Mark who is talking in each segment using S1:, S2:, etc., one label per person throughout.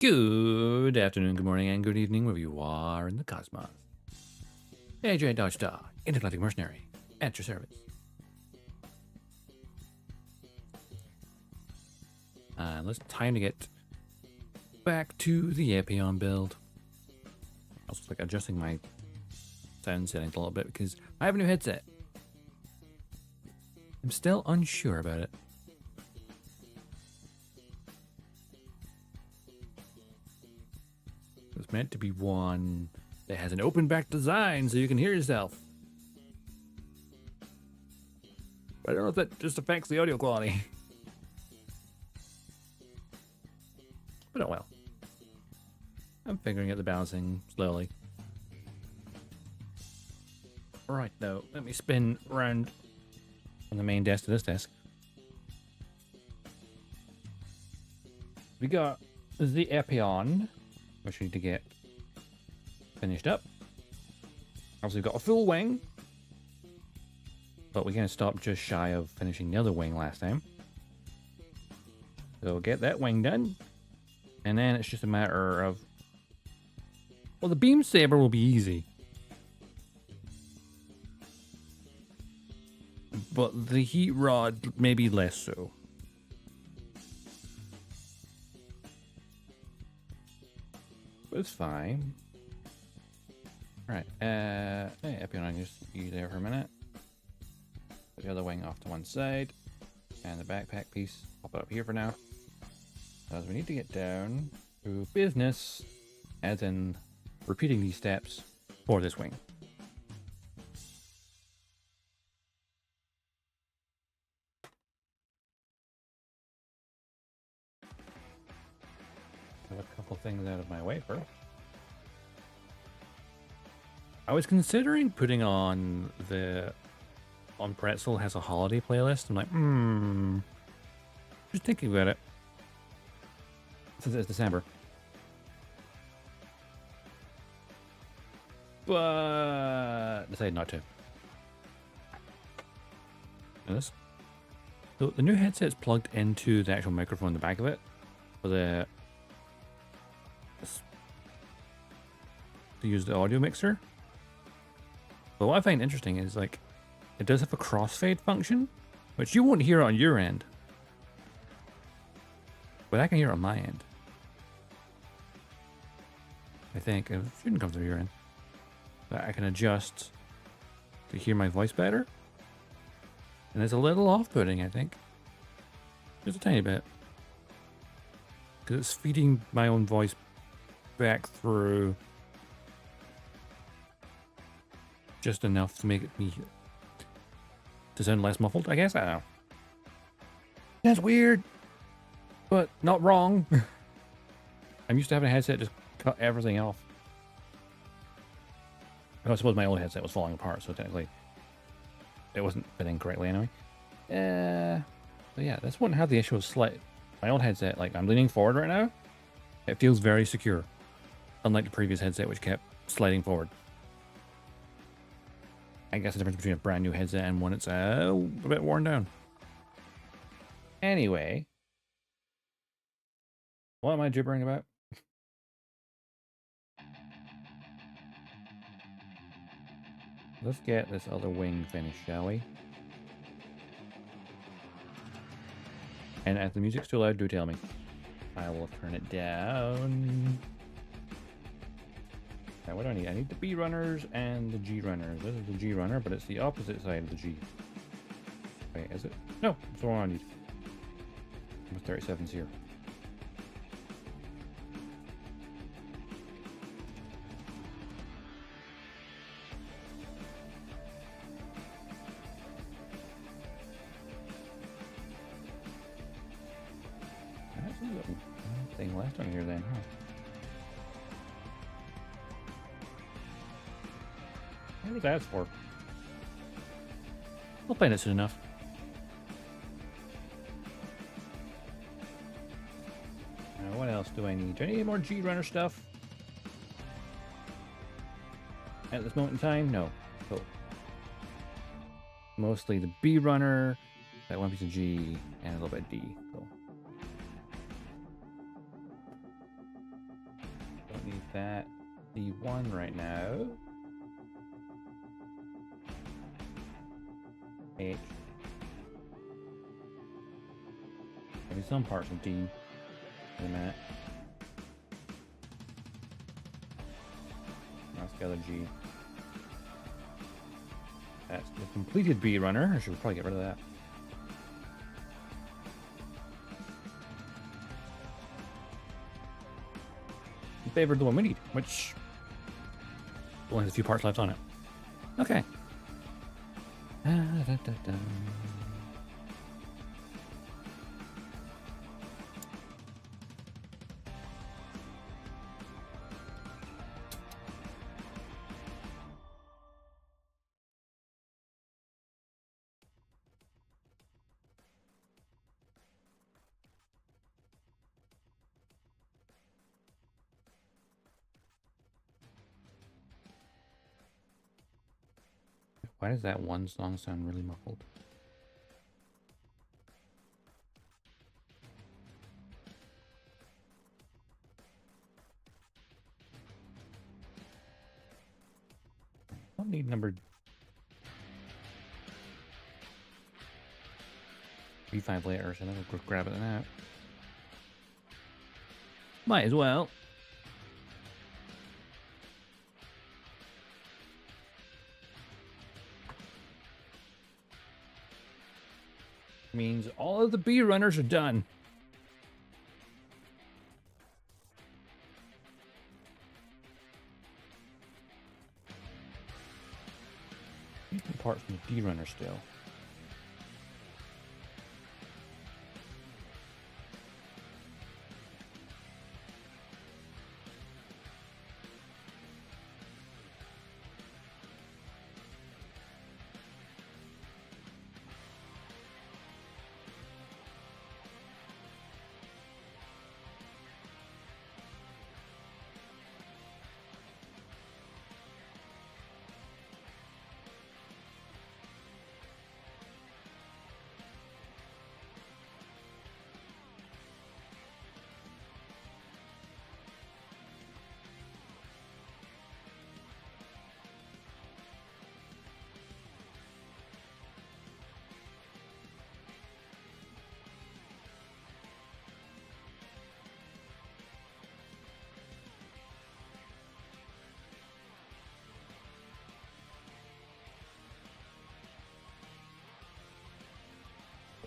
S1: Good afternoon, good morning, and good evening, wherever you are in the cosmos. AJ Dodgestar, Intergalactic Mercenary, at your service. It's time to get back to the Epyon build. I was like adjusting my sound settings a little bit because I have a new headset. I'm still unsure about it. It's meant to be one that has an open back design so you can hear yourself. But I don't know if that just affects the audio quality. But oh well. I'm figuring out the balancing slowly. Right though, let me spin around from the main desk to this desk. We got the Epyon, which we need to get finished up. Also, we've got a full wing, but we're going to stop just shy of finishing the other wing last time. So we'll get that wing done, and then it's just a matter of, well, the beam saber will be easy, but the heat rod maybe less so. But it's fine. Alright, hey, Epyon, I'll just use there for a minute. Put the other wing off to one side. And the backpack piece, pop it up here for now. Because we need to get down to business, as in repeating these steps for this wing. Have a couple things out of my way first. I was considering putting on Pretzel has a holiday playlist. I'm like, just thinking about it. Since it's December. But decided not to. Notice? So the new headset's plugged into the actual microphone in the back of it for to use the audio mixer. But what I find interesting is, like, it does have a crossfade function, which you won't hear on your end. But I can hear it on my end. I think it shouldn't come through your end. But I can adjust to hear my voice better. And it's a little off-putting, I think. Just a tiny bit. Because it's feeding my own voice back through just enough to make me to sound less muffled, I guess. I don't know. That's weird, but not wrong. I'm used to having a headset just cut everything off. I suppose my old headset was falling apart, so technically it wasn't fitting correctly anyway. But yeah, this wouldn't have the issue of slight. My old headset, like, I'm leaning forward right now. It feels very secure, unlike the previous headset, which kept sliding forward. I guess the difference between a brand new headset and one that's a bit worn down. Anyway, what am I gibbering about? Let's get this other wing finished, shall we? And if the music's too loud, do tell me. I will turn it down. Now, what do I need? I need the B runners and the G runners. This is the G runner, but it's the opposite side of the G. Wait, is it? No, that's the one I need. 37's here. That's a little thing left on here then, huh? What was that for? I'll find it soon enough. Now, what else do I need? Do I need any more G-Runner stuff? At this moment in time? No. Cool. Mostly the B-Runner, that one piece of G, and a little bit of D. Cool. don't need that. D1 right now. H. Maybe some parts of D. In a minute. Let's go to G. That's the completed B runner. I should probably get rid of that. In favor of the one we need, which only has a few parts left on it. Okay. Why does that one song sound really muffled? I don't need number B5 later, so I'll grab it now. Might as well. Means all of the B runners are done. Apart from the D runner still.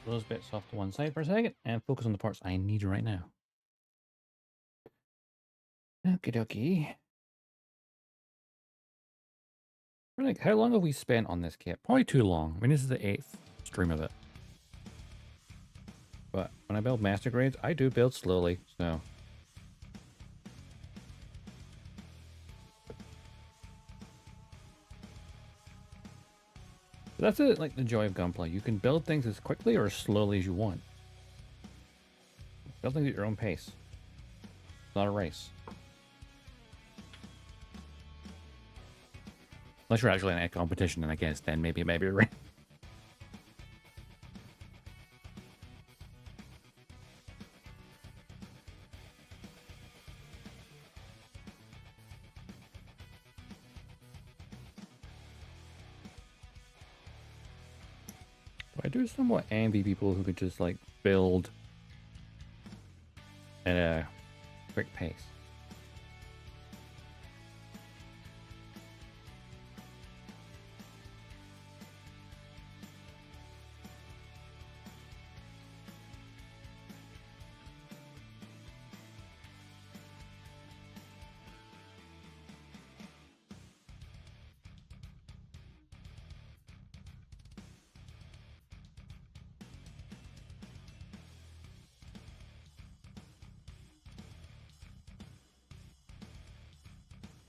S1: Those bits off to one side for a second and focus on the parts I need right now. Okie dokie. Like, how long have we spent on this kit? Probably too long. I mean, this is the 8th stream of it. But when I build master grades, I do build slowly, so. That's it, like the joy of Gunpla. You can build things as quickly or as slowly as you want. Build things at your own pace. It's not a race. Unless you're actually in a competition, and I guess then maybe a race. I do somewhat envy people who could just like build at a quick pace.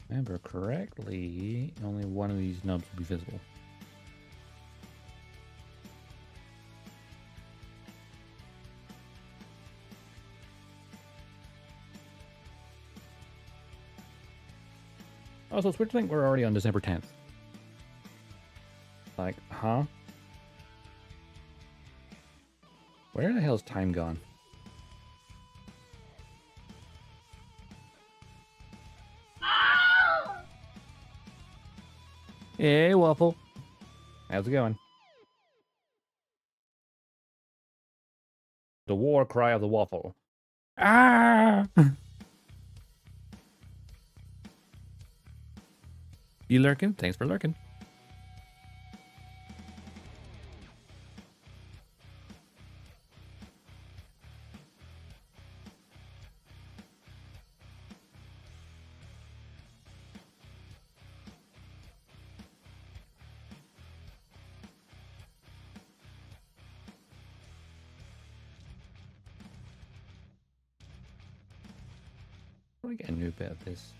S1: Remember correctly, only one of these nubs will be visible. Also, it's weird to think we're already on December 10th. Like, huh? Where the hell's time gone? Hey, Waffle. How's it going? The war cry of the Waffle. Ah! You lurking? Thanks for lurking. Let me get a new bit of this.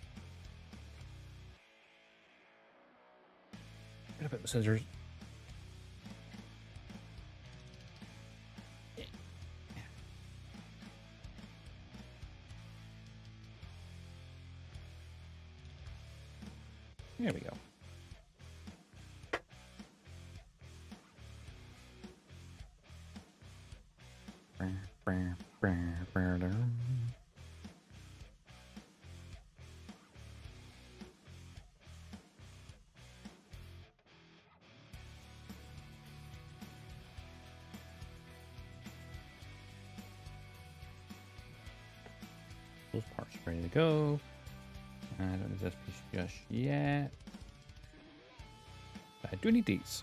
S1: Get a bit of scissors. There we go. Those parts ready to go. I don't need this piece just yet. I do need these.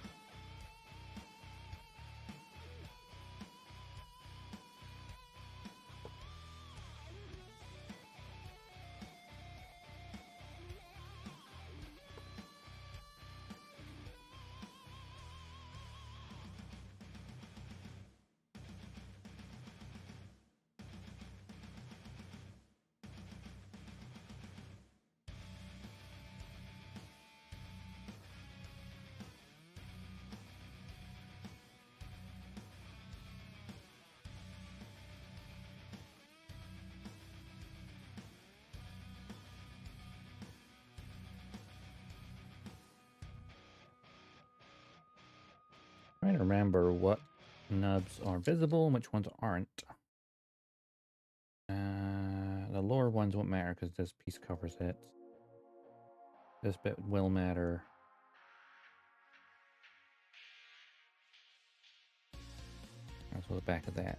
S1: Trying to remember what nubs are visible and which ones aren't. The lower ones won't matter because this piece covers it. This bit will matter. Also the back of that.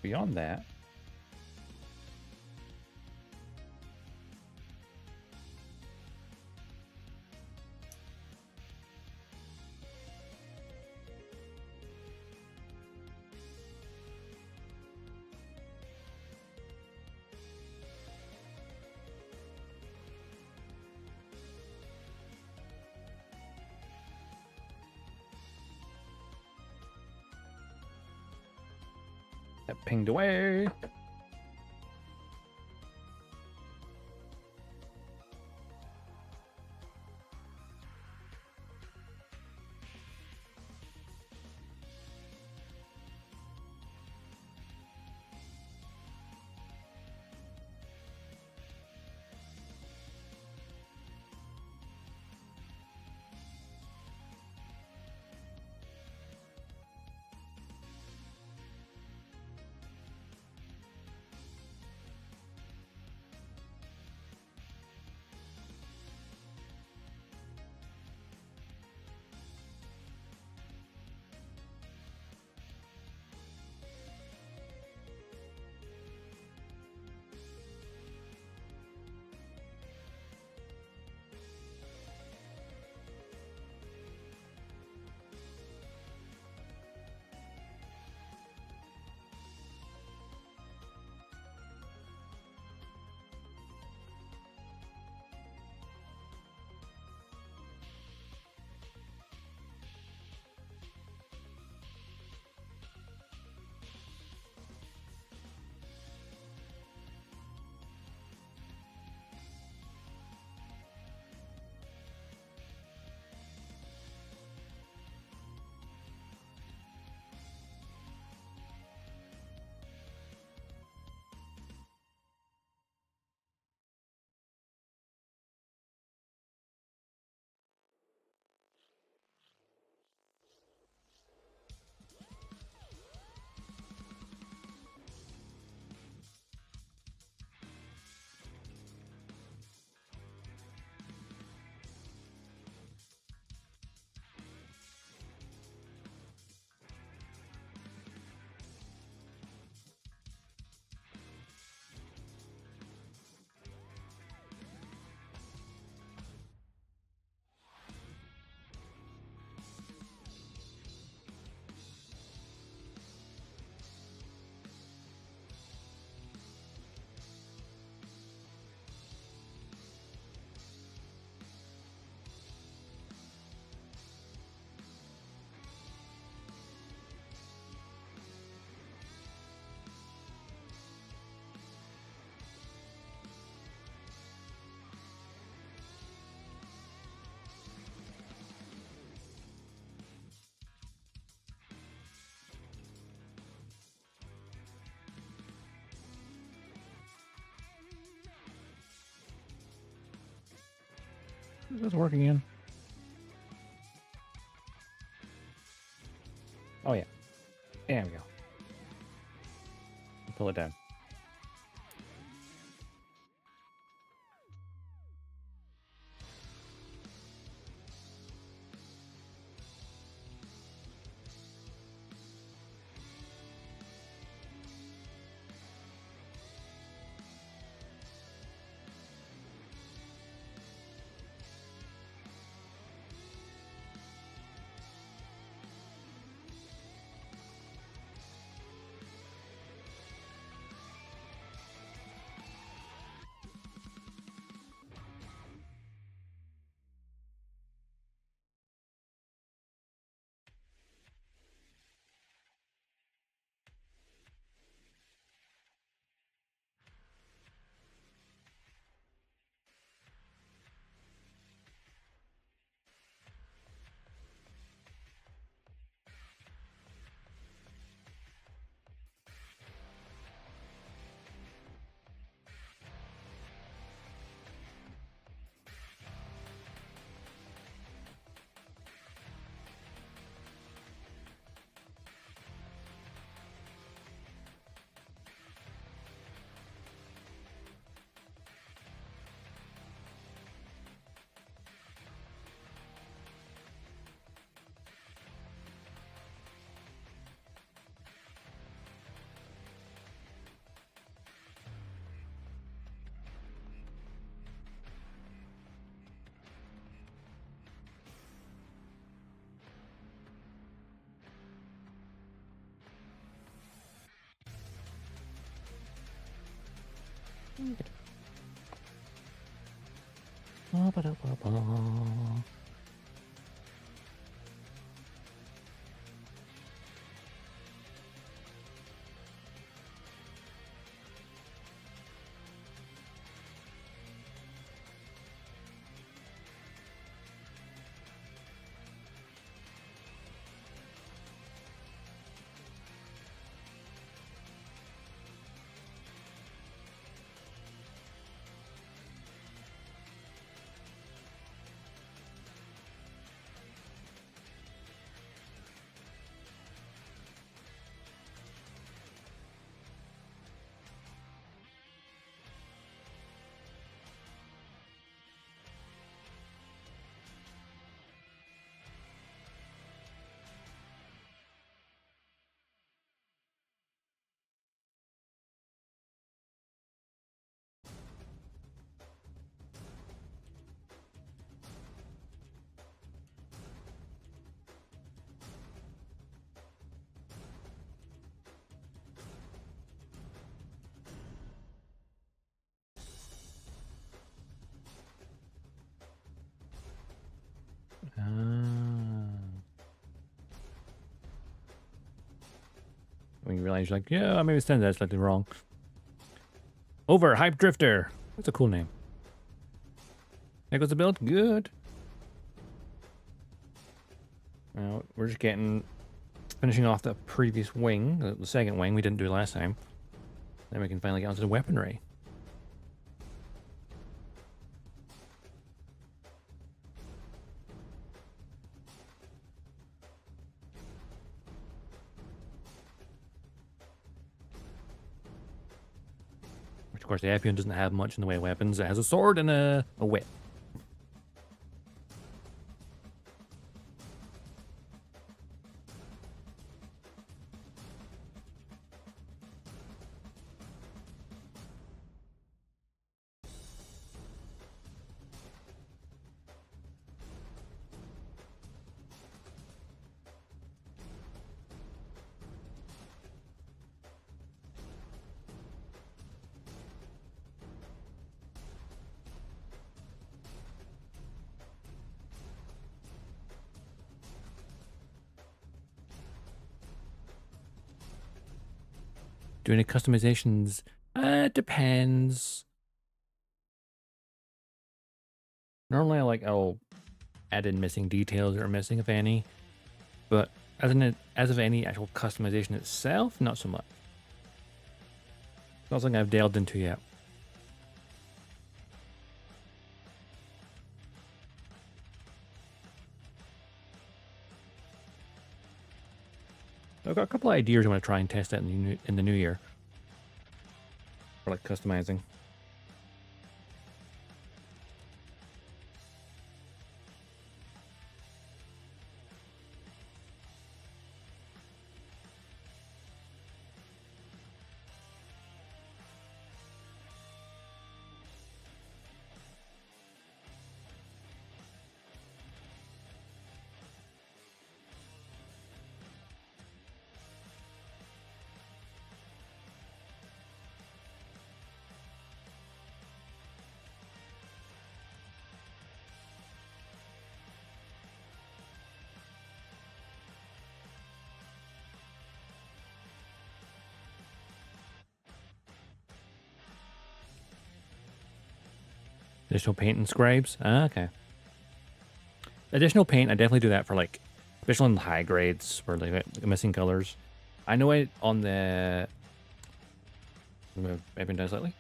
S1: Beyond that, that pinged away. Does this work again? Oh yeah. There we go. Pull it down. When you realize you're like, yeah, maybe it's that slightly wrong. Over, Hype Drifter. That's a cool name. There goes the build. Good. Now, we're just finishing off the previous wing, the second wing we didn't do last time. Then we can finally get onto the weaponry. Which, of course, the Epyon doesn't have much in the way of weapons. It has a sword and a whip. Do any customizations? Depends. Normally, I'll add in missing details that are missing, if any. But as of any actual customization itself, not so much. Not something I've delved into yet. couple of ideas I want to try and test out in the new year. For like customizing. Additional paint and scribes? Ah, okay. Additional paint, I definitely do that for like, especially in high grades where they got missing colors. I know it on the... Maybe down slightly.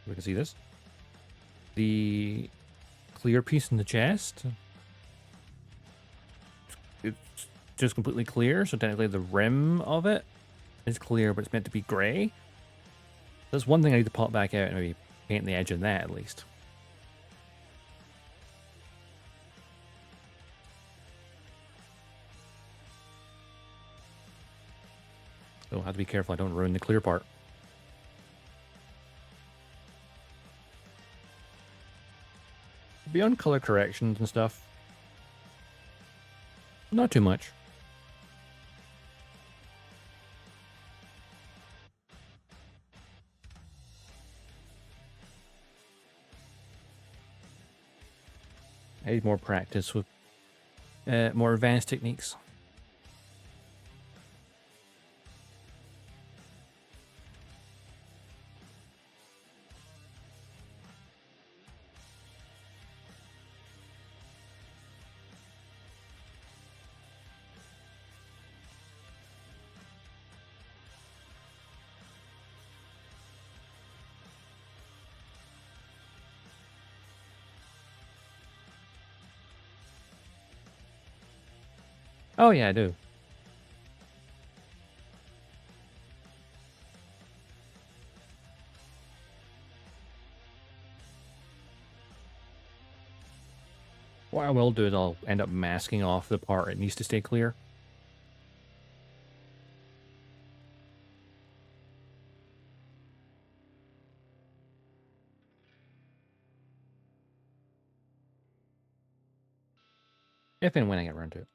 S1: We can see this. The clear piece in the chest. It's just completely clear, so technically the rim of it is clear, but it's meant to be gray. That's one thing I need to pop back out and maybe paint the edge of that at least. So I have to be careful I don't ruin the clear part. Beyond color corrections and stuff, not too much. I need more practice with more advanced techniques. Oh yeah, I do. What I will do is I'll end up masking off the part it needs to stay clear. If and when I get around to it.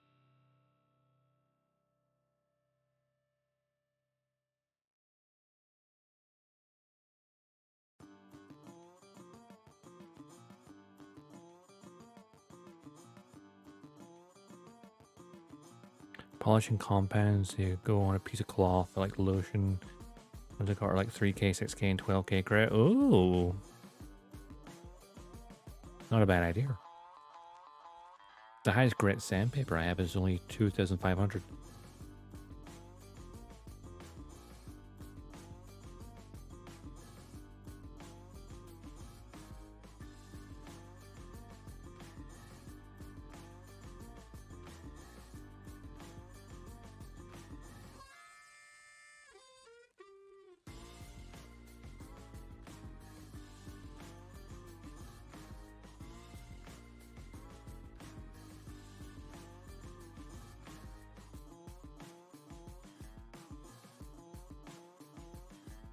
S1: Polishing compounds, you go on a piece of cloth, like lotion. What's it called? Like 3K, 6K, and 12K grit. Ooh. Not a bad idea. The highest grit sandpaper I have is only 2,500.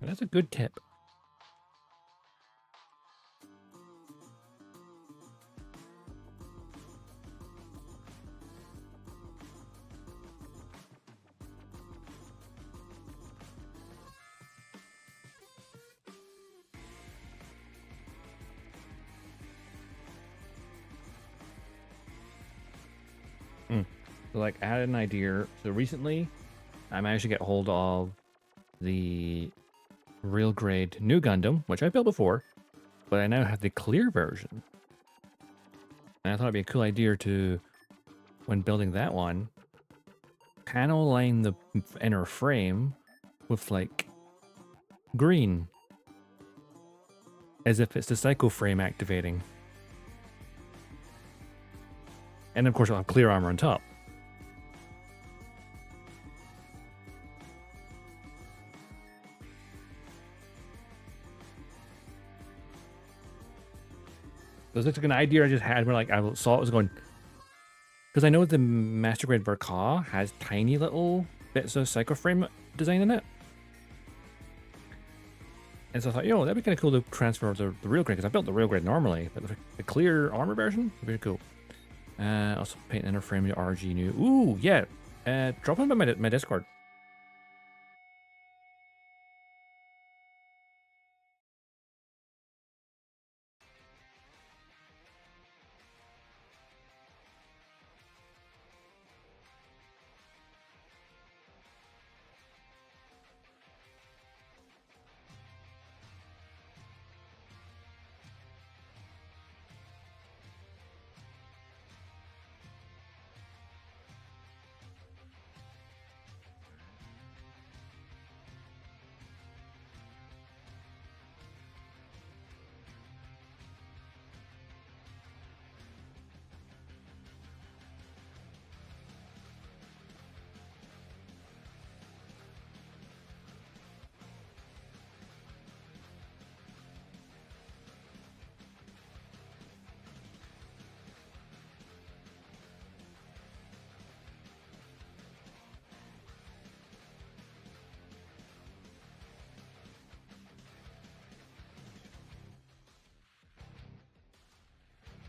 S1: That's a good tip. So like I had an idea. So recently I managed to get hold of the real grade new Gundam, which I built before, but I now have the clear version. And I thought it'd be a cool idea to, when building that one, panel line the inner frame with like green, as if it's the Psycho frame activating. And of course I'll have clear armor on top. There's like an idea I just had when like I saw it was going, because I know the Master Grade Verka has tiny little bits of psychoframe design in it. And so I thought, that'd be kind of cool to transfer the real grade, because I built the real grade normally, but the clear armor version would be cool. Also paint inner frame the RG new. Ooh, yeah. Drop them by my Discord.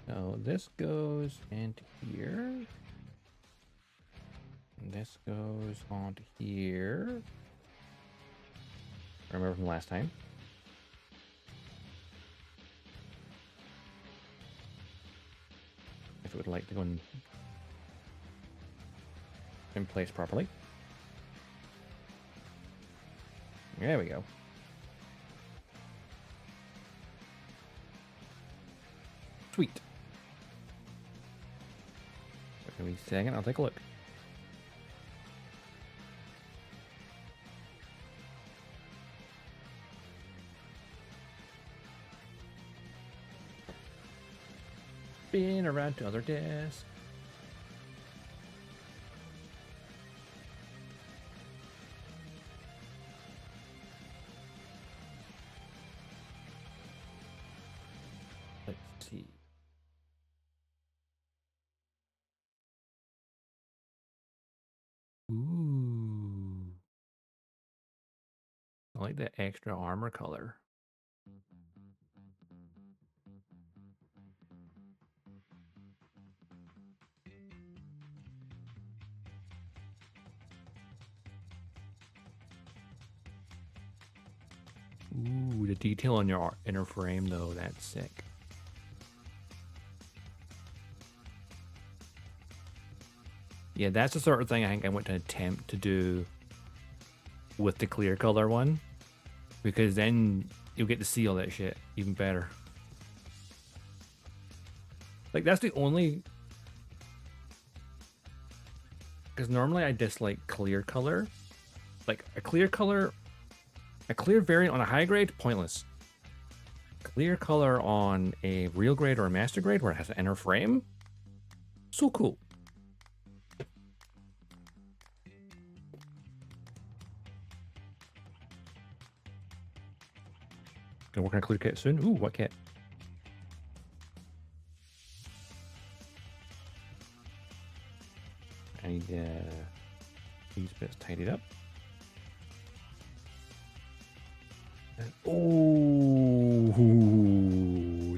S1: So this goes into here. And this goes onto here. I remember from last time. If it would like to go in place properly. There we go. Sweet. Give me a second, I'll take a look. Spin around to other desks. Let's see. Ooh. I like the extra armor color. Ooh, the detail on your inner frame though, that's sick. Yeah, that's the sort of thing I think I want to attempt to do with the clear color one, because then you'll get to see all that shit even better. Like, that's the only... Because normally I dislike clear color. Like, a clear variant on a high grade, pointless. Clear color on a real grade or a master grade where it has an inner frame, so cool. Gonna work on a clear kit soon. Ooh, what kit? I need these bits tidied up. Oh,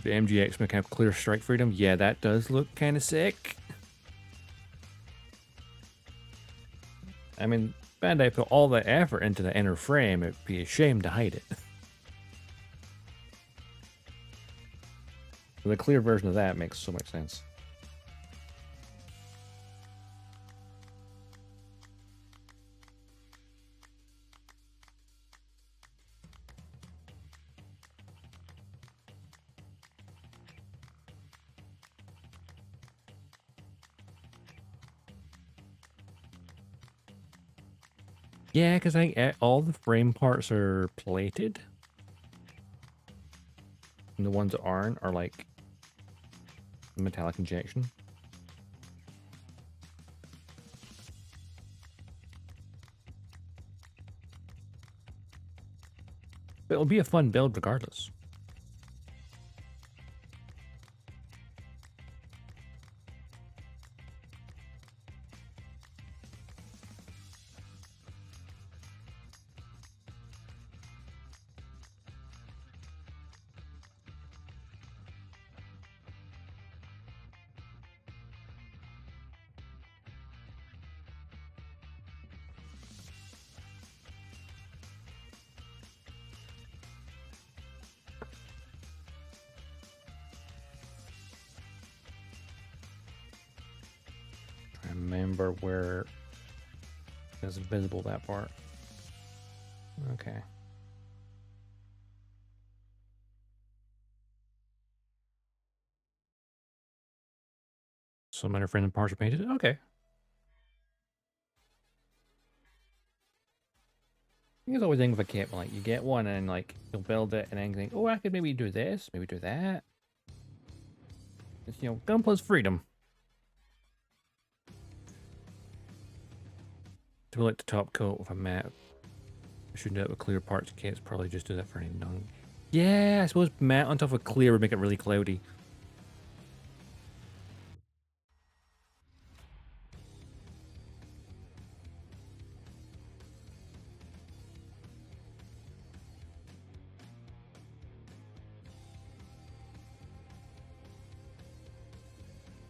S1: the MGX mechanical clear strike freedom. Yeah, that does look kind of sick. I mean, Bandai put all the effort into the inner frame. It'd be a shame to hide it. The clear version of that makes so much sense. Yeah, because I think all the frame parts are plated. And the ones that aren't are like metallic injection. But it'll be a fun build regardless. remember where it's visible, that part. Okay. So many friends and parts are painted. Okay. It's always think of a kit, like you get one and like you'll build it and then think, oh, I could maybe do this, maybe do that. It's, you know, Gunpla's freedom. To like the top coat with a map. I should do that with clear parts kits. Probably just do that for any non. Yeah, I suppose matte on top of clear would make it really cloudy.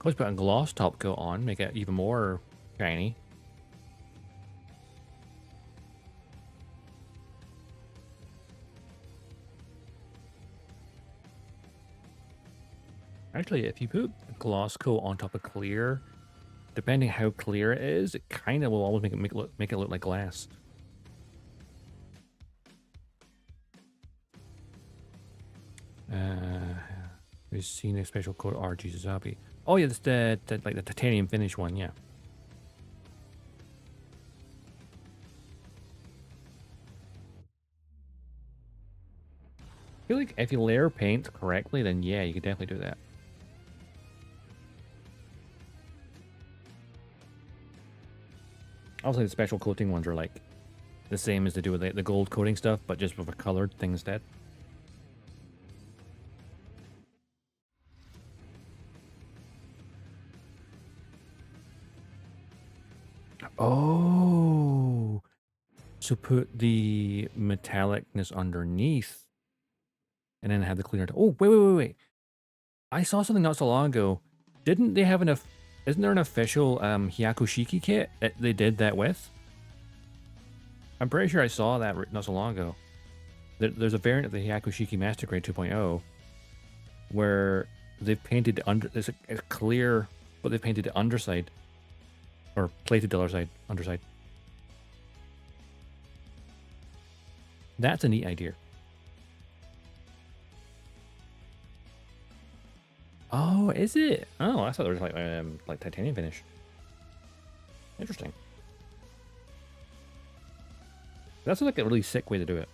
S1: Always put a gloss top coat on, make it even more shiny. Actually, if you put a gloss coat on top of clear, depending how clear it is, it kind of will always make it look like glass. We've seen a special coat. Oh, Jesus, happy. Oh yeah, that's the like the titanium finish one, yeah. I feel like if you layer paint correctly, then yeah, you could definitely do that. Also, the special coating ones are like the same as they do with the gold coating stuff, but just with a colored thing instead. Oh, so put the metallicness underneath, and then have the cleaner. Oh, wait! I saw something not so long ago. Didn't they have enough? Isn't there an official Hyakushiki kit that they did that with? I'm pretty sure I saw that not so long ago. There's a variant of the Hyakushiki Master Grade 2.0 where they've painted it's clear, but they've painted the underside or plated the underside. That's a neat idea. Oh, is it? Oh, I thought there was like titanium finish. Interesting. That's like a really sick way to do it.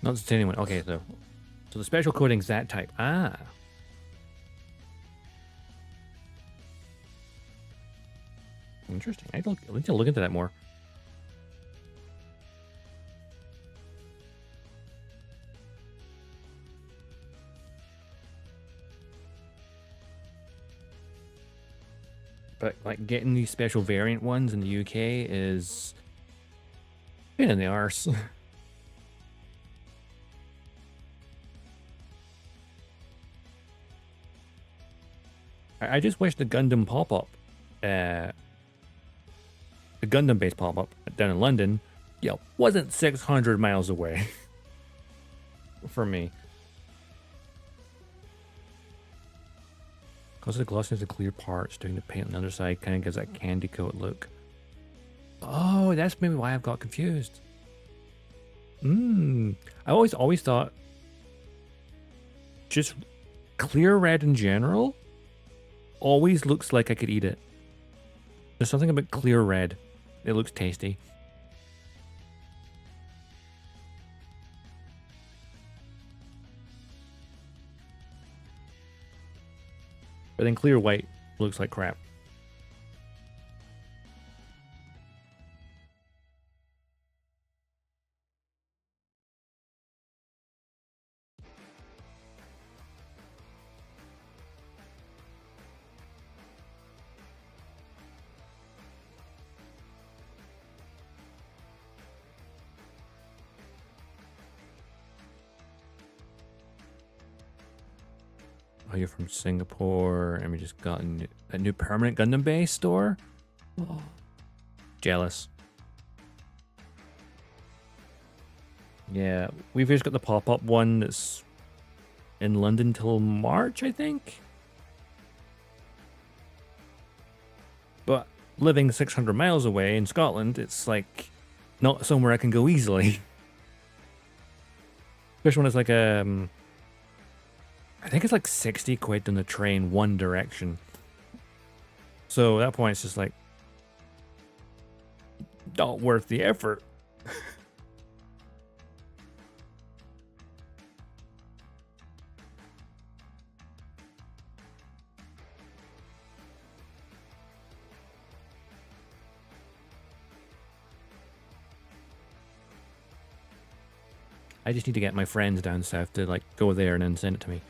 S1: Not the titanium one. Okay, so the special coating's that type. Ah. Interesting. I need to look into that more. But like getting these special variant ones in the UK is pain in the arse. I just wish the Gundam pop-up, the Gundam-based pop-up down in London, yeah, wasn't 600 miles away for me. Because the glossiness of clear parts doing the paint on the underside kind of gives that candy coat look. Oh, that's maybe why I've got confused. I always thought just clear red in general always looks like I could eat it. There's something about clear red. It looks tasty. But then clear white looks like crap. Oh, you're from Singapore, and we just got a new permanent Gundam base store? Oh. Jealous. Yeah, we've just got the pop-up one that's in London till March, I think. But living 600 miles away in Scotland, it's like not somewhere I can go easily. Especially when it's like I think it's like 60 quid on the train one direction. So at that point, it's just like not worth the effort. I just need to get my friends down south to like go there and then send it to me.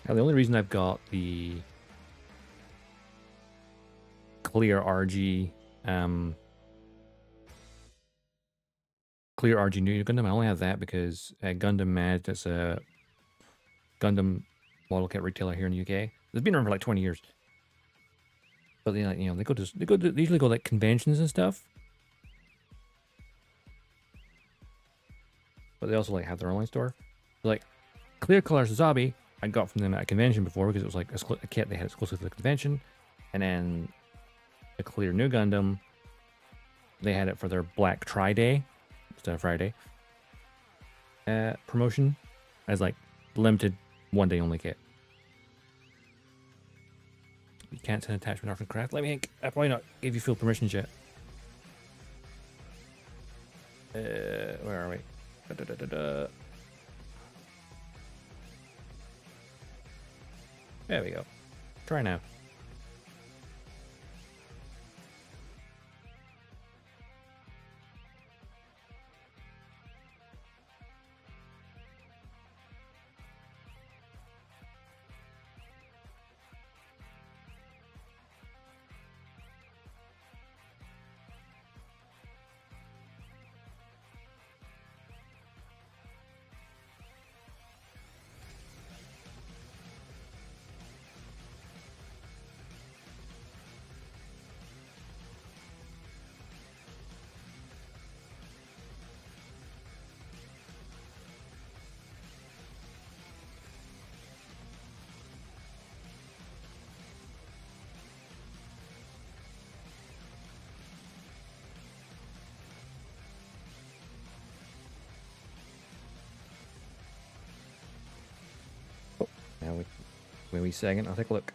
S1: Now, the only reason I've got the clear RG new Gundam, I only have that because Gundam Mad, that's a Gundam model kit retailer here in the UK. It's been around for like 20 years. But they, like, you know, they usually go like conventions and stuff. But they also like have their online store. So, like Clear Color Sazabi, I got from them at a convention before because it was like a kit they had exclusive to the convention, and then the Clear New Gundam, they had it for their Black Friday instead of Friday promotion as like limited one day only kit. You can't send attachment off and craft. Let me think. I probably not gave you full permissions yet. Where are we? There we go. Try now. Now wait a wee second, I'll take a look.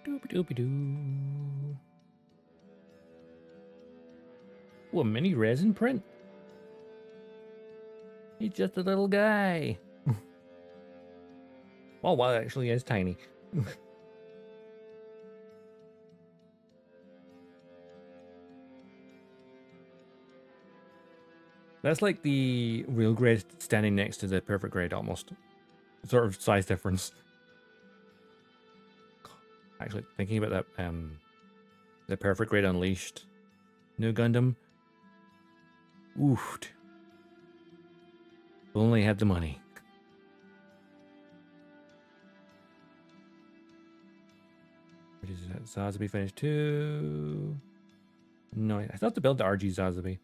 S1: Doopy doopy doo. Ooh, a mini resin print? He's just a little guy. Oh, wow, it actually is tiny. That's like the real grade standing next to the perfect grade almost. Sort of size difference. Actually, thinking about that, the perfect grade Unleashed new Gundam. Oof. Only had the money. Which is Zazabi finished too? No, I still have to build the RG Zazabi.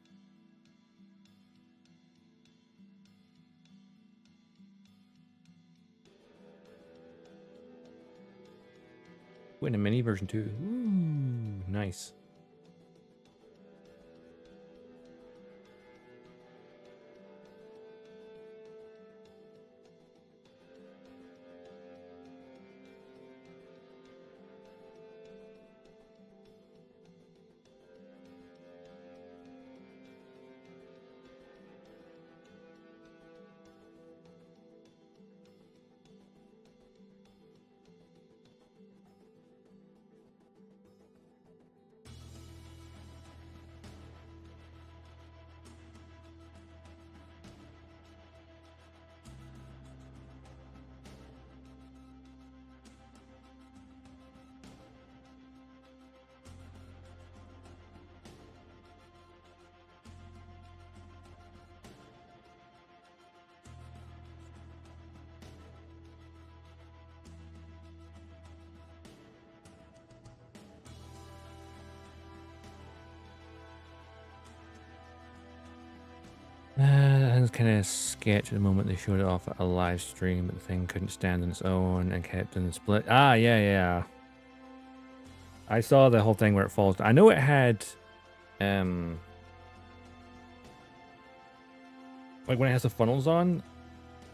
S1: In a mini version too. Ooh, nice. That thing's kind of sketch at the moment. They showed it off at a live stream, but the thing couldn't stand on its own and kept in the split. Ah, yeah. I saw the whole thing where it falls. I know it had, like when it has the funnels on,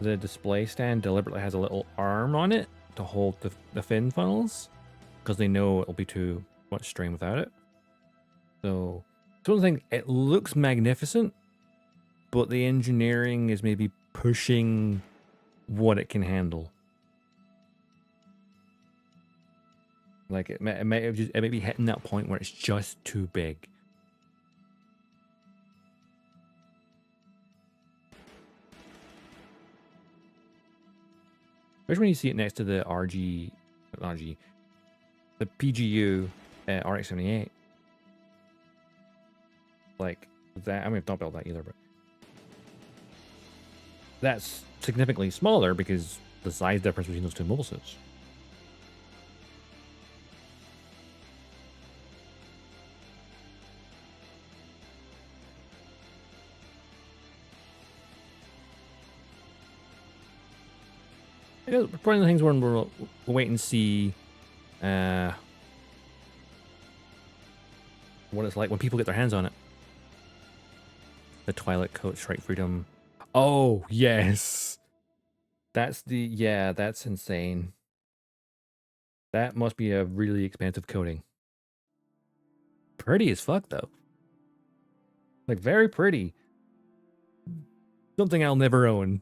S1: the display stand deliberately has a little arm on it to hold the fin funnels because they know it'll be too much strain without it. So, it's one thing, it looks magnificent, but the engineering is maybe pushing what it can handle. Like it may be hitting that point where it's just too big. Especially when you see it next to the the PGU RX-78. Like that, I mean, don't build that either, but that's significantly smaller because the size difference between those two mobile suits. One of the things when we'll wait and see what it's like when people get their hands on it. The Twilight Coat Strike Freedom. Oh, yes. That's that's insane. That must be a really expensive coating. Pretty as fuck, though. Like, very pretty. Something I'll never own.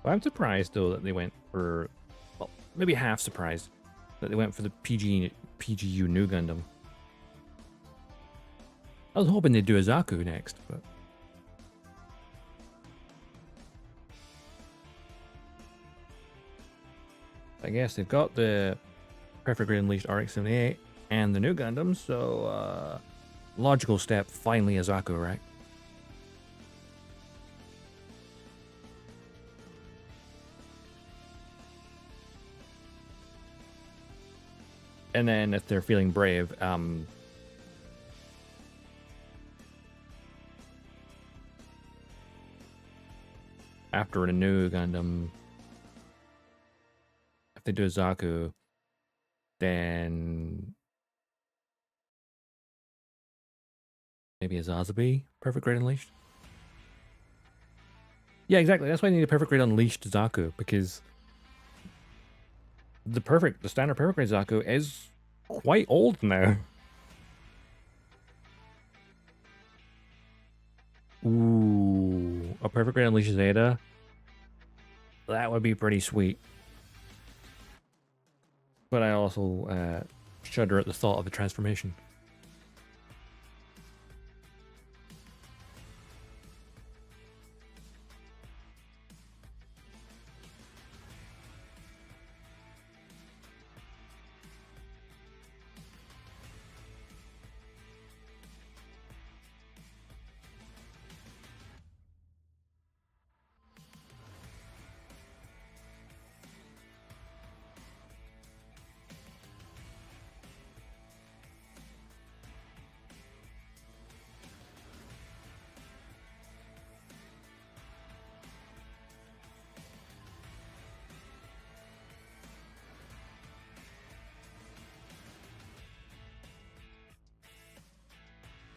S1: I'm surprised though that they went for, well, maybe half surprised that they went for the PGU new Gundam. I was hoping they'd do a Zaku next, but I guess they've got the Perfect Grade Unleashed RX-78 and the new Gundam, so logical step, finally a Zaku, right? And then if they're feeling brave, after a new Gundam, if they do a Zaku, then maybe a Zazabi Perfect Grade Unleashed. Yeah, exactly. That's why I need a Perfect Grade Unleashed Zaku, because the standard Perfect Grade Zaku is quite old now. Ooh, a Perfect Grade Unleashed Zeta. That would be pretty sweet. But I also shudder at the thought of the transformation.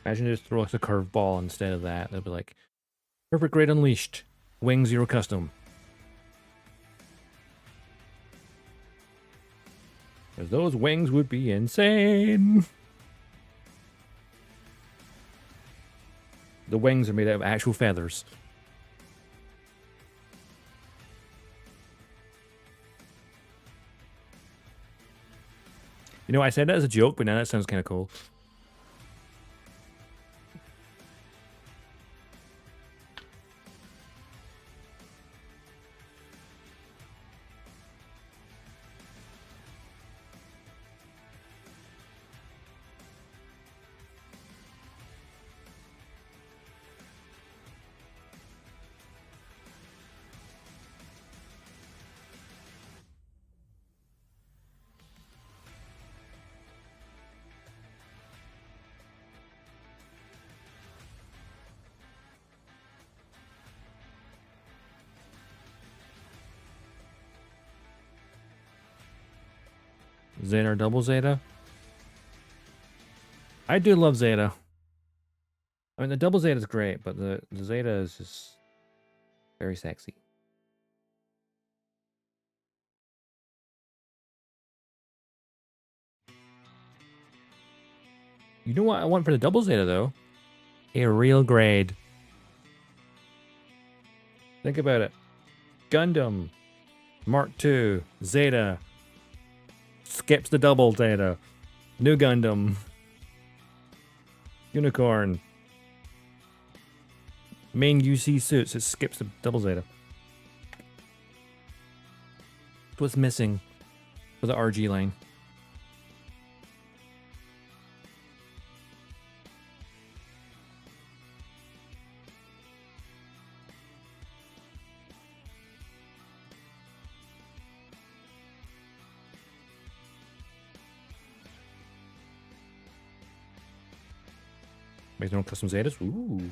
S1: Imagine just throw us a curveball instead of that. They'll be like, Perfect Grade Unleashed. Wing Zero Custom. Because those wings would be insane. The wings are made out of actual feathers. You know, I said that as a joke, but now that sounds kind of cool. Zeta or double Zeta? I do love Zeta. I mean, the double Zeta is great, but the Zeta is just very sexy. You know what I want for the double Zeta, though? A real grade. Think about it. Gundam. Mark II. Zeta. Skips the double Zeta. New Gundam. Unicorn. Main UC suits. It skips the double Zeta. What's missing for the RG line? Make their own custom Zetas? Ooh.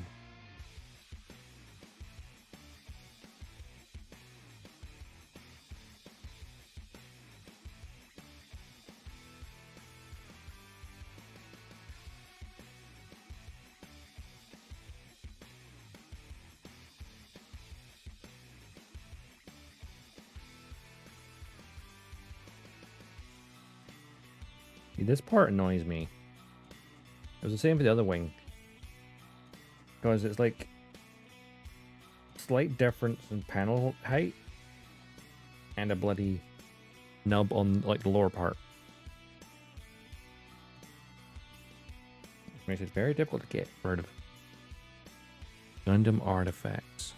S1: This part annoys me. It was the same for the other wing. Because it's like slight difference in panel height and a bloody nub on like the lower part. Makes it very difficult to get rid of Gundam artifacts.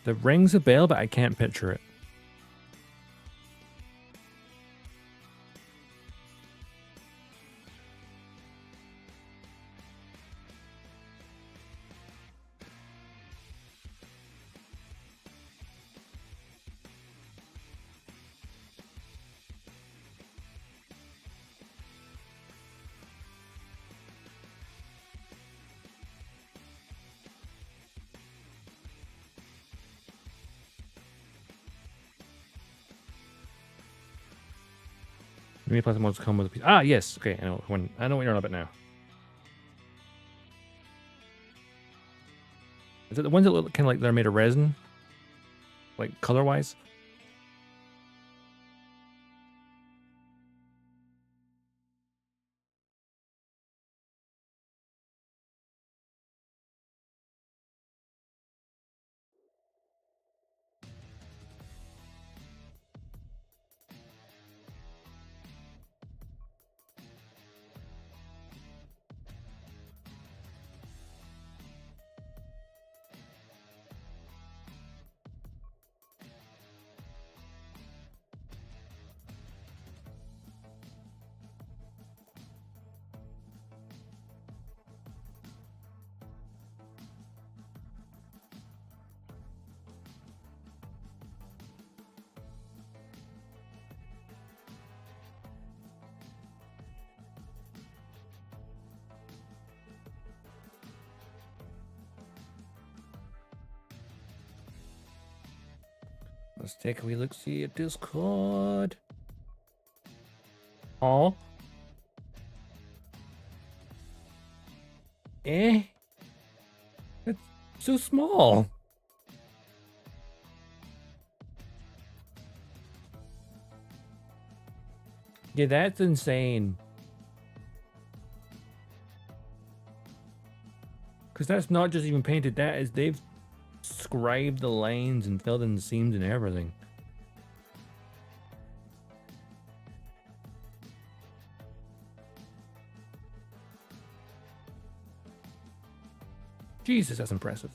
S1: The rings a bell, but I can't picture it. Many plastic models come with a piece. Ah, yes. Okay, I know what you're on about now. Is it the ones that look kind of like they're made of resin? Like color-wise? Let's take a wee look, see at Discord. Oh. Eh? That's so small. Yeah, that's insane. Because that's not just even painted, that is, they've scribed the lines and filled in the seams and everything. Jesus, that's impressive.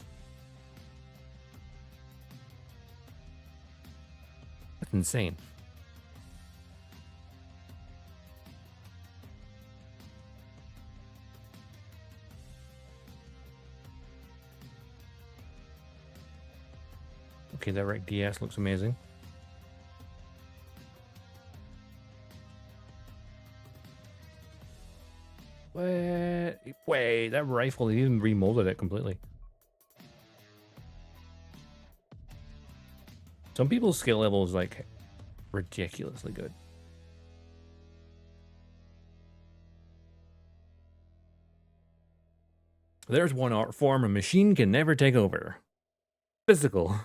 S1: That's insane. Okay, that right DS looks amazing. Wait, that rifle, they even remolded it completely. Some people's skill level is like ridiculously good. There's one art form a machine can never take over. Physical.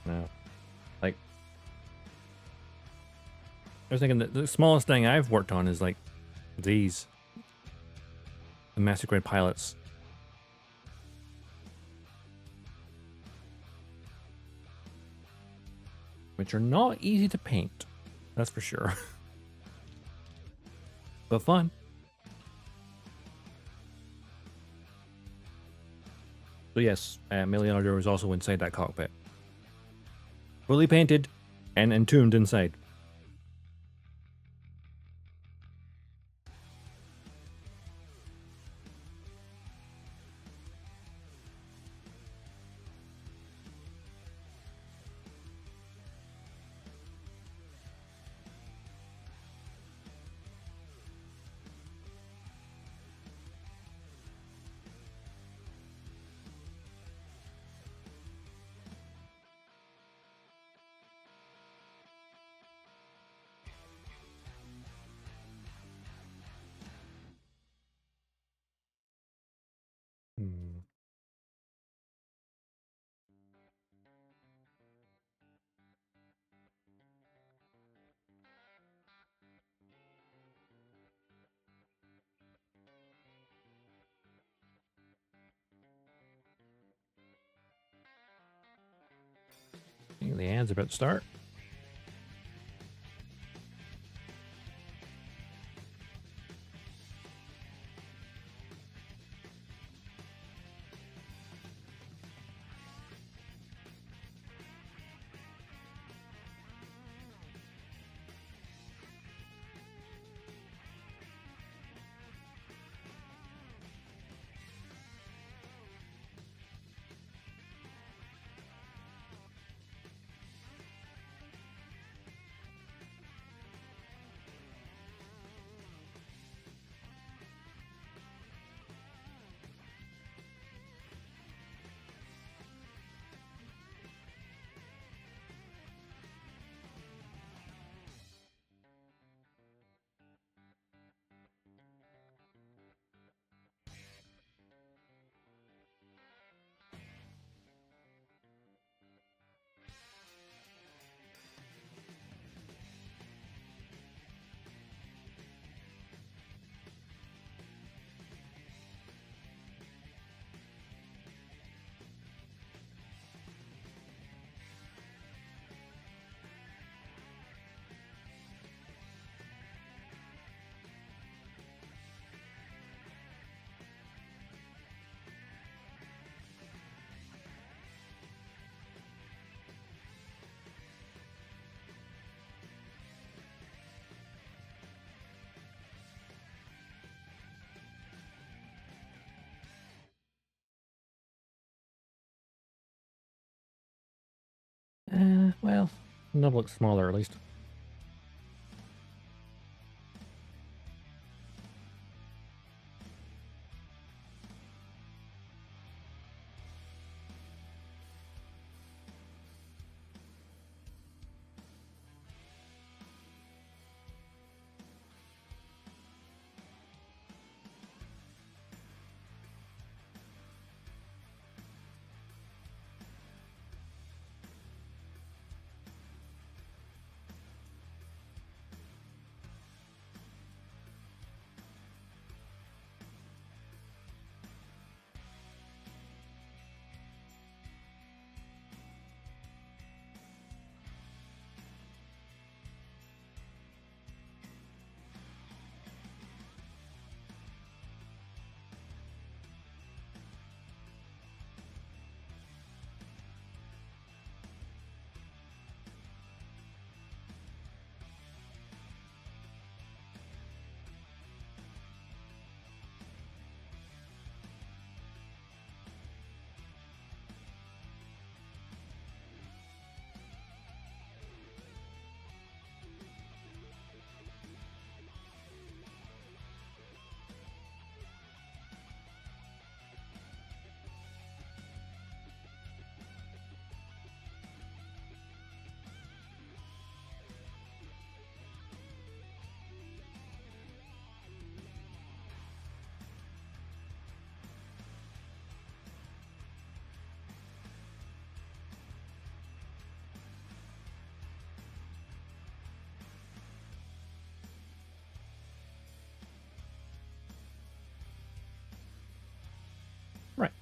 S1: No. Like, I was thinking that the smallest thing I've worked on is like these. The Massacred Pilots. Which are not easy to paint. That's for sure. But fun. So yes, Leonardo is also inside that cockpit. Fully painted and entombed inside. Hmm. I think the ads are about to start.
S2: Well, it'll look smaller at least. Right.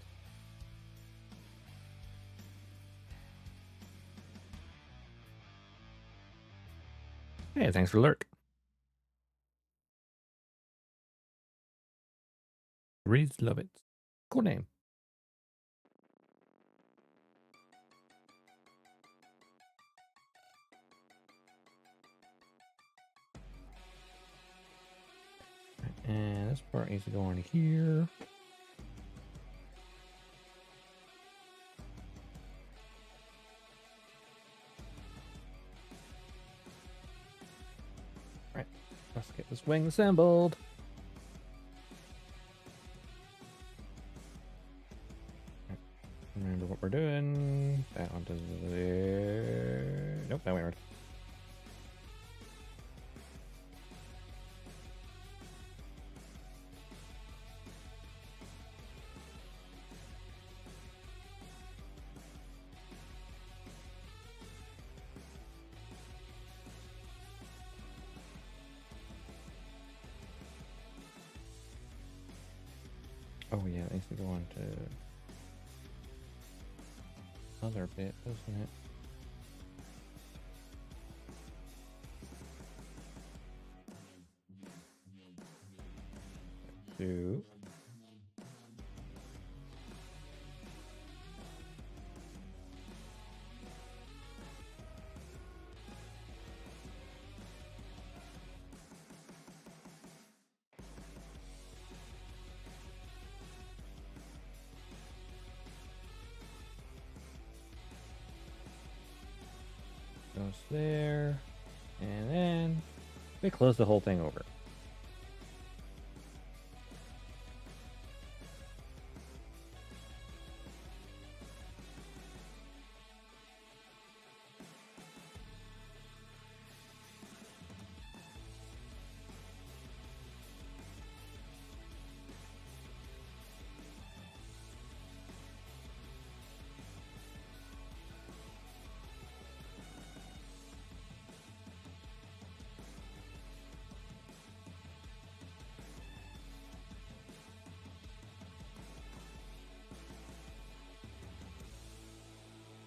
S2: Hey, thanks for the lurk. Reads love it. Cool name. And this part needs to go on here. Right. Let's get this wing assembled. Right. Remember what we're doing. That one does there. Nope, that went right. Oh yeah, it needs to go on to other bit, doesn't it? Two. Goes there. And then we close the whole thing over.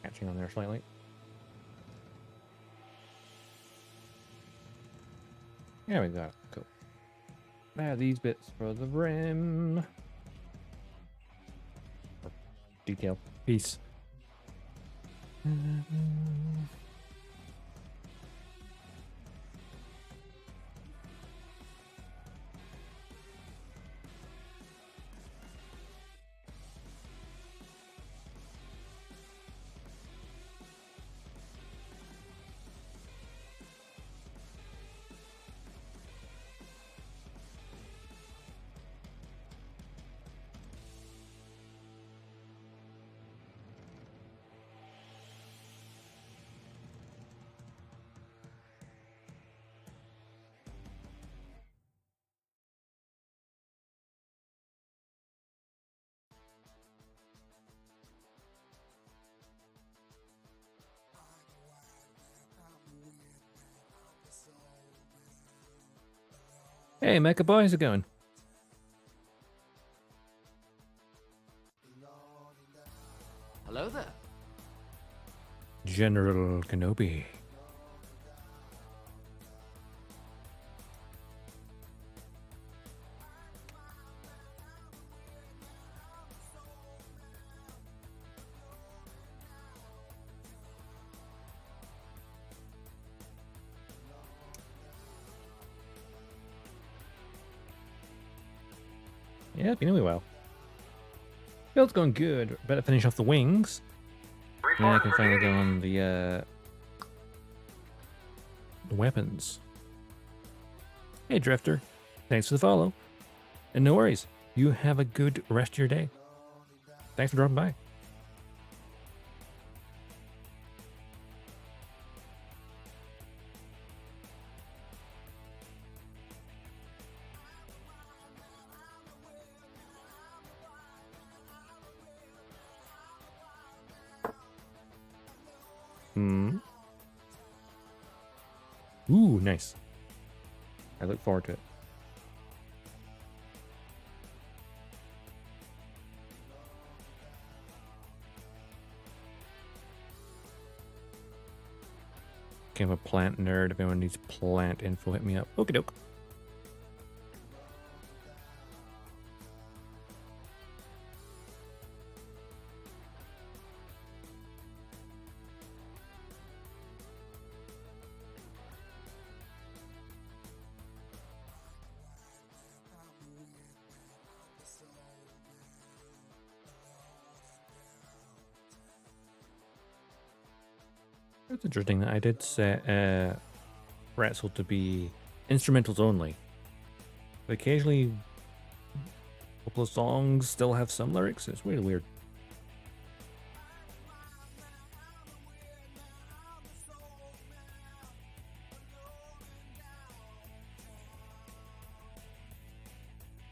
S2: Catching on there slightly. Yeah, we got it. Cool. Now these bits for the rim. Detail. Peace. Hey, Mecha Boy, how's it going?
S3: Hello there.
S2: General Kenobi. Yeah, been really well. Build's going good. Better finish off the wings. And then I can finally go on the weapons. Hey, Drifter. Thanks for the follow. And no worries. You have a good rest of your day. Thanks for dropping by. Ooh, nice. I look forward to it. Okay, I'm a plant nerd. If anyone needs plant info, hit me up. Okie doke. It's interesting that I did set Pretzel to be instrumentals only. But occasionally, a couple of songs still have some lyrics. It's really weird.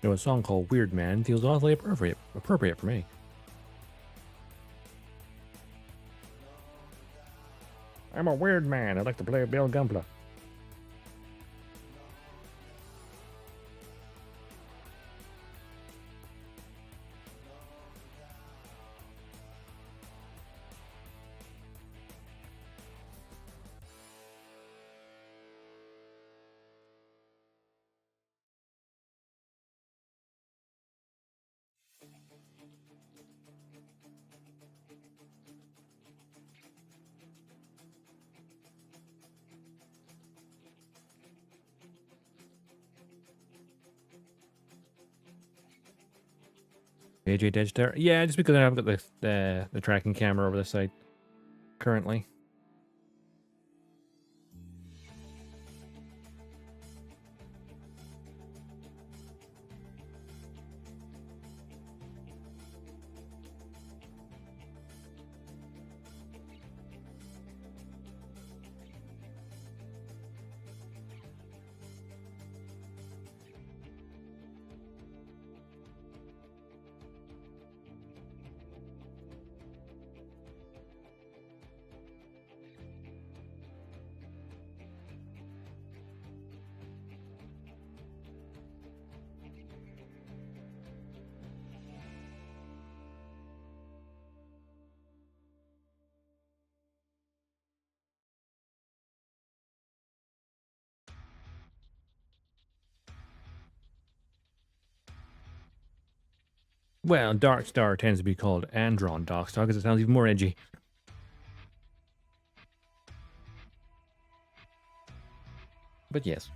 S2: You know, a song called Weird Man feels oddly appropriate for me. I'm a weird man. I like to play Bill Gunpla. AJ Dodgestar. Yeah, just because I've got the tracking camera over the site currently. Well, Darkstar tends to be called Andron Darkstar because it sounds even more edgy. But yes.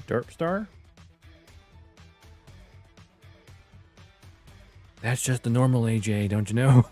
S2: Derpstar? That's just the normal AJ, don't you know?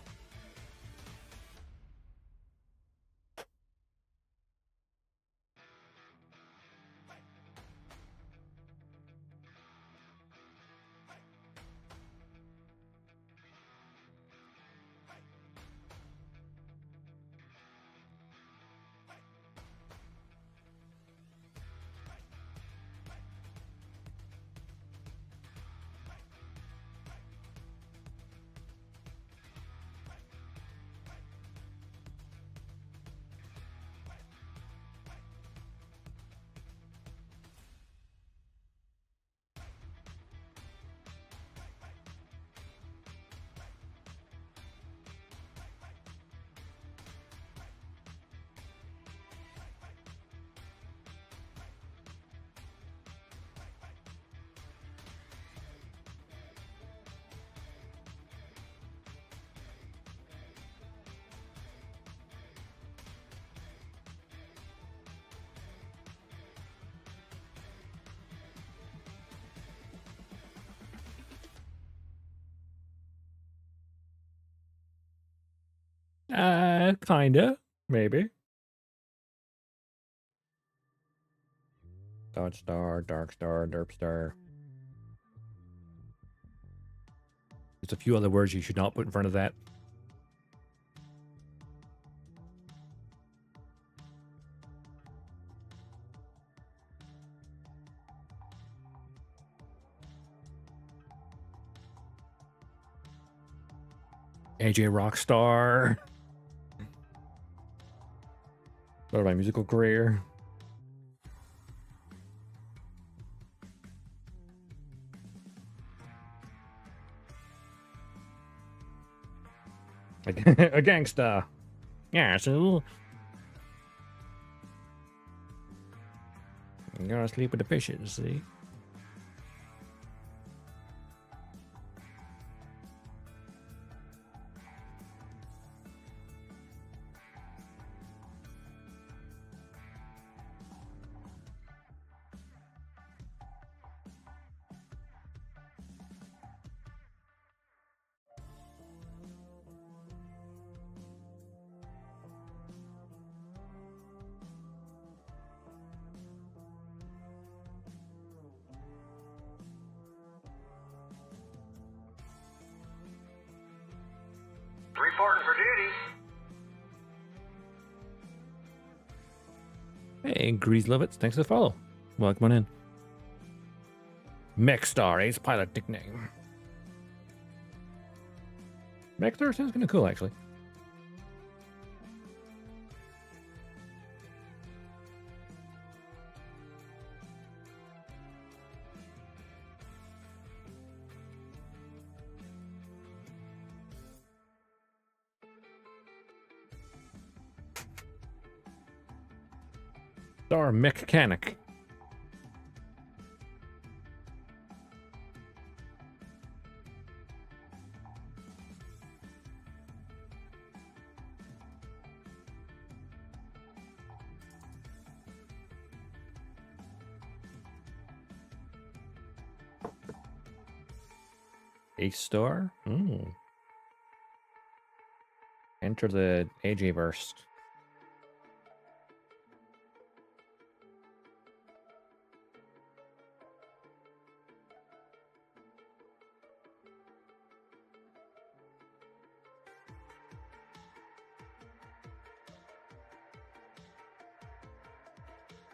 S2: Kinda, maybe. Dodgestar, Darkstar, Derpstar. There's a few other words you should not put in front of that. AJ Rockstar. What about my musical career? A gangster. Yeah, so I'm gonna sleep with the fishes, see?
S4: Reporting for duty.
S2: Hey, Grease Lovitz, thanks for the follow. Welcome on in. Mechstar, ace pilot nickname. Mechstar sounds kind of cool, actually. Star Mechanic. Ace Star? Enter the AJ verse.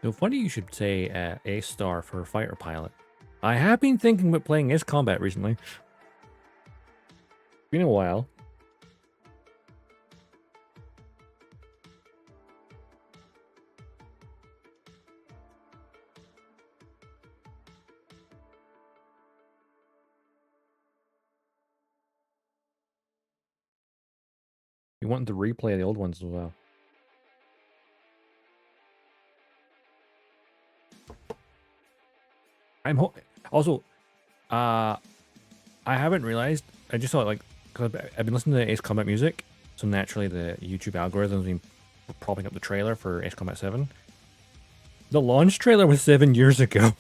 S2: So funny you should say Ace Star for a fighter pilot. I have been thinking about playing Ace Combat recently. Been a while. You want to replay the old ones as well. Also, I haven't realized. I just thought cause I've been listening to Ace Combat music, so naturally the YouTube algorithm's been propping up the trailer for Ace Combat 7. The launch trailer was 7 years ago.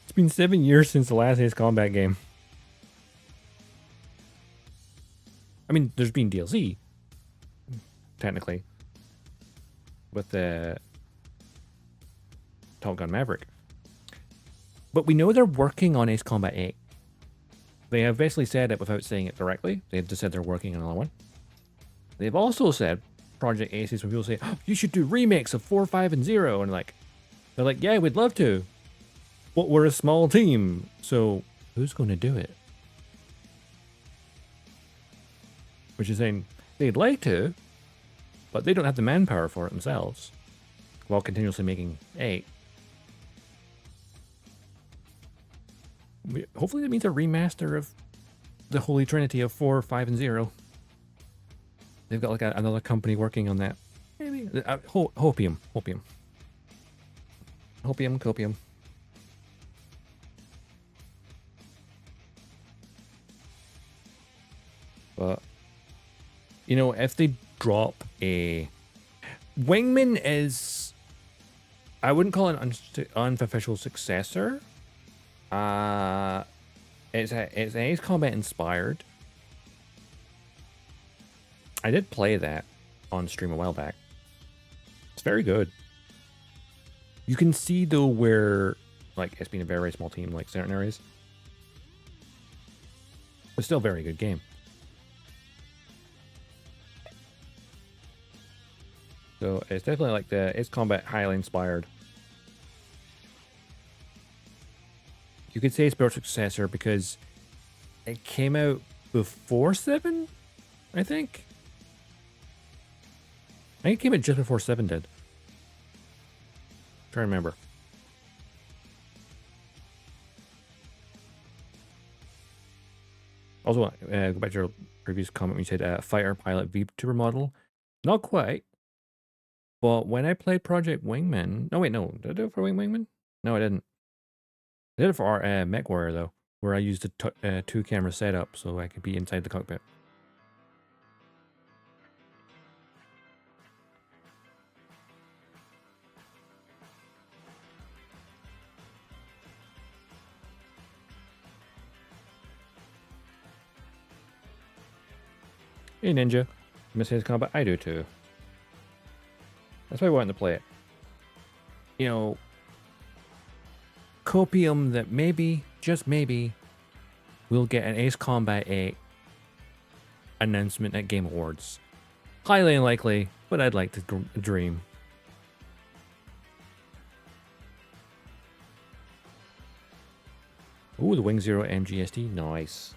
S2: It's been 7 years since the last Ace Combat game. I mean, there's been DLC, technically, with the Top Gun Maverick. But we know they're working on Ace Combat 8. They have basically said it without saying it directly. They've just said they're working on another one. They've also said Project Aces, when people say, oh, you should do remakes of 4, 5, and 0. And they're like, yeah, we'd love to. But we're a small team. So who's going to do it? Which is saying they'd like to, but they don't have the manpower for it themselves, while continuously making 8. Hopefully that means a remaster of the Holy Trinity of 4, 5, and 0. They've got another company working on that. Maybe Hopium. Copium. But you know, if they drop a Wingman is, I wouldn't call it an unofficial successor. It's Ace Combat inspired. I did play that on stream a while back. It's very good. You can see though where, like, it's been a very, very small team, like certain areas. But still a very good game. So it's definitely like it's combat highly inspired. You could say it's spiritual successor because it came out before 7, I think. I think it came out just before 7 did. I'm trying to remember. Also, go back to your previous comment when you said fighter pilot VTuber model. Not quite. But when I played Project Wingman... No, wait, no. Did I do it for Wingman? No, I didn't. I did it for our MechWarrior, though, where I used a 2-camera setup so I could be inside the cockpit. Hey, Ninja. Miss his combat? I do, too. That's why I wanted to play it. You know, copium that maybe, just maybe, we'll get an Ace Combat 8 announcement at Game Awards. Highly unlikely, but I'd like to dream. Ooh, the Wing Zero MGST, nice.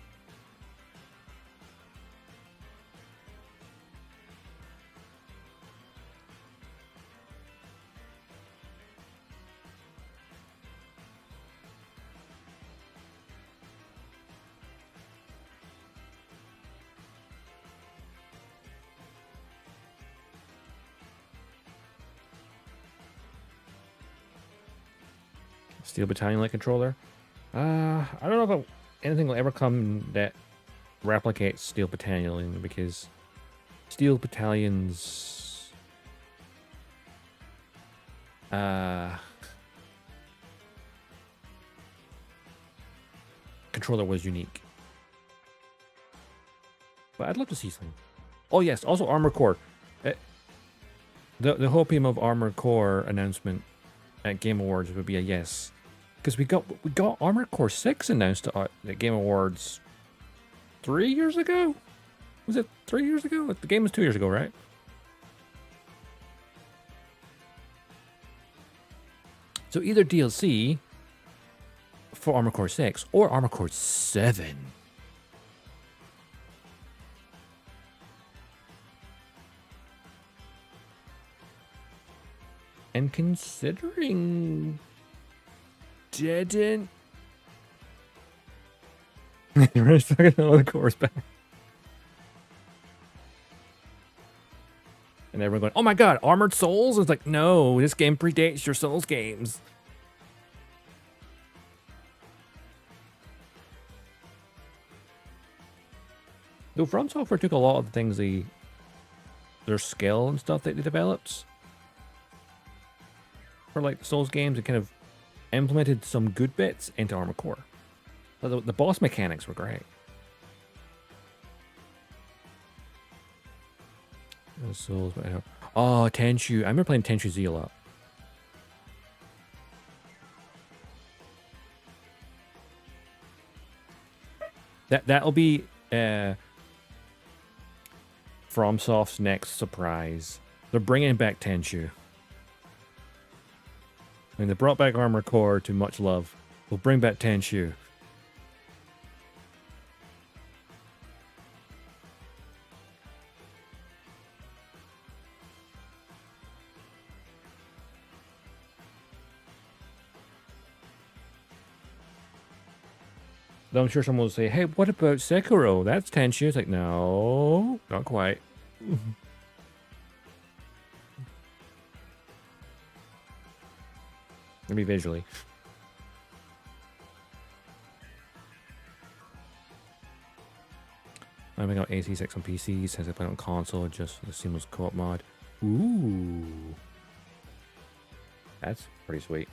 S2: Steel Battalion light controller. I don't know if anything will ever come that replicates Steel Battalion because Steel Battalion's controller was unique. But I'd love to see something. Oh yes, also Armored Core. The hopium of Armored Core announcement at Game Awards would be a yes. Because we got Armored Core 6 announced at Game Awards 3 years ago? Was it 3 years ago? The game was 2 years ago, right? So either DLC for Armored Core 6 or Armored Core 7. And considering didn't we're stuck in the course back. And everyone going, oh my god, Armored Souls? It's like, no, this game predates your Souls games. Though From Software took a lot of the things their skill and stuff that they developed for like the Souls games and kind of implemented some good bits into Armored Core. The boss mechanics were great. Souls, but I don't. Oh, Tenchu. I remember playing Tenchu Z a lot. That'll be FromSoft's next surprise. They're bringing back Tenchu. I mean, they brought back Armored Core to much love. We'll bring back Tenchu. Though I'm sure someone will say, hey, what about Sekiro? That's Tenchu. It's like, no, not quite. Maybe visually. I got AC6 on PC since I play on console just for the seamless co-op mod. Ooh. That's pretty sweet.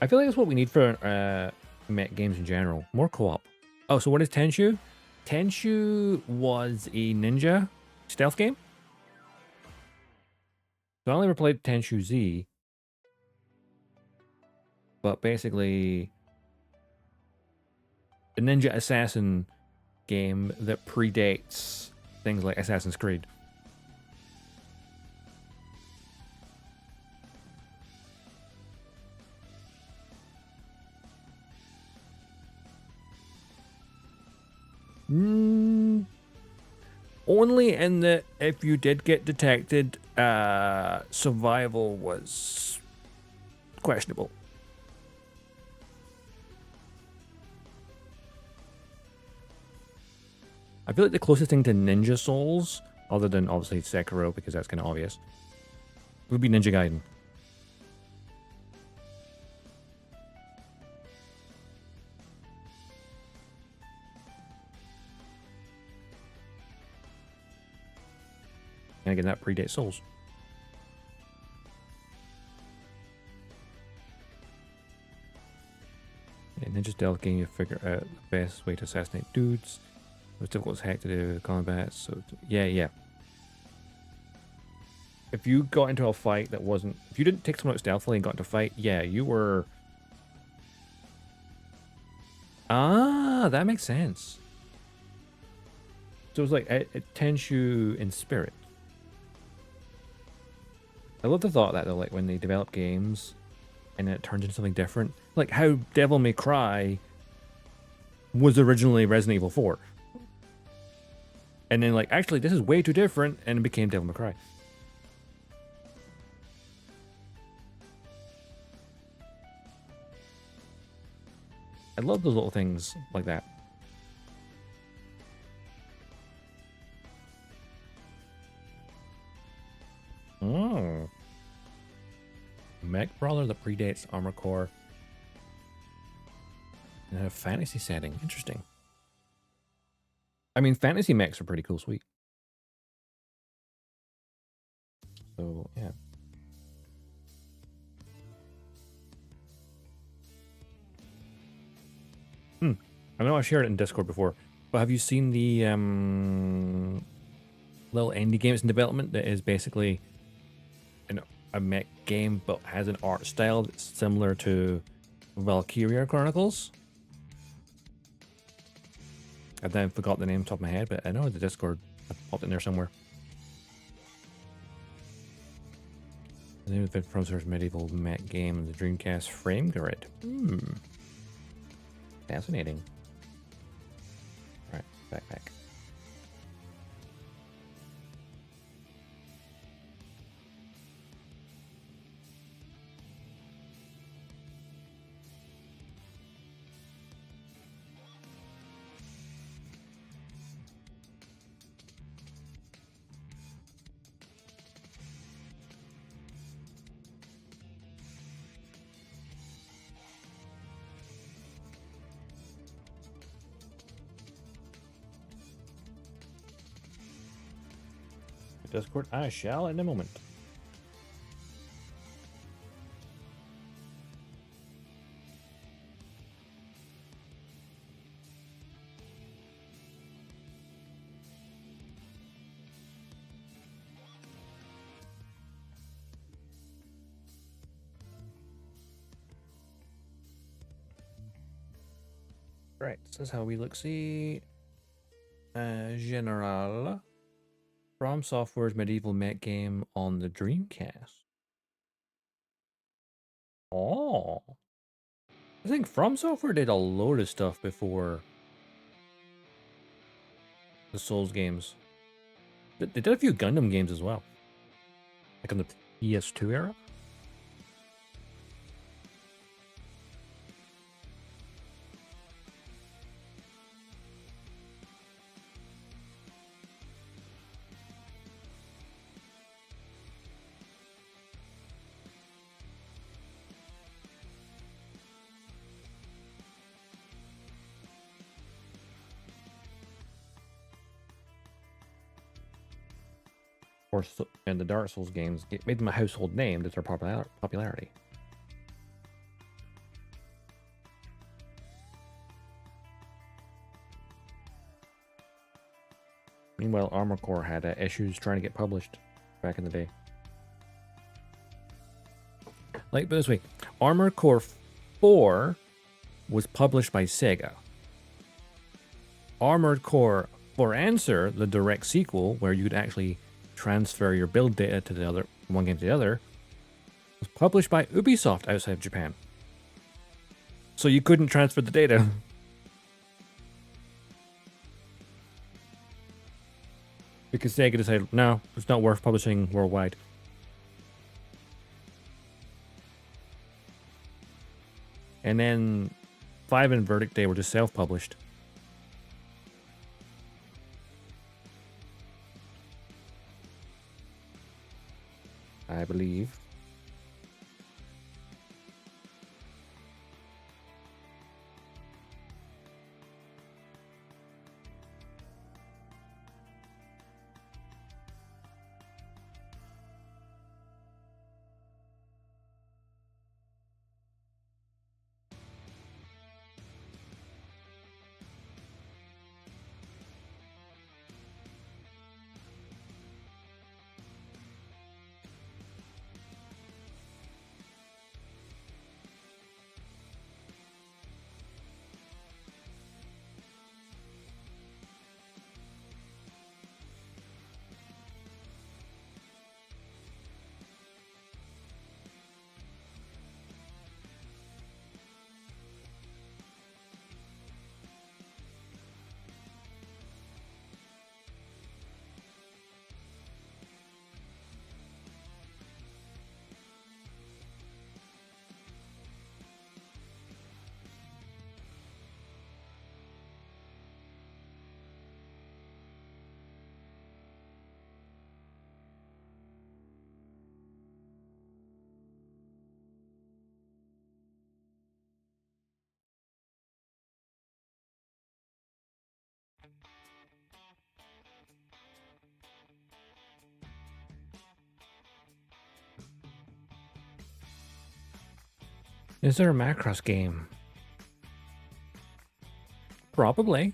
S2: I feel like that's what we need for mech games in general. More co-op. Oh, so what is Tenchu? Tenchu was a ninja stealth game. So I only ever played Tenshu Z, but basically a ninja assassin game that predates things like Assassin's Creed. Only in that if you did get detected, survival was questionable. I feel like the closest thing to Ninja Souls, other than obviously Sekiro, because that's kind of obvious, would be Ninja Gaiden. And again, that predates Souls. In Ninja Stealth game, you figure out the best way to assassinate dudes. It's difficult as heck to do combat, so yeah. If you got into a fight that wasn't... If you didn't take someone out stealthily and got into a fight, yeah, you were... Ah, that makes sense. So it was like a Tenshu in spirit. I love the thought that though, like when they develop games and then it turns into something different. Like how Devil May Cry was originally Resident Evil 4. And then like, actually this is way too different, and it became Devil May Cry. I love those little things like that. Oh. Mech brawler that predates Armored Core. In a fantasy setting. Interesting. I mean, fantasy mechs are pretty cool, sweet. So, yeah. I know I've shared it in Discord before, but have you seen the little indie games in development that is basically a mech game but has an art style that's similar to Valkyria Chronicles? I then forgot the name off the top of my head, but I know the Discord popped in there somewhere. The name of the Frontier's medieval mech game in the Dreamcast frame grid. Fascinating. Alright, backpack. Discord, I shall in a moment. Right, this is how we look. See, General. From Software's medieval mech game on the Dreamcast. Oh. I think From Software did a load of stuff before the Souls games. They did a few Gundam games as well. Like on the PS2 era. And the Dark Souls games made them a household name due to their popularity. Meanwhile, Armor Core had issues trying to get published back in the day. Like, but this way, Armor Core 4 was published by Sega. Armored Core for Answer, the direct sequel, where you could actually transfer your build data to the other, one game to the other, was published by Ubisoft outside of Japan. So you couldn't transfer the data. Because Sega decided, no, it's not worth publishing worldwide. And then 5 and Verdict Day were just self-published. I believe. Is there a Macross game? Probably.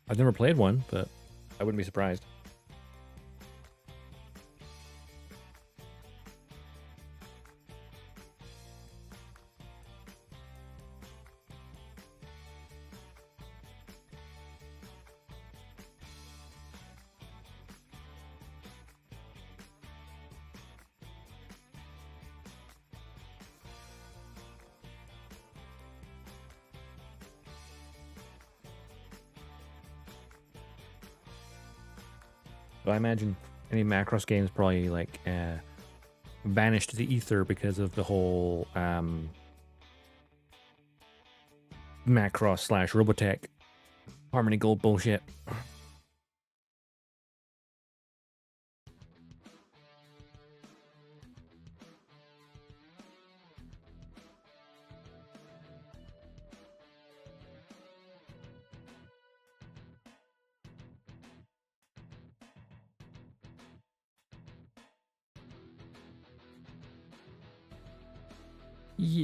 S2: I've never played one, but I wouldn't be surprised. But I imagine any Macross games probably like vanished to the ether because of the whole Macross / Robotech Harmony Gold bullshit.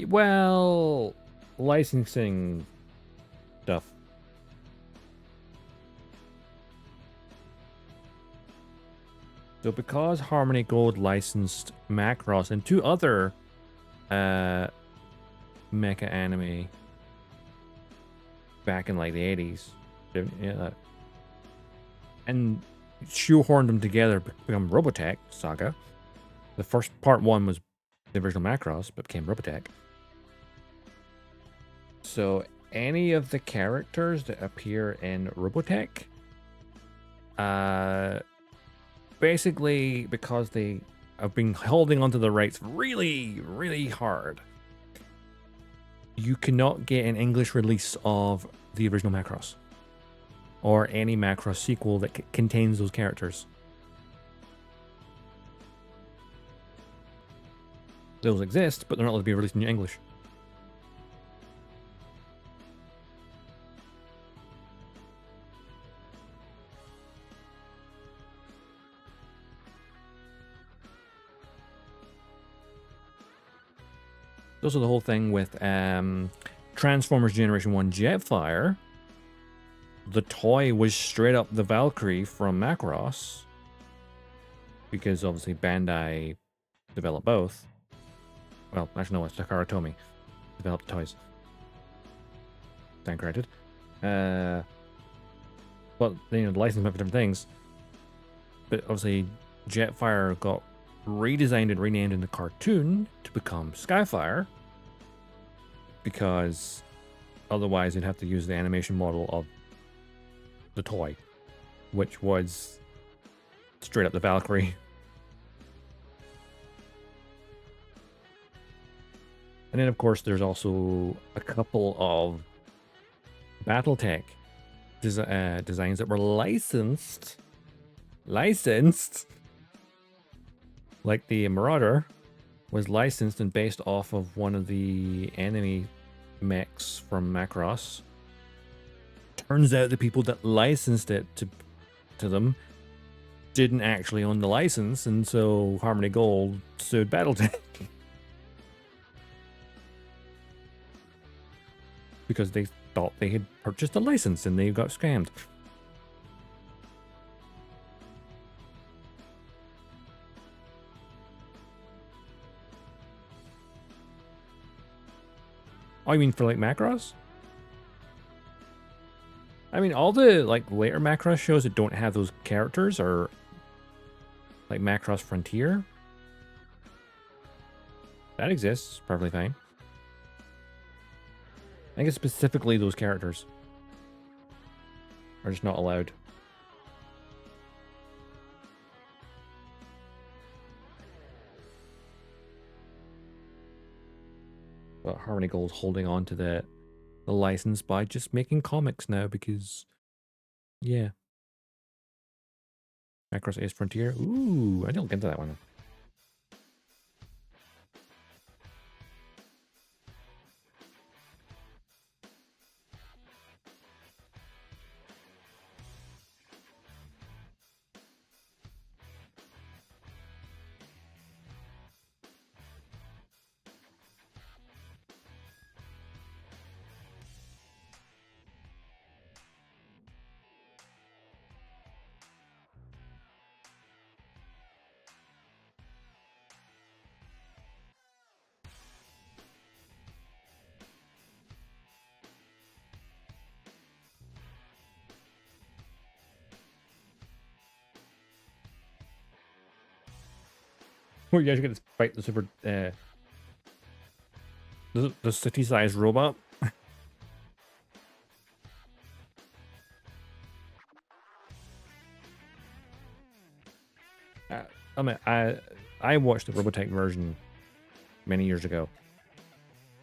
S2: Well, licensing stuff. So because Harmony Gold licensed Macross and 2 other mecha anime back in like the 80s, yeah, and shoehorned them together to become Robotech Saga. The first part 1 was the original Macross, but became Robotech. So any of the characters that appear in Robotech, basically because they have been holding onto the rights really, really hard, you cannot get an English release of the original Macross or any Macross sequel that contains those characters. Those exist, but they're not allowed to be released in English. Also the whole thing with Transformers Generation 1 Jetfire. the toy was straight up the Valkyrie from Macross, because obviously Bandai developed both. Well, actually no, it's Takara Tomy developed the toys. Stand corrected. Well, you know, the license meant for different things. But obviously Jetfire got redesigned and renamed in the cartoon to become Skyfire, because otherwise you'd have to use the animation model of the toy, which was straight up the Valkyrie. And then of course there's also a couple of Battletech designs that were licensed, like the Marauder was licensed and based off of one of the enemy mechs from Macross. Turns out the people that licensed it to them didn't actually own the license, and so Harmony Gold sued Battletech because they thought they had purchased a license and they got scammed. Oh, you mean for like Macross? I mean, all the like later Macross shows that don't have those characters are like Macross Frontier. That exists perfectly fine. I think it's specifically those characters are just not allowed. But Harmony Gold's holding on to the license by just making comics now because, yeah. Macross Ace Frontier. Ooh, I didn't get into that one. Where you guys get to fight the super, the city-sized robot. I mean, I watched the Robotech version many years ago.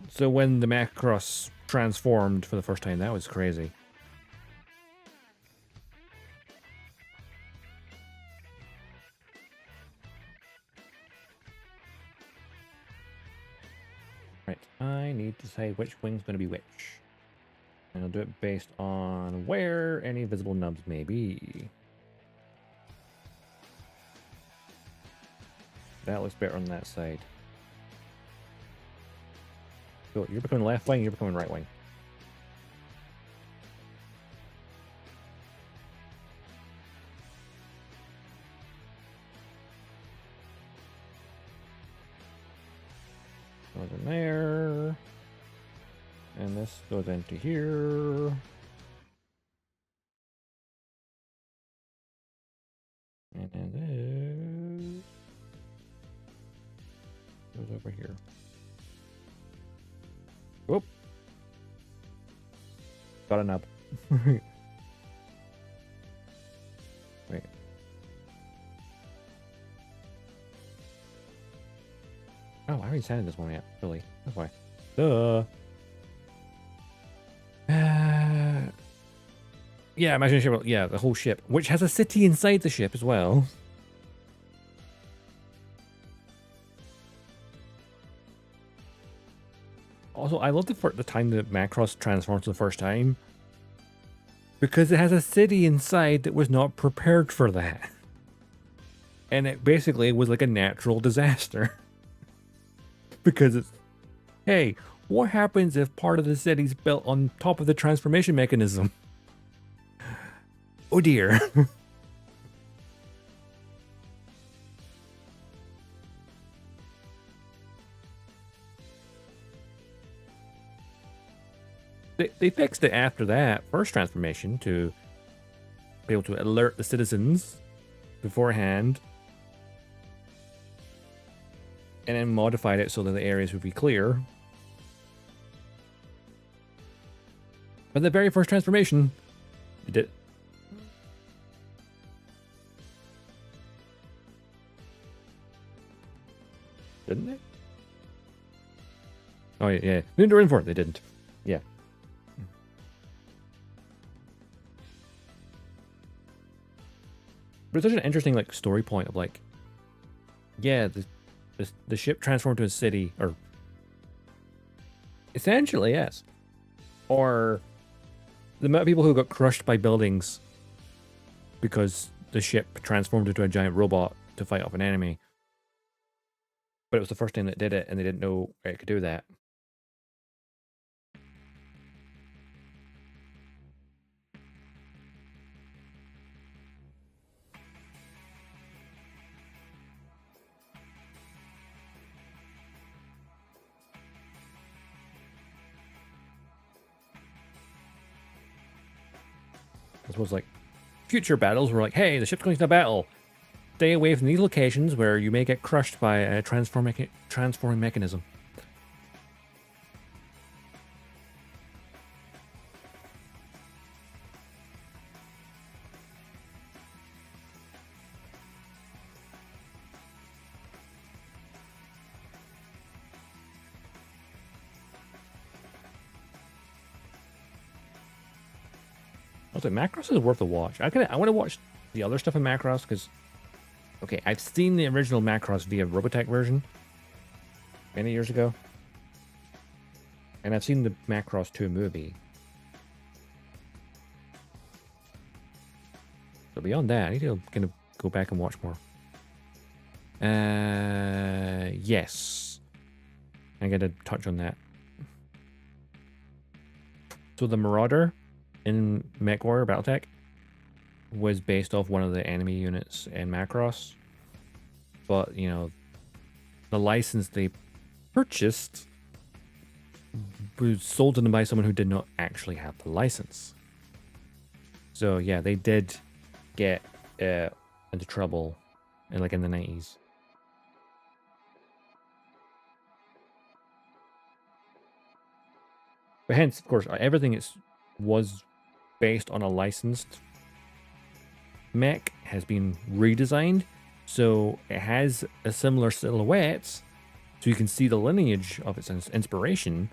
S2: So when the Macross transformed for the first time, that was crazy. Right, I need to say which wing's going to be which. And I'll do it based on where any visible nubs may be. That looks better on that side. Cool, you're becoming left wing, you're becoming right wing. Goes in there. And this goes into here. And then this goes over here. Whoop. Got a nub. Wait. Oh, I haven't sanded this one yet, really. That's why. Duh. Yeah, imagine a ship. Yeah, the whole ship, which has a city inside the ship as well. Also, I love the time that Macross transforms for the first time, because it has a city inside that was not prepared for that, and it basically was like a natural disaster. Because it's, hey, what happens if part of the city's built on top of the transformation mechanism? Oh dear. They fixed it after that first transformation to be able to alert the citizens beforehand, and then modified it so that the areas would be clear. But the very first transformation, it did. Didn't they? Oh yeah. They didn't for it. They didn't. Yeah. But it's such an interesting like story point of like, yeah, the ship transformed to a city, or essentially yes, or the amount of people who got crushed by buildings because the ship transformed into a giant robot to fight off an enemy. But it was the first time that did it, and they didn't know it could do that. I suppose like future battles were like, hey, the ship's going to battle. Stay away from these locations where you may get crushed by a transforming mechanism. Also, Macross is worth a watch. I want to watch the other stuff in Macross because, okay, I've seen the original Macross via Robotech version many years ago, and I've seen the Macross 2 movie. So beyond that, I need to kind of go back and watch more. Yes, I got to touch on that. So the Marauder in MechWarrior Battletech was based off one of the enemy units in Macross, but you know, the license they purchased was sold to them by someone who did not actually have the license. So yeah, they did get into trouble in the 90s. But hence, of course, everything was based on a licensed mech has been redesigned, so it has a similar silhouette, so you can see the lineage of its inspiration,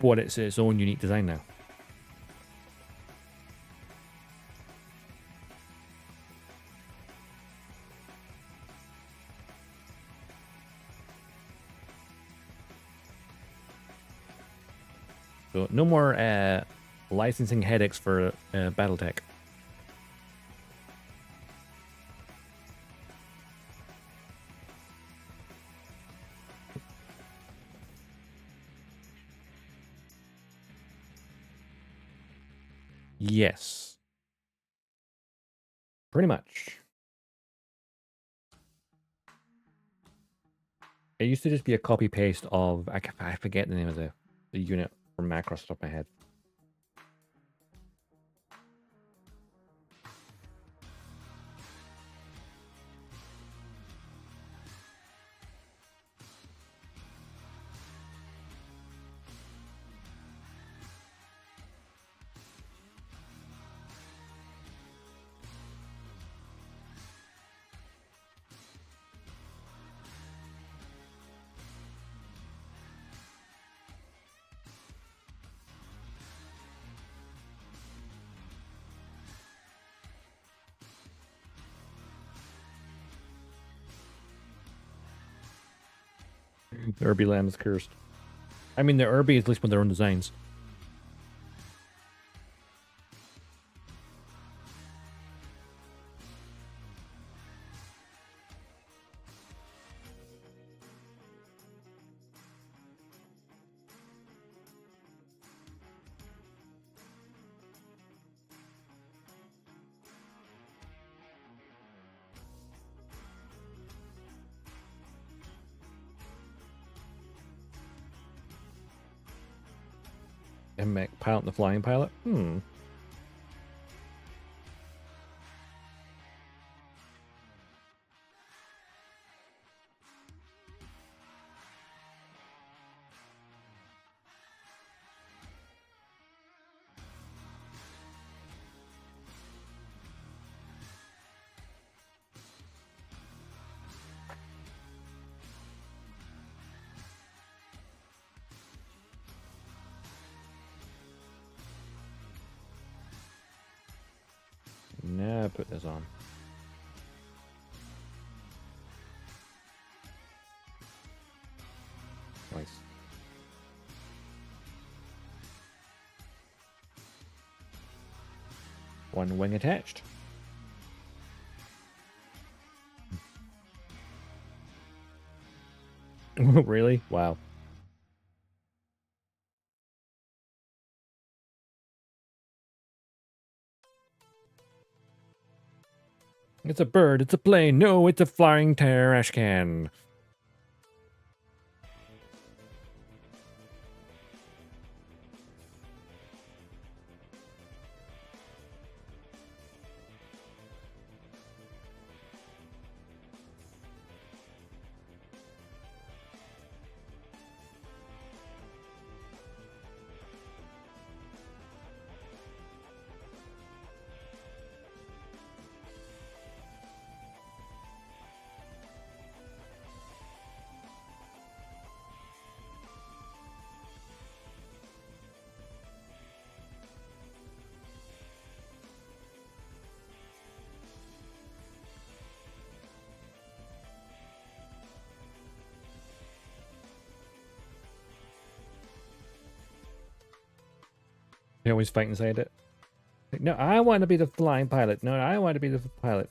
S2: but it's its own unique design now. So no more licensing headaches for Battletech. Yes. Pretty much. It used to just be a copy paste of, I forget the name of the unit from Macross off the top of my head. The Irby Lamb is cursed. I mean, the Irby is at least with their own designs. MX pilot and the flying pilot? Hmm. Now put this on. Nice. One wing attached. Really? Wow. It's a bird, it's a plane, no, it's a flying trash can. They always fight inside it. Like, no, I want to be the flying pilot. No, I want to be the pilot.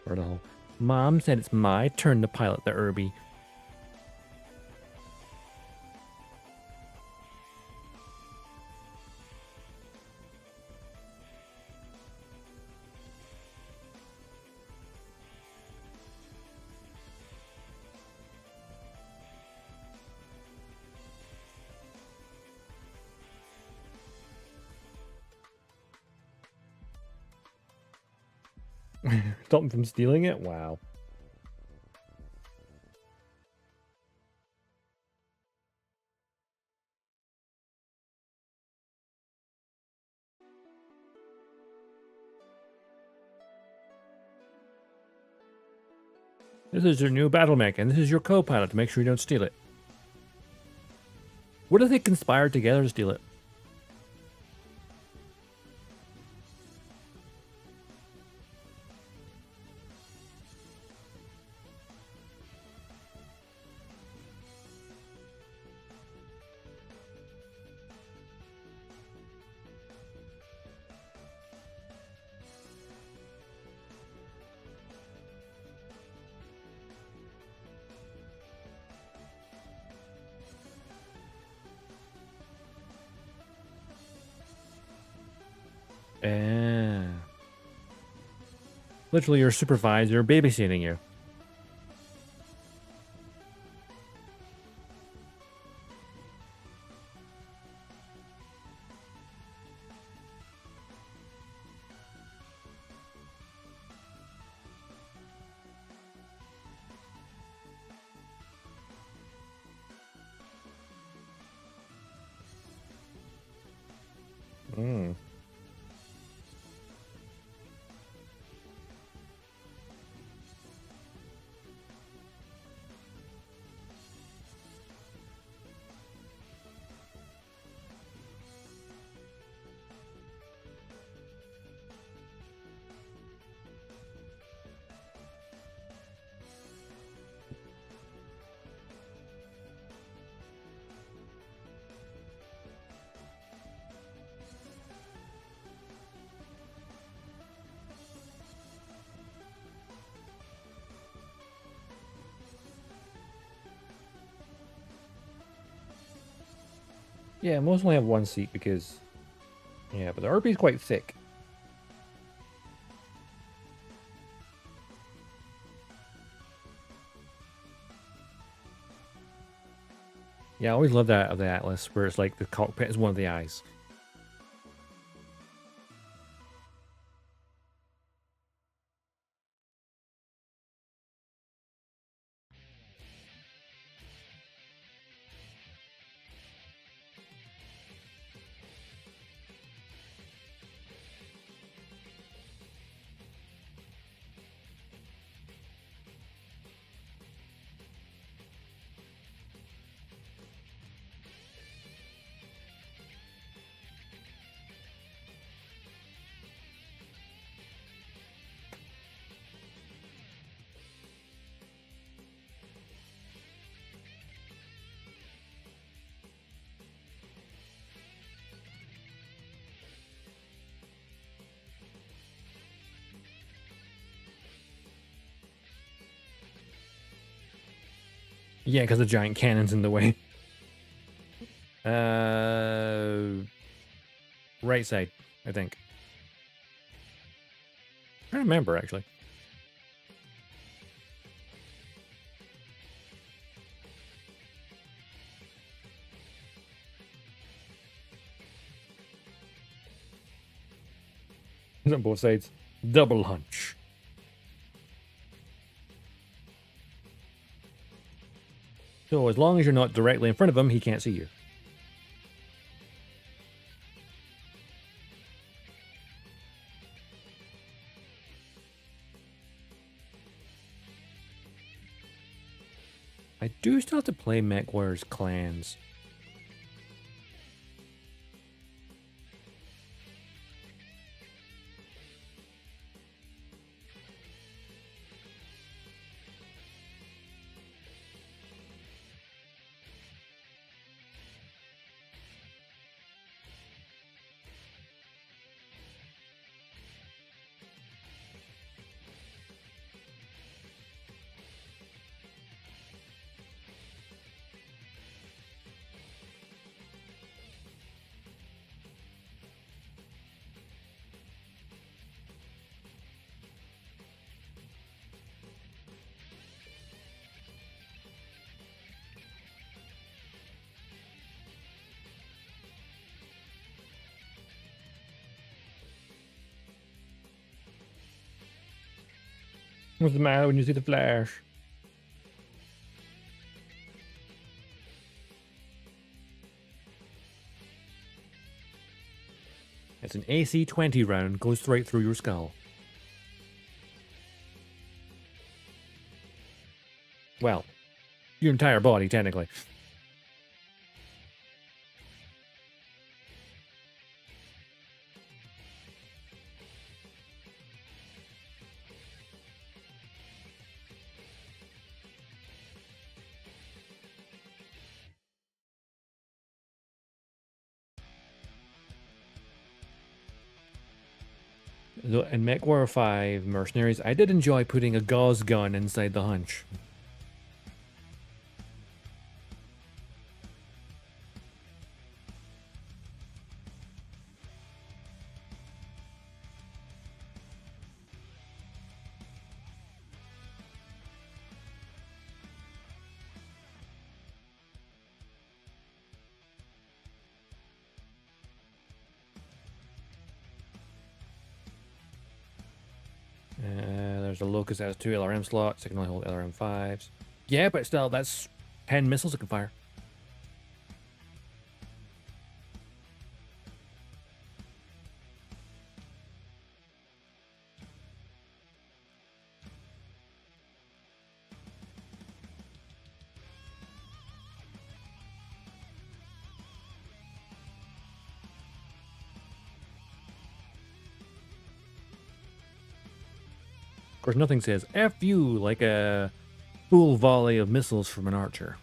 S2: Or the whole, Mom said it's my turn to pilot the Irby. Stop them from stealing it? Wow. This is your new battle mech, and this is your co-pilot to make sure you don't steal it. What if they conspired together to steal it? Literally your supervisor babysitting you. Mm. Yeah, most only have one seat because... Yeah, but the RP is quite thick. Yeah, I always love that of the Atlas, where it's like the cockpit is one of the eyes. Yeah, because the giant cannon's in the way. Right side, I think. I don't remember, actually. It's on both sides. Double hunch. So as long as you're not directly in front of him, he can't see you. I do still have to play MechWarrior's clans. What's the matter when you see the flash? It's an AC-20 round, goes straight through your skull. Well, your entire body, technically. So in MechWarrior 5 Mercenaries, I did enjoy putting a gauze gun inside the hunch. There's a Locust that has 2 LRM slots. It can only hold LRM 5s. Yeah, but still, that's 10 missiles it can fire. Of course, nothing says F you like a full volley of missiles from an archer.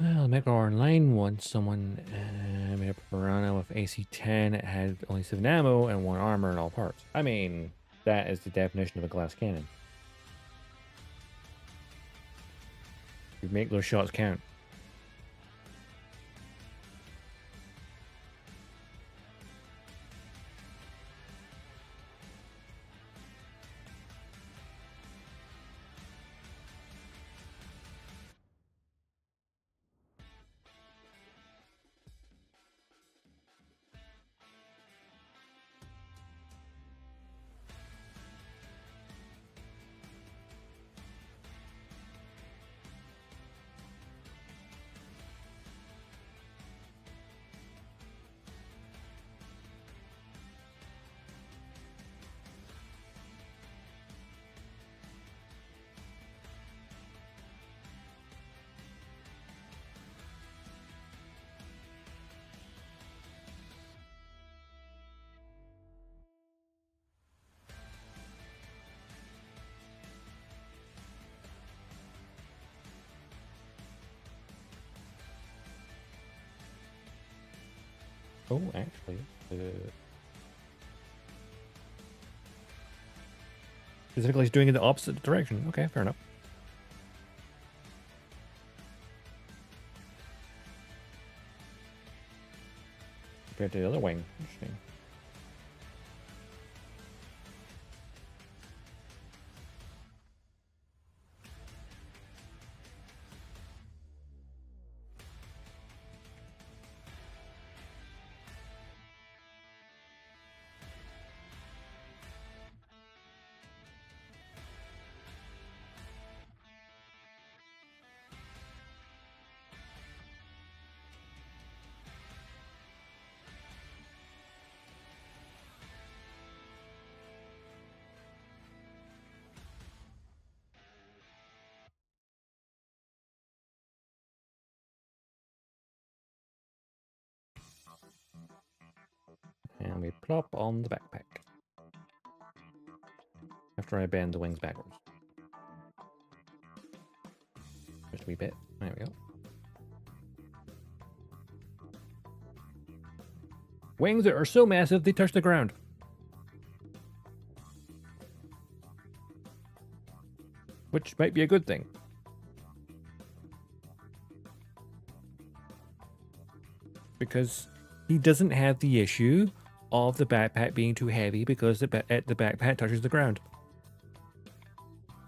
S2: Well, Mega Online once someone made a Piranha with AC-10. It had only 7 ammo and 1 armor and all parts. I mean, that is the definition of a glass cannon. You make those shots count. Oh, actually, specifically, he's doing it in the opposite direction. Okay, fair enough. Compared to the other wing. Interesting. And we plop on the backpack. After I bend the wings backwards. Just a wee bit. There we go. Wings that are so massive they touch the ground. Which might be a good thing. Because he doesn't have the issue of the backpack being too heavy because the backpack touches the ground.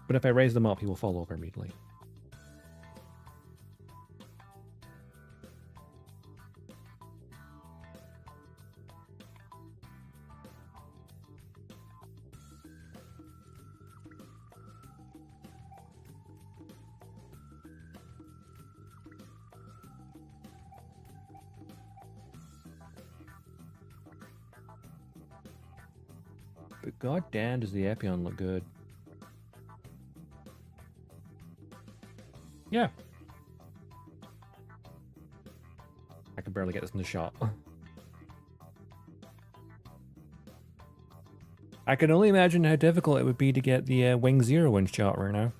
S2: But if I raise them up, he will fall over immediately. But goddamn, does the Epyon look good? Yeah. I can barely get this in the shot. I can only imagine how difficult it would be to get the Wing Zero in shot right now.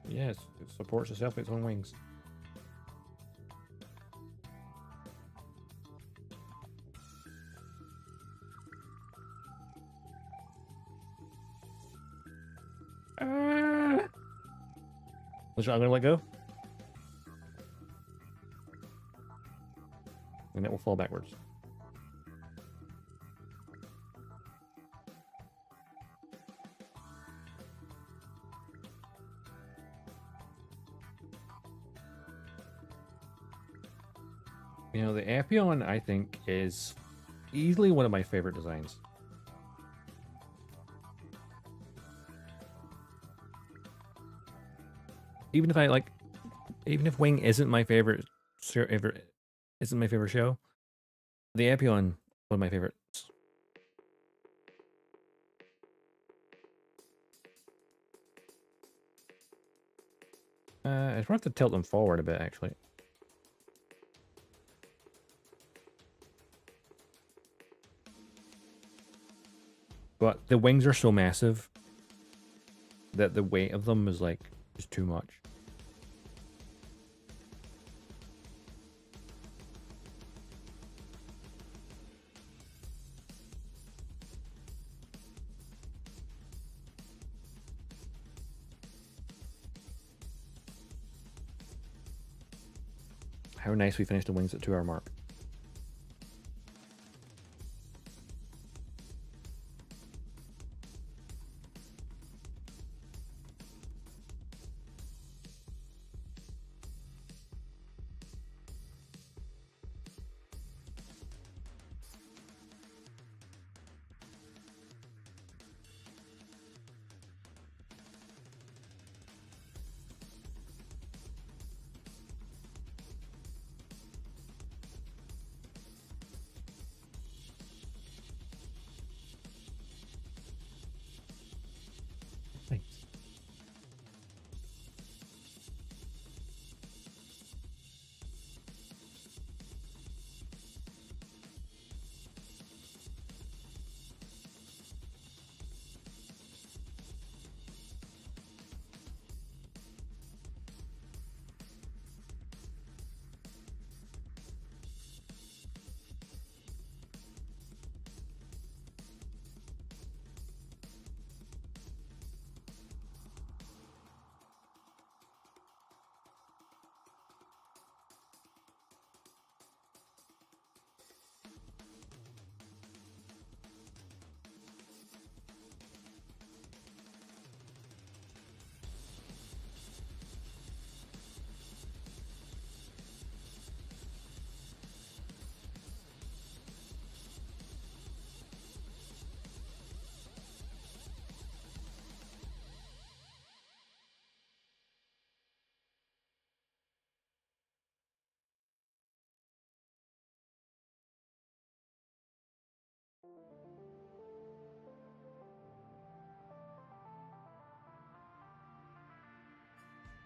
S2: Yes, it supports itself with its own wings. Which I'm gonna let go. And it will fall backwards. You know, the Epyon, I think, is easily one of my favorite designs. Even if Wing isn't my favorite, isn't my favorite show, the Epyon, one of my favorites. I just want to tilt them forward a bit, actually. But the wings are so massive that the weight of them is like just too much. How nice we finished the wings at 2 hour mark. Thanks.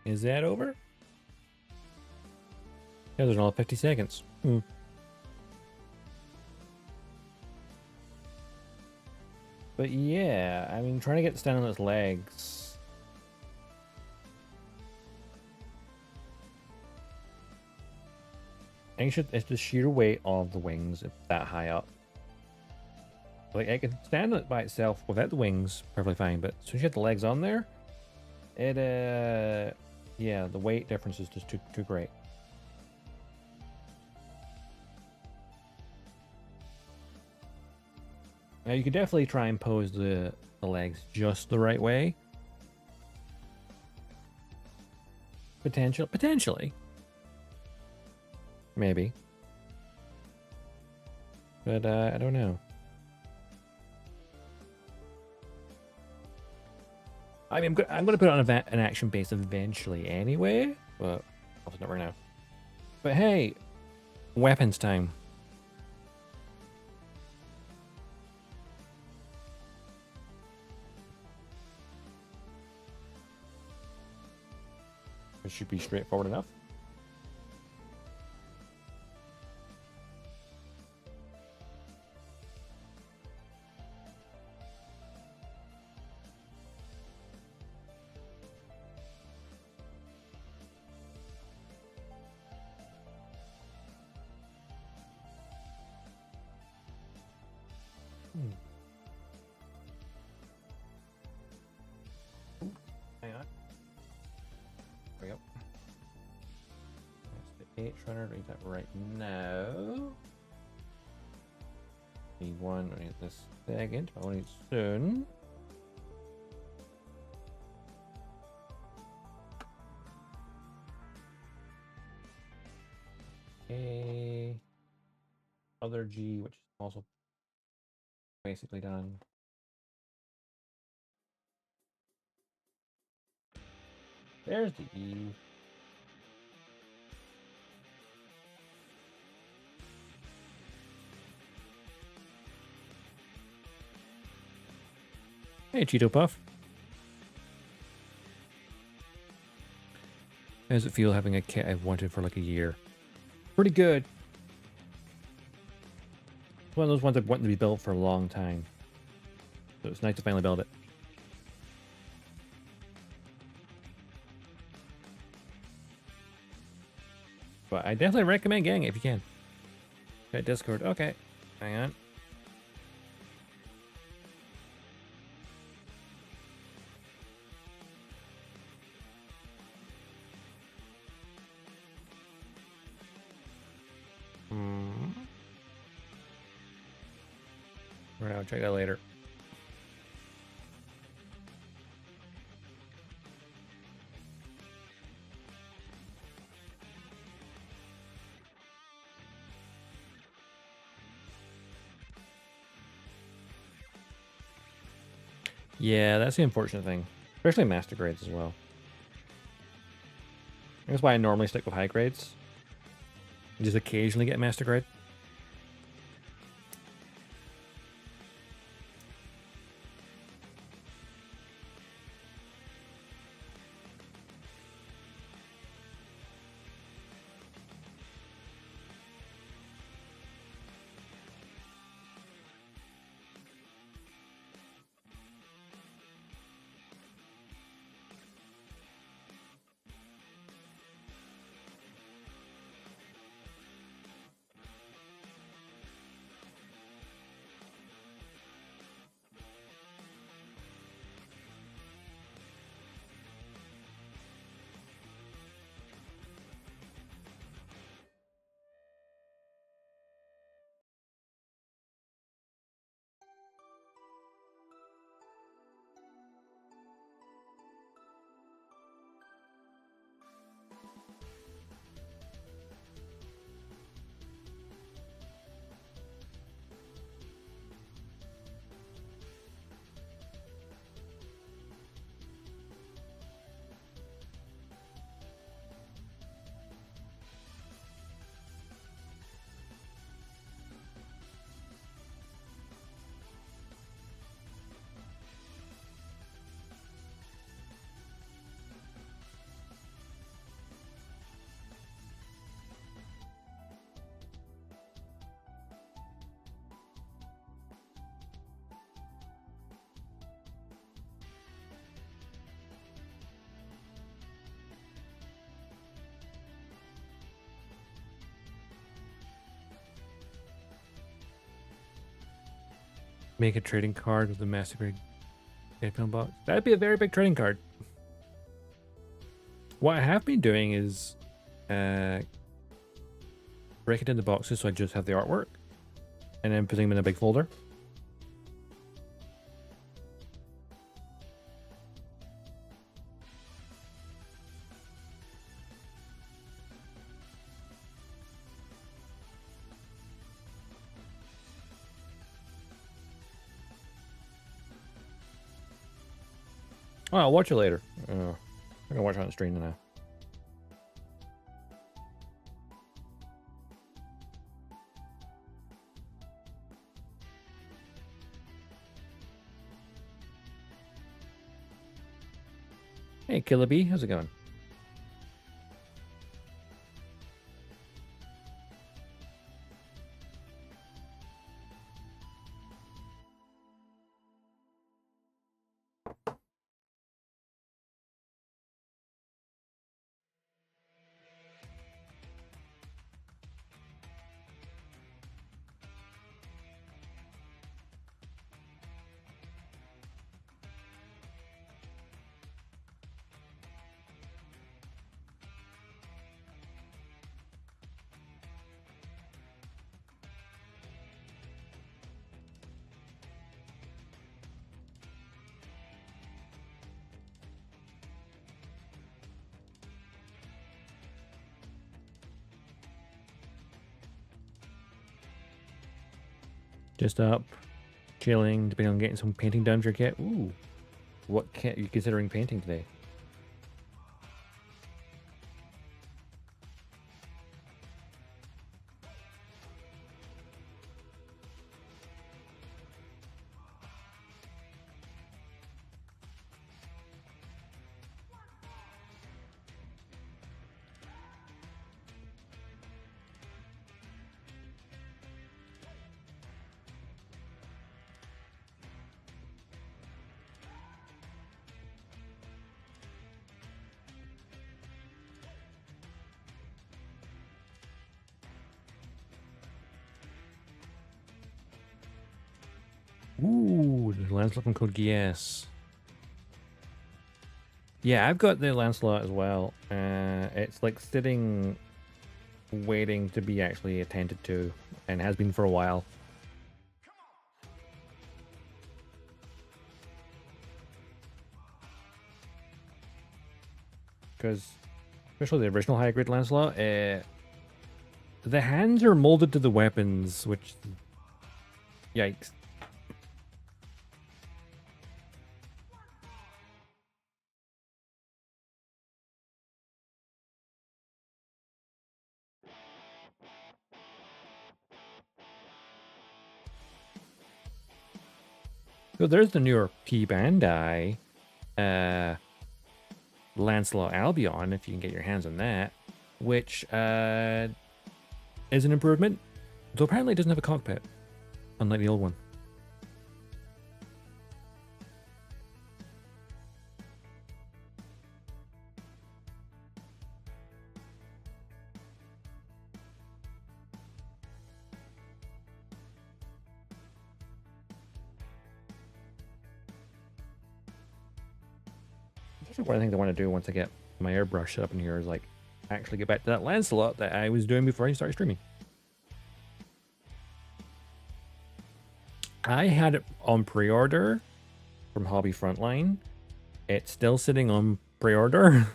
S2: Is that over? Yeah, there's another 50 seconds. But yeah, I mean, trying to get to stand on its legs. I think it's the sheer weight of the wings that high up. Like, I can stand on it by itself without the wings perfectly fine, but as soon as you get the legs on there, it, yeah, the weight difference is just too great. Now, you could definitely try and pose the legs just the right way. Potentially. Maybe. But, I don't know. I mean, I'm gonna put it on an action base eventually anyway, but obviously not right now. But hey, weapons time. It should be straightforward enough. Hang on. There we go. That's the H-runner. Read that right now. Need one. I need this second. I want it soon. Okay. Other G, which is also basically done. There's the E. Hey, Cheeto Puff. How does it feel having a kit I've wanted for like a year? Pretty good. It's one of those ones I've wanted to be built for a long time. So it's nice to finally build it. But I definitely recommend getting it if you can. Okay, Discord. Okay. Hang on. Right, I'll check that later. Yeah, that's the unfortunate thing. Especially master grades as well. That's why I normally stick with high grades. Just occasionally get master grade. Make a trading card with the master grade Epyon box. That'd be a very big trading card. What I have been doing is break it into boxes so I just have the artwork and then putting them in a big folder. Oh, I'll watch it later. I'm gonna watch it on the stream now. Hey, Killer Bee, how's it going? Just up, chilling, depending on getting some painting done for your kit. Ooh, what kit are you considering painting today? Ooh, the Lancelot from Code Geass. Yeah, I've got the Lancelot as well. It's like sitting, waiting to be actually attended to, and has been for a while. Because, especially the original high grade Lancelot, the hands are molded to the weapons, which, yikes. So there's the newer P Bandai Lancelot Albion, if you can get your hands on that, which is an improvement. Though apparently it doesn't have a cockpit, unlike the old one. One of the things I want to do once I get my airbrush set up in here is like actually get back to that Lancelot that I was doing before I started streaming. I had it on pre-order from Hobby Frontline. It's still sitting on pre-order.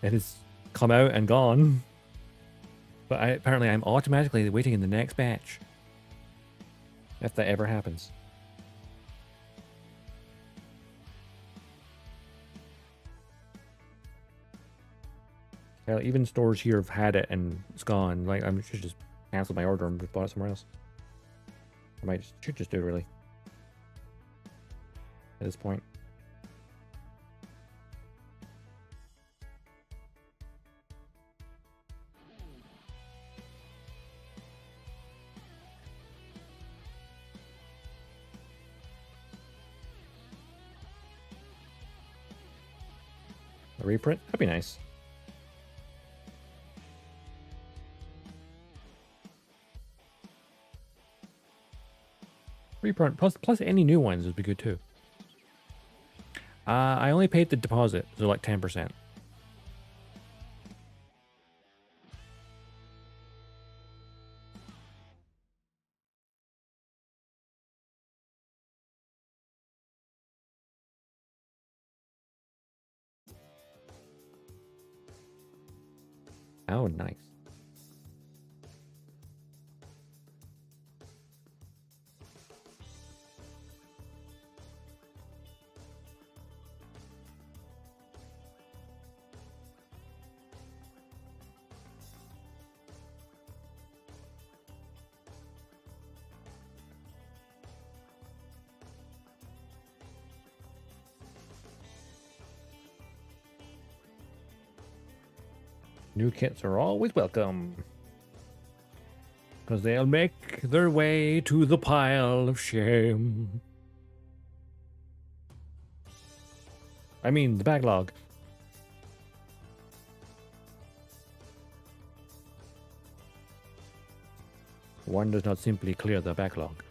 S2: It has come out and gone. But apparently I'm automatically waiting in the next batch. If that ever happens. Even stores here have had it and it's gone. Like, I should just cancel my order and just bought it somewhere else. I should just do it, really. At this point. A reprint? That'd be nice. Reprint plus any new ones would be good too. I only paid the deposit, so like 10%. Oh, nice. New kits are always welcome. Because they'll make their way to the pile of shame. I mean, the backlog. One does not simply clear the backlog.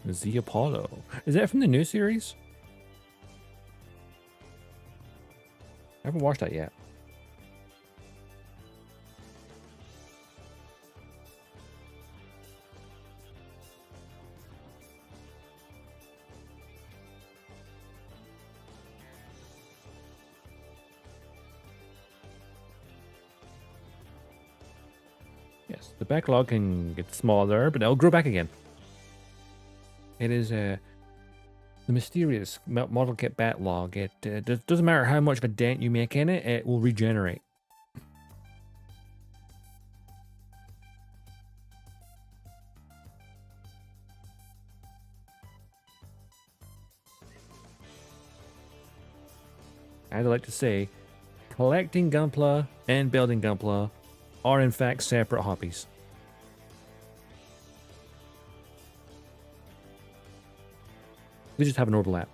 S2: The Apollo. Is that from the new series? I haven't watched that yet. Yes, the backlog can get smaller, but it'll grow back again. It is the mysterious model kit backlog. It doesn't matter how much of a dent you make in it, it will regenerate. As I like to say, collecting Gunpla and building Gunpla are in fact separate hobbies. We just have an overlap.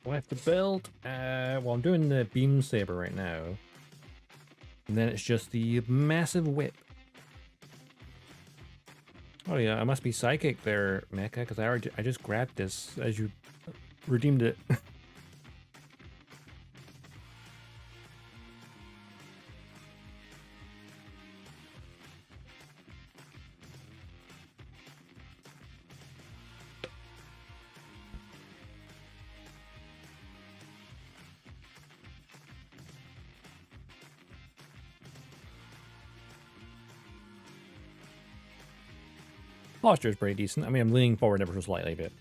S2: I have to build. Well, I'm doing the beam saber right now, and then it's just the massive whip. Oh yeah, I must be psychic there, Mecha, because I just grabbed this as you redeemed it. Posture is pretty decent. I mean, I'm leaning forward ever so slightly, but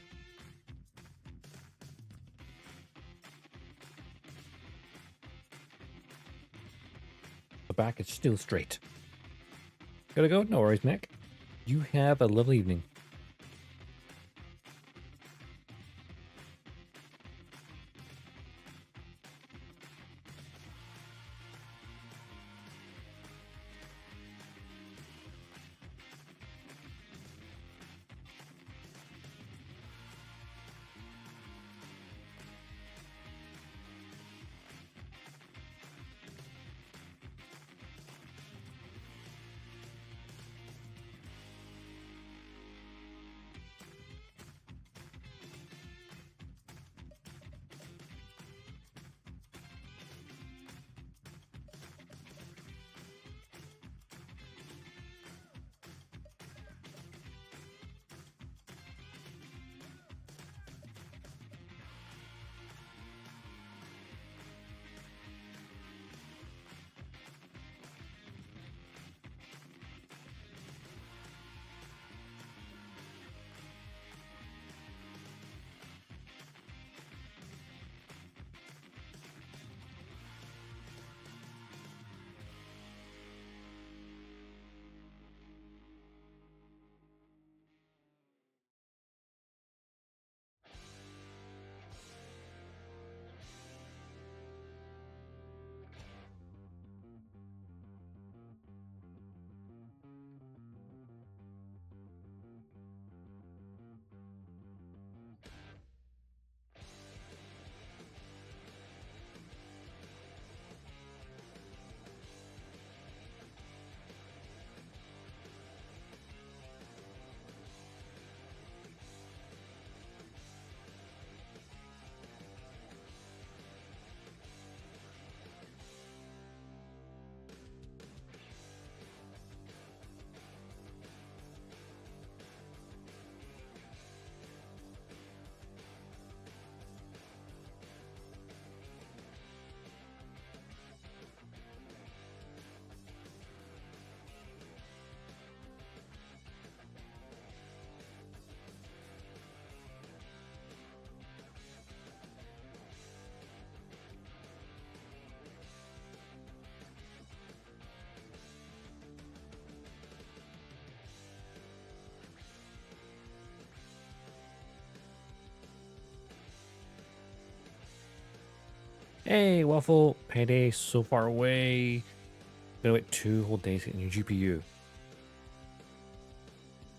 S2: the back is still straight. Gotta go? No worries, Nick. You have a lovely evening. Hey, Waffle, payday so far away. Gonna wait 2 whole days to get a new GPU.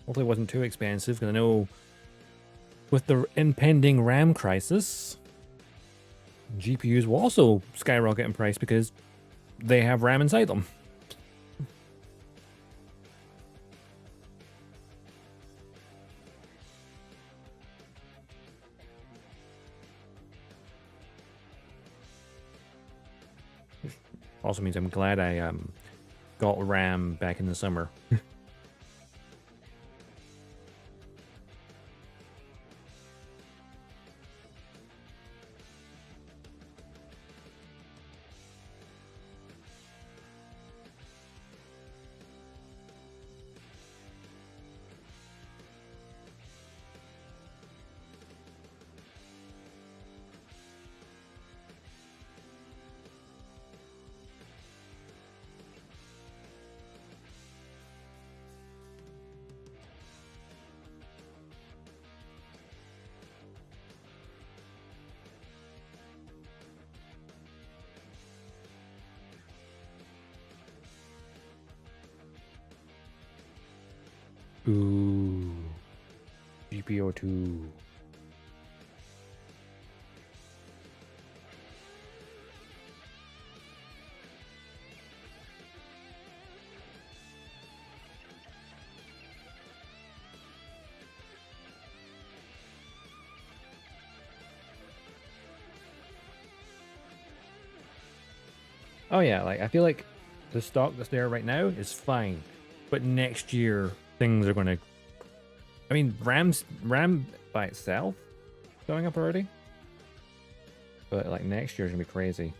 S2: Hopefully it wasn't too expensive, because I know with the impending RAM crisis, GPUs will also skyrocket in price because they have RAM inside them. Also means I'm glad I got RAM back in the summer. Ooh. GPO2. Oh yeah, like I feel like the stock that's there right now is fine, but next year things are gonna. I mean, RAM by itself going up already, but like next year's gonna be crazy.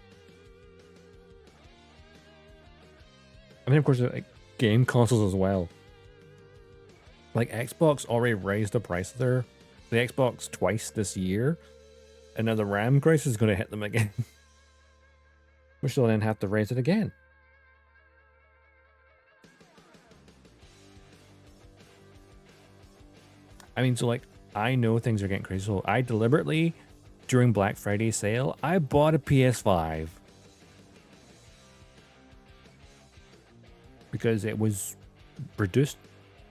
S2: I mean, of course, like game consoles as well. Like Xbox already raised the price of the Xbox twice this year, and now the RAM crisis is gonna hit them again. Which they'll then have to raise it again. I mean, so like, I know things are getting crazy. So I deliberately, during Black Friday sale, I bought a PS5. Because it was reduced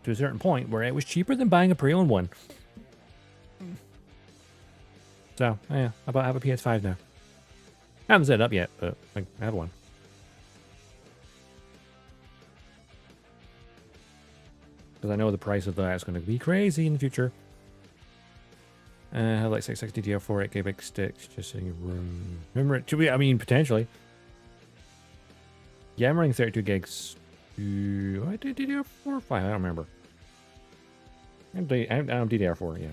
S2: to a certain point where it was cheaper than buying a pre-owned one. So, yeah, I have a PS5 now. I haven't set it up yet, but I have one. Because I know the price of that is going to be crazy in the future. I have like 660 DDR4, 8GB big sticks, just so you remember it to be, I mean, potentially. Yeah, I'm running 32 gigs. I did DDR4 or 5, I don't remember. I'm DDR4, yeah.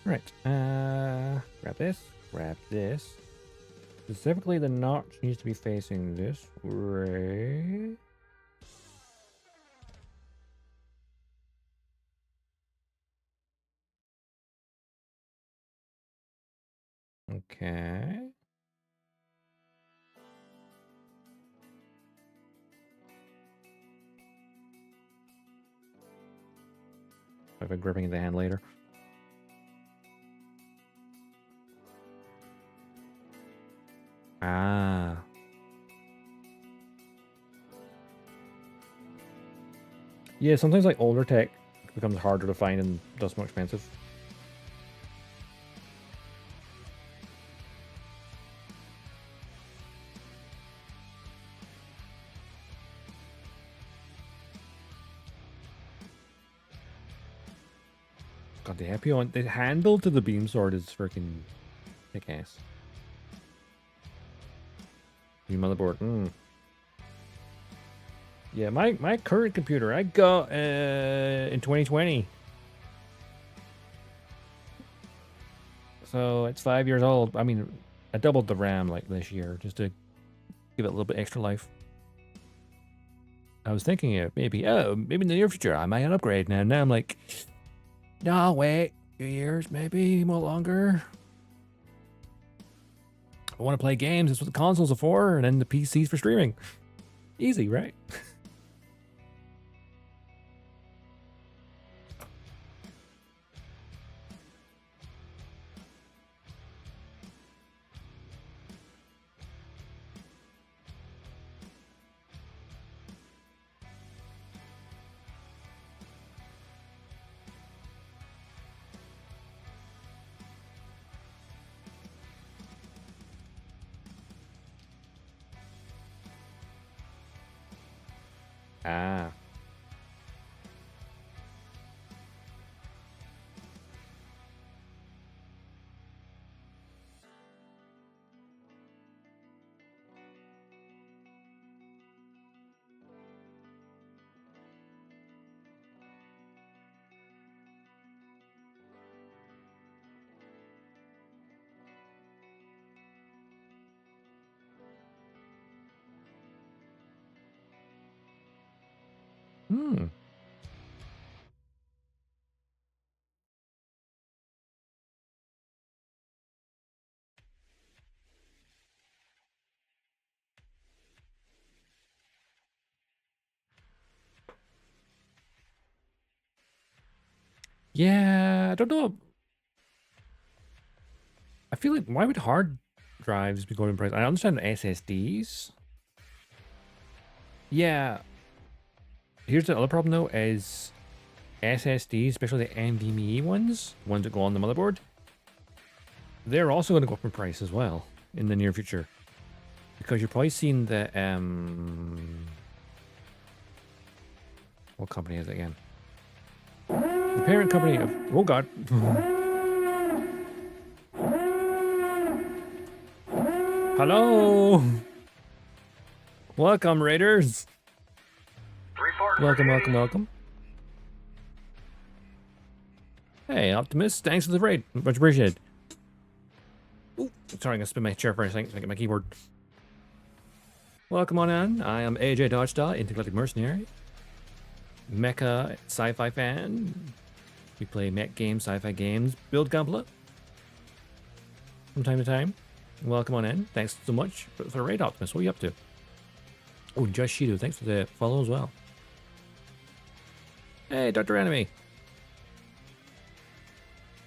S2: Right, grab this. Specifically, the notch needs to be facing this way. Okay. I've been gripping the hand later. Ah. Yeah, sometimes like older tech becomes harder to find and thus more expensive. God, the Epyon, the handle to the beam sword is freaking kick ass. New motherboard. Yeah, my current computer I got in 2020. So it's 5 years old. I mean, I doubled the RAM like this year just to give it a little bit extra life. I was thinking maybe in the near future I might upgrade. Now I'm like, no, wait, a few years, maybe more longer. I want to play games. That's what the consoles are for, and then the PCs for streaming. Easy, right? Ah. Yeah, I don't know. I feel like, why would hard drives be going in price? I understand SSDs. Yeah. Here's the other problem though, is SSDs, especially the NVMe ones that go on the motherboard, they're also going to go up in price as well in the near future. Because you're probably seeing the, what company is it again? The parent company of, oh god. Hello! Welcome, Raiders! Welcome. Hey, Optimus, thanks for the raid. Much appreciated. Ooh, sorry, I'm gonna spin my chair for a second so I get my keyboard. Welcome on in. I am AJ Dodgestar, Intergalactic Mercenary. Mecha sci-fi fan. We play mech games, sci-fi games, build Gunpla from time to time. Welcome on in. Thanks so much for the raid, Optimus. What are you up to? Oh, Just Shido, thanks for the follow as well. Hey, Dr. Enemy.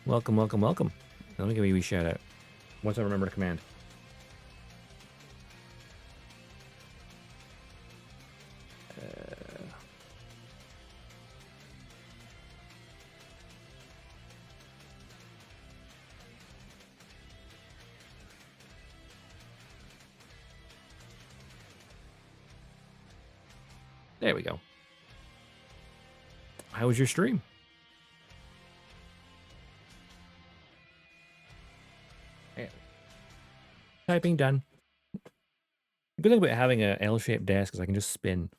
S2: Welcome. Let me give you a wee shout out. Once I remember the command. There we go. How was your stream? Yeah. Typing done. The good thing about having a L-shaped desk is I can just spin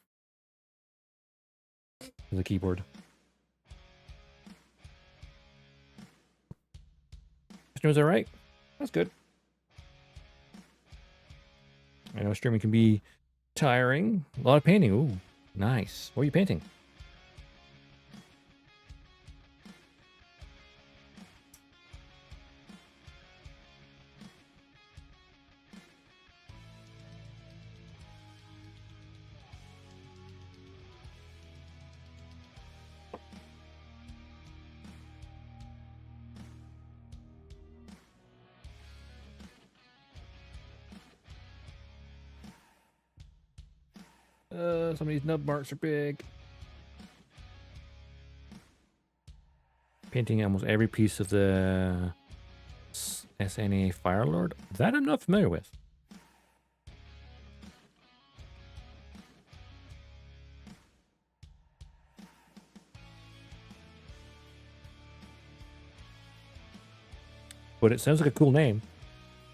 S2: the keyboard. Stream was alright. That's good. I know streaming can be tiring. A lot of painting. Ooh, nice. What are you painting? Some of these nub marks are big. Painting almost every piece of the SNA Firelord. That I'm not familiar with. But it sounds like a cool name.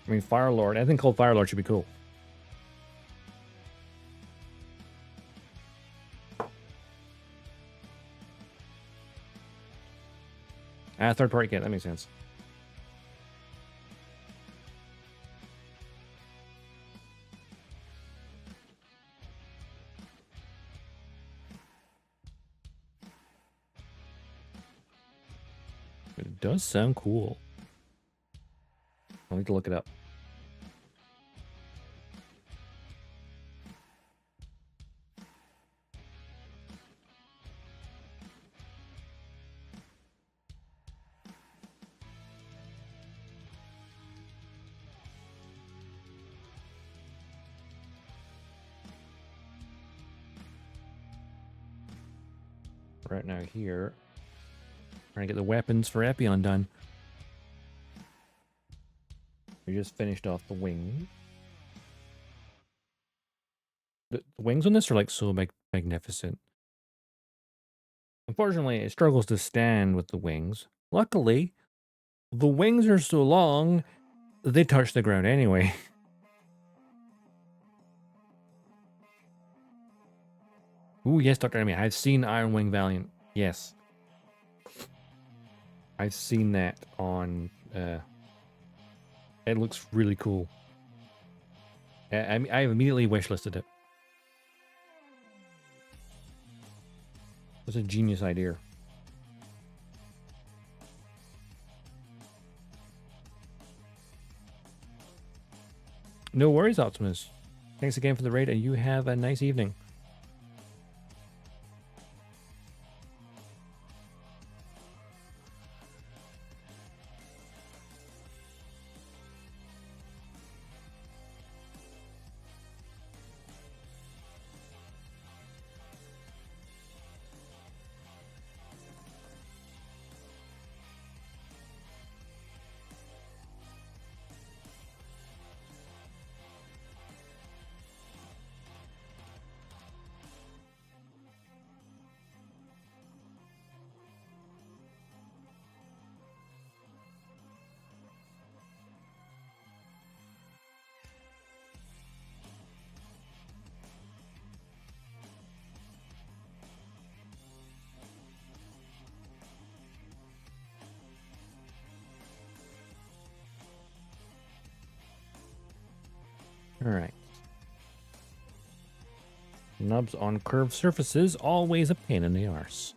S2: I mean, Firelord. Anything called Firelord should be cool. Third party kit, that makes sense. It does sound cool. I'll need to look it up. Right now here, trying to get the weapons for Epyon done. We just finished off the wing. The wings on this are like so magnificent. Unfortunately, it struggles to stand with the wings. Luckily, the wings are so long, they touch the ground anyway. Ooh, yes, Dr. Enemy. I've seen Iron Wing Valiant. Yes. I've seen that on... it looks really cool. I've immediately wishlisted it. It's a genius idea. No worries, Optimus. Thanks again for the raid, and you have a nice evening. Alright. Nubs on curved surfaces, always a pain in the arse.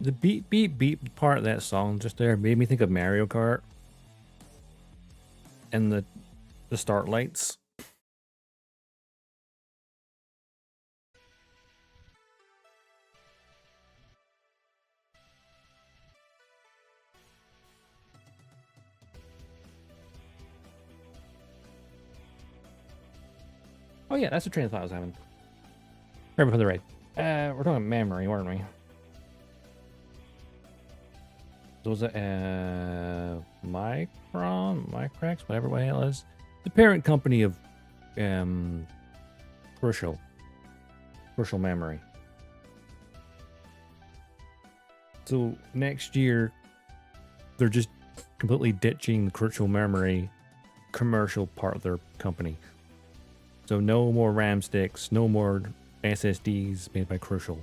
S2: The beep, beep, beep part of that song just there made me think of Mario Kart. And the start lights. Oh yeah, that's the train of thought I was having. Right before the raid. We're talking memory, weren't we? So was it Microx, whatever the hell it is, the parent company of Crucial Memory. So next year, they're just completely ditching the Crucial Memory commercial part of their company. So no more RAM sticks, no more SSDs made by Crucial.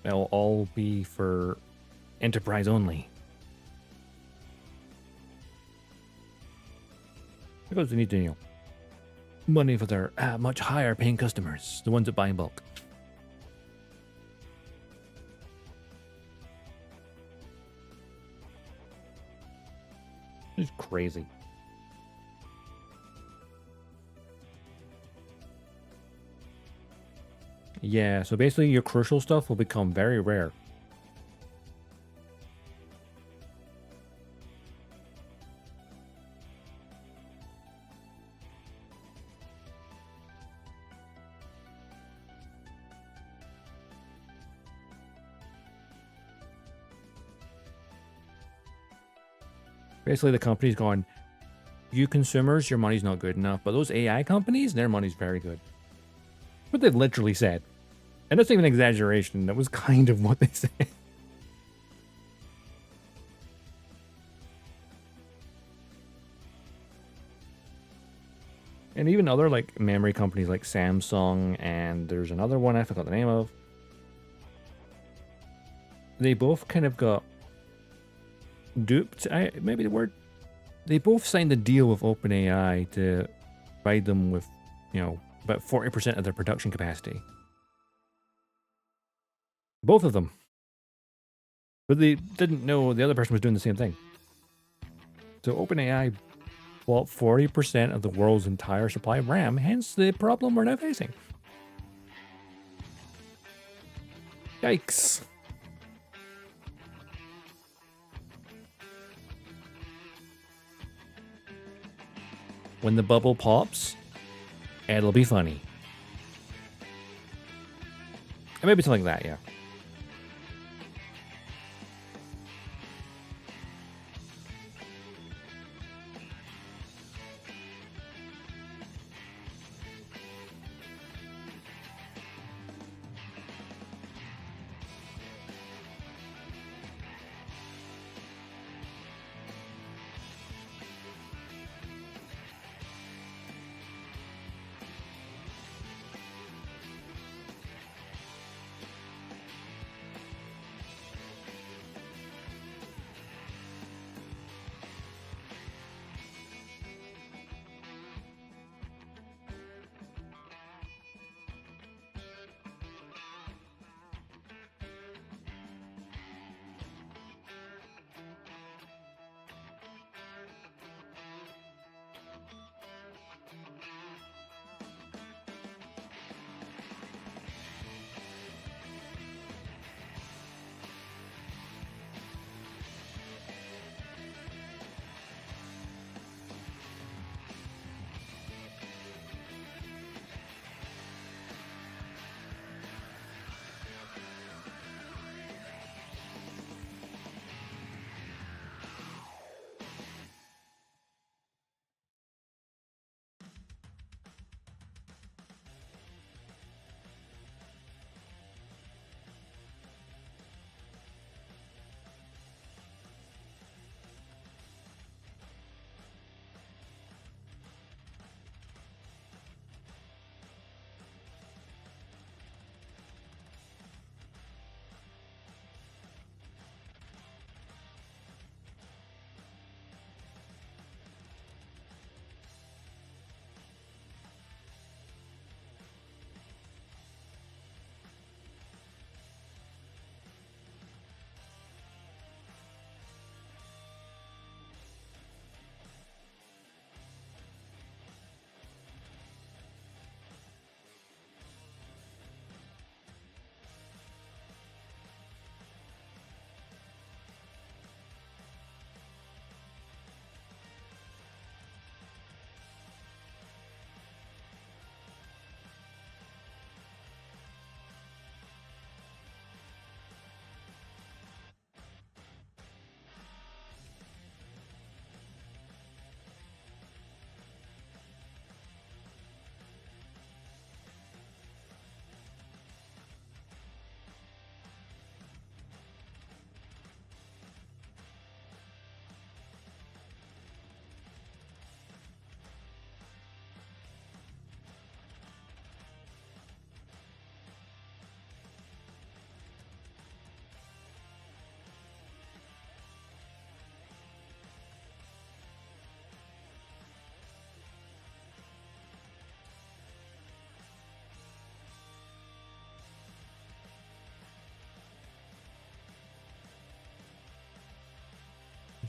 S2: They'll all be for enterprise only. Because they need to, money for their much higher paying customers, the ones that buy in bulk. It's crazy. Yeah, so basically your crucial stuff will become very rare. Basically, the company's going, you consumers, your money's not good enough. But those AI companies, their money's very good. What they've literally said. And that's not even an exaggeration. That was kind of what they said. And even other like memory companies like Samsung, and there's another one I forgot the name of. They both kind of got duped. Maybe the word. They both signed a deal with OpenAI to provide them with, about 40% of their production capacity. Both of them. But they didn't know the other person was doing the same thing. So OpenAI bought 40% of the world's entire supply of RAM, hence the problem we're now facing. Yikes. When the bubble pops, it'll be funny. Maybe something like that, yeah.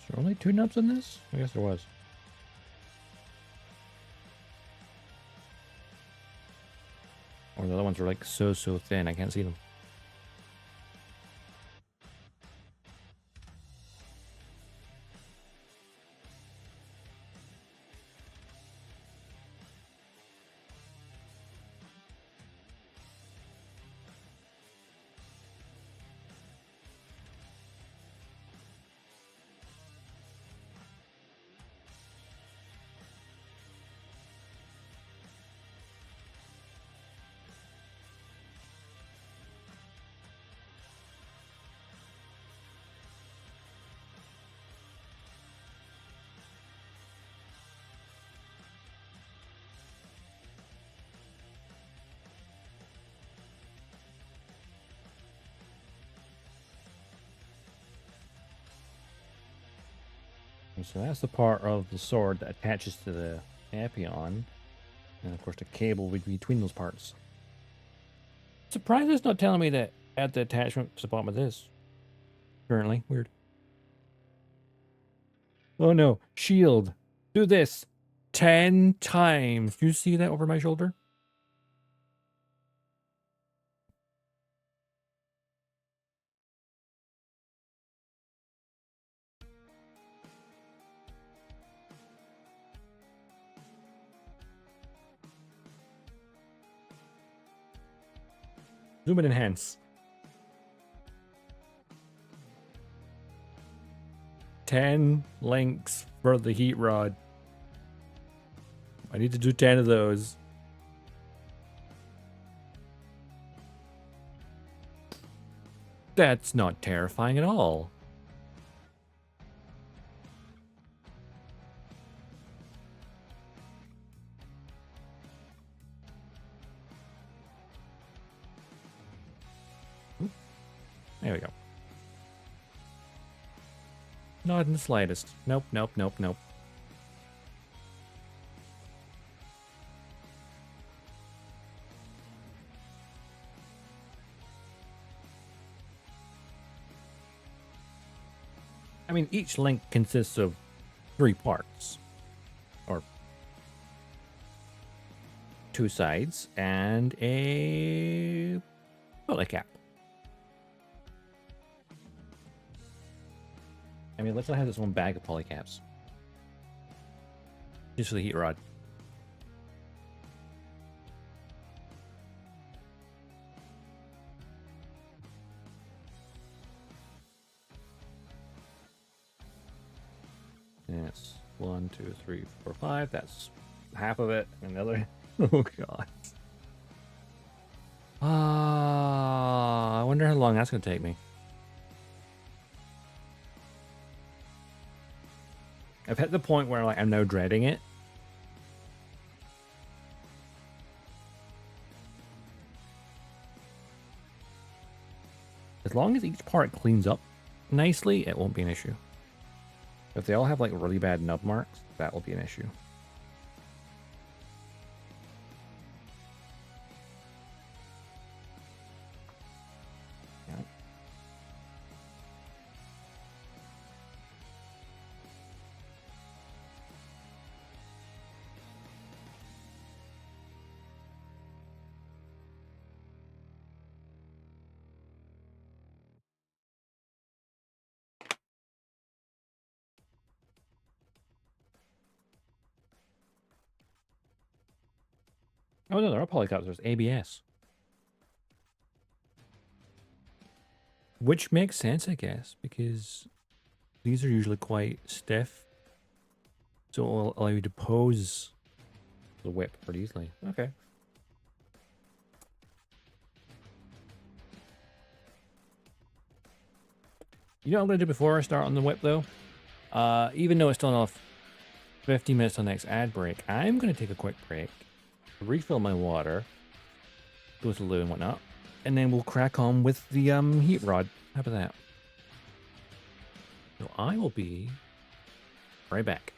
S2: there only 2 nubs in this? I guess there was. Or the other ones were like so thin, I can't see them. And so that's the part of the sword that attaches to the Epyon. And of course the cable would be between those parts. Surprised it's not telling me that add the attachment to the bottom of this. Currently. Weird. Oh no. Shield. Do this 10 times. Do you see that over my shoulder? Zoom and enhance. 10 links for the heat rod. I need to do 10 of those. That's not terrifying at all. There we go. Not in the slightest. Nope, nope, nope, nope. I mean, each link consists of 3 parts. Or 2 sides and a pulley cap. I mean, let's not have this one bag of polycaps. Just for the heat rod. Yes. 1, 2, 3, 4, 5. That's half of it. Another. Oh, God. I wonder how long that's going to take me. I've hit the point where like I'm now dreading it. As long as each part cleans up nicely, it won't be an issue. If they all have like really bad nub marks, that will be an issue. Oh no, there are polycaps. There's ABS. Which makes sense, I guess, because these are usually quite stiff. So it will allow you to pose the whip pretty easily. Okay. You know what I'm going to do before I start on the whip, though? Even though it's still off 15 minutes till the next ad break, I'm going to take a quick break, refill my water, go to the loo and whatnot, and then we'll crack on with the heat rod. How about that? So I will be right back.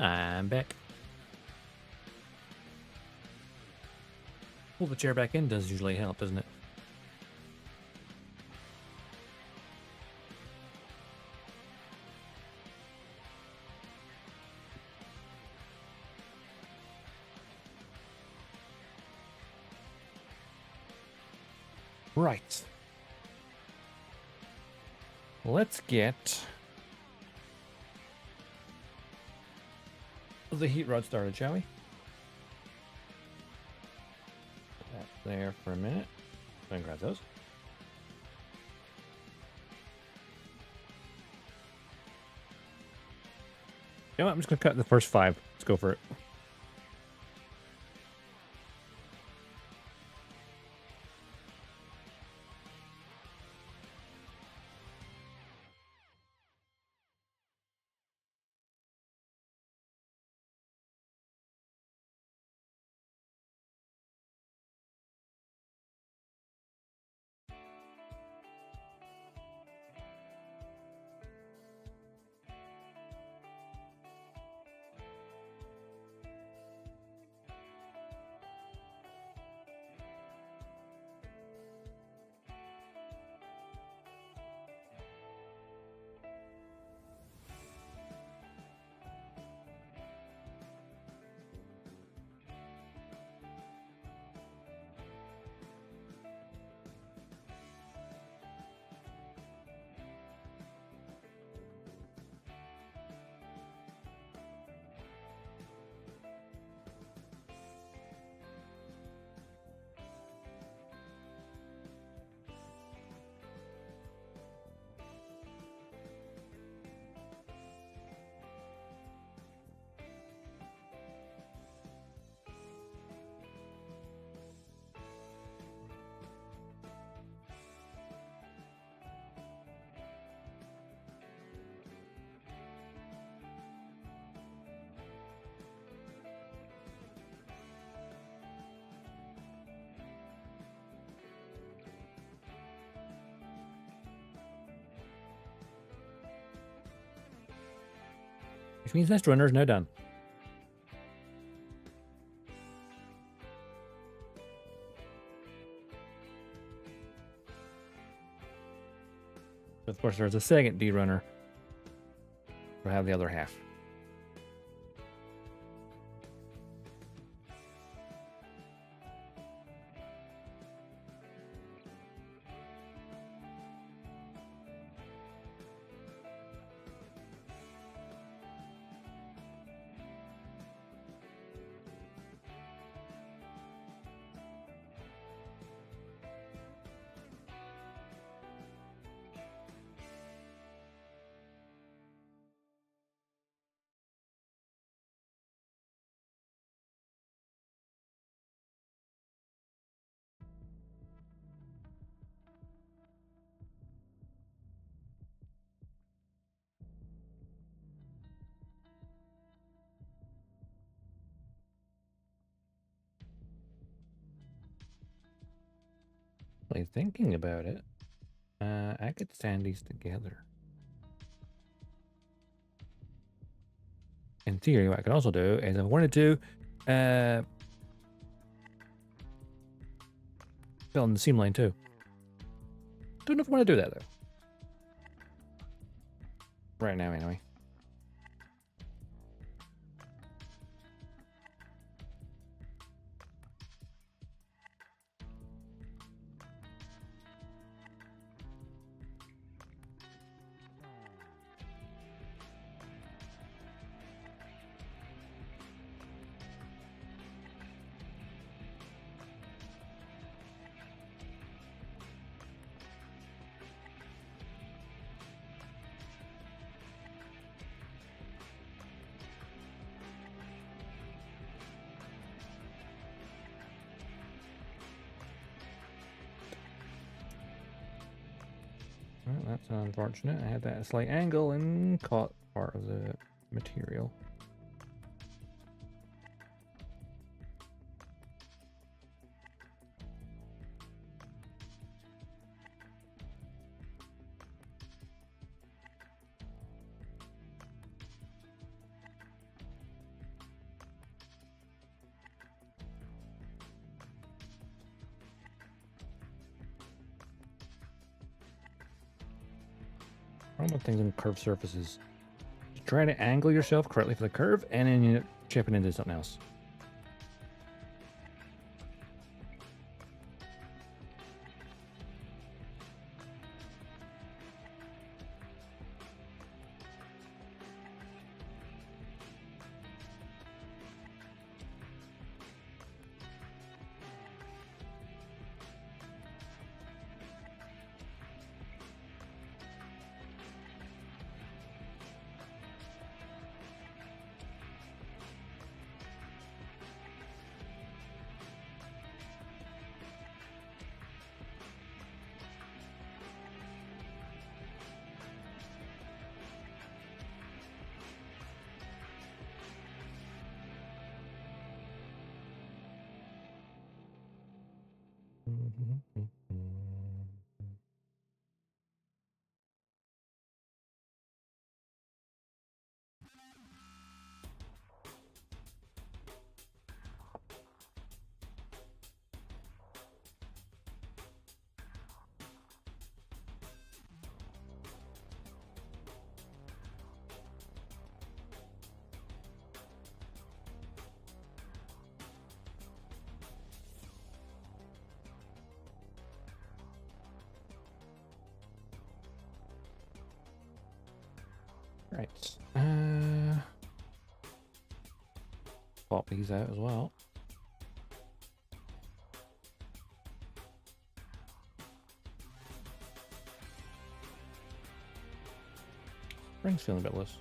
S2: I'm back. Pull the chair back in does usually help, doesn't it? Right. Let's get the heat rod started, shall we? Put that there for a minute. Then grab those. You know what? I'm just going to cut the first 5. Let's go for it. Which means this runner is now done. Of course, there's a second D runner. We'll have the other half.
S1: actually thinking about it, I could stand these together. In theory, what I could also do is if I wanted to fill in the seam line too. Don't know if I want to do that though. Right now, anyway. Well, that's unfortunate. I had that at a slight angle and caught part of the material. Problem with things on curved surfaces. You try to angle yourself correctly for the curve, and then you end up chipping into something else. Right. Pop these out as well. Spring's feeling a bit loose.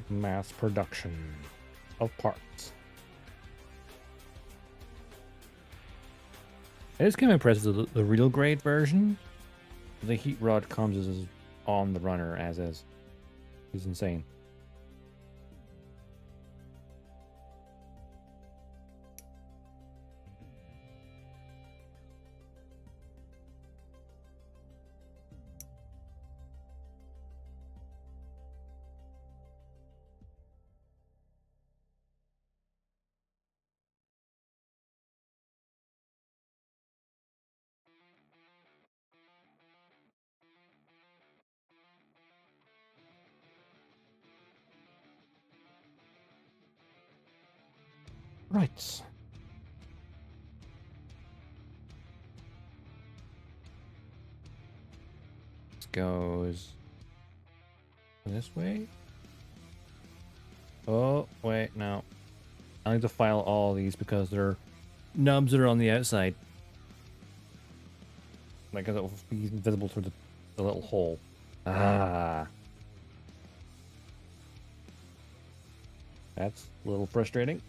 S1: Mass production of parts. It is kind of impressive the real grade version. The heat rod comes as on the runner as is. It's insane. Right. This goes this way. Oh, wait, no. I need to file all these because they're nubs that are on the outside. Like, it will be visible through the little hole. Ah. That's a little frustrating.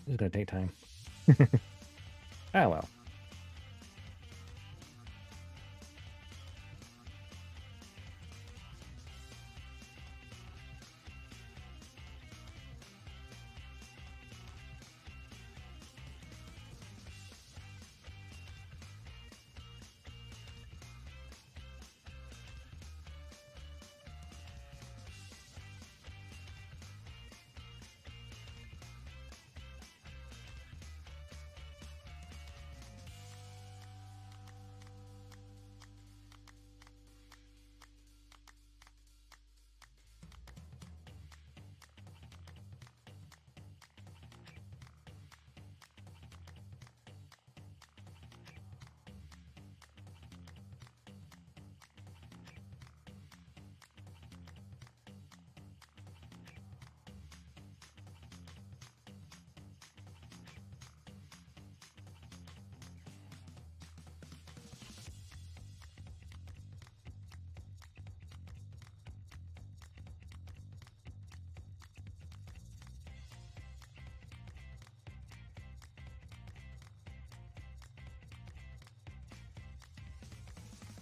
S1: This is gonna take time. Ah, well.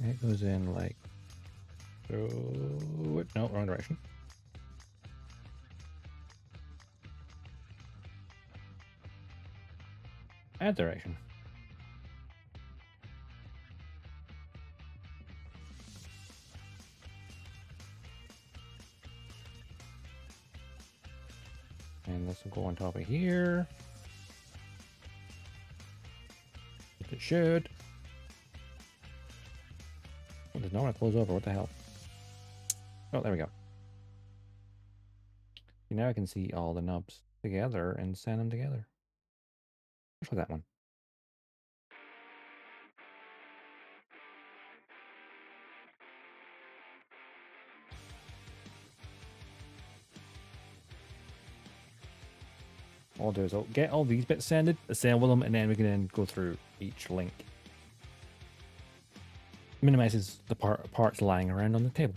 S1: It goes in like through it. No, wrong direction. That direction. And this will go on top of here. If it should. Oh, there's no one to close over. What the hell? Oh, there we go. Now I can see all the nubs together and sand them together. Especially that one.
S2: All I'll do is I'll get all these bits sanded, assemble them, and then we can then go through each link. Minimizes the parts lying around on the table.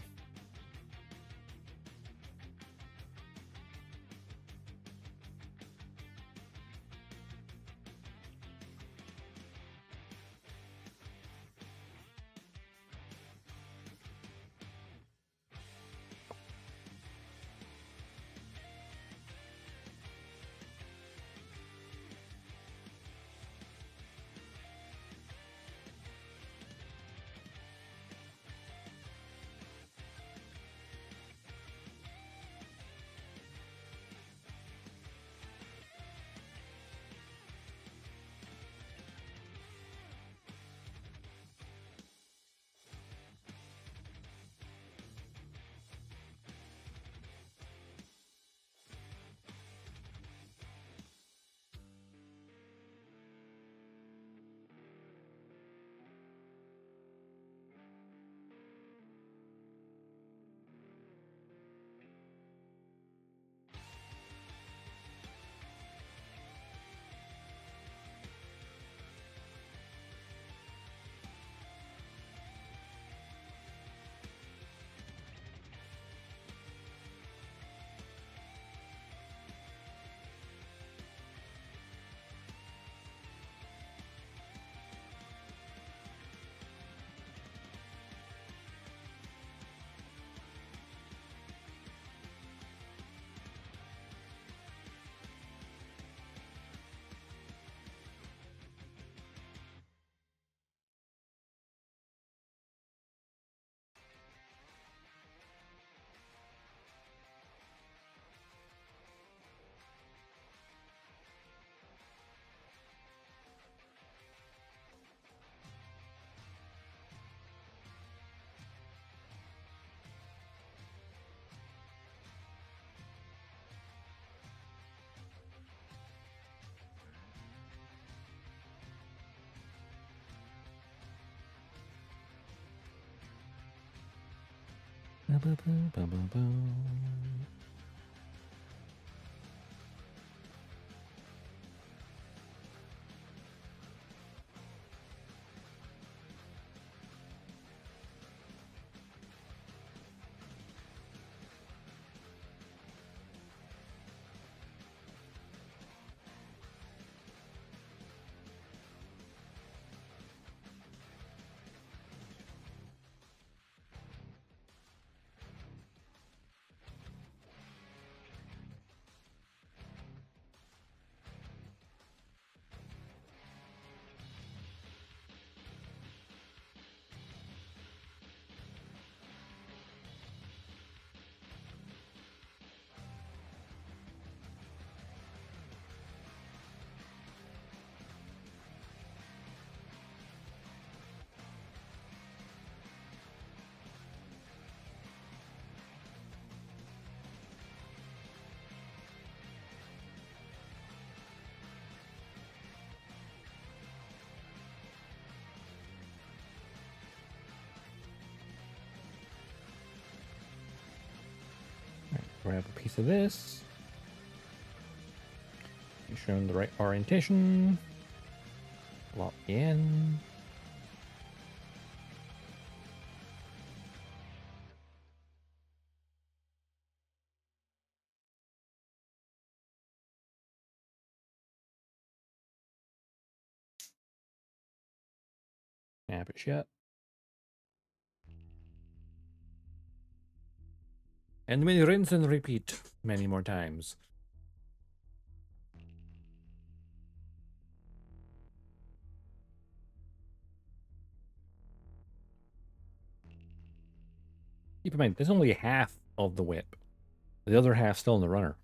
S2: Grab a piece of this. Make sure I'm in the right orientation. Lock in. Snap it shut. And we rinse and repeat many more times. Keep in mind, there's only half of the whip. The other half's still in the runner.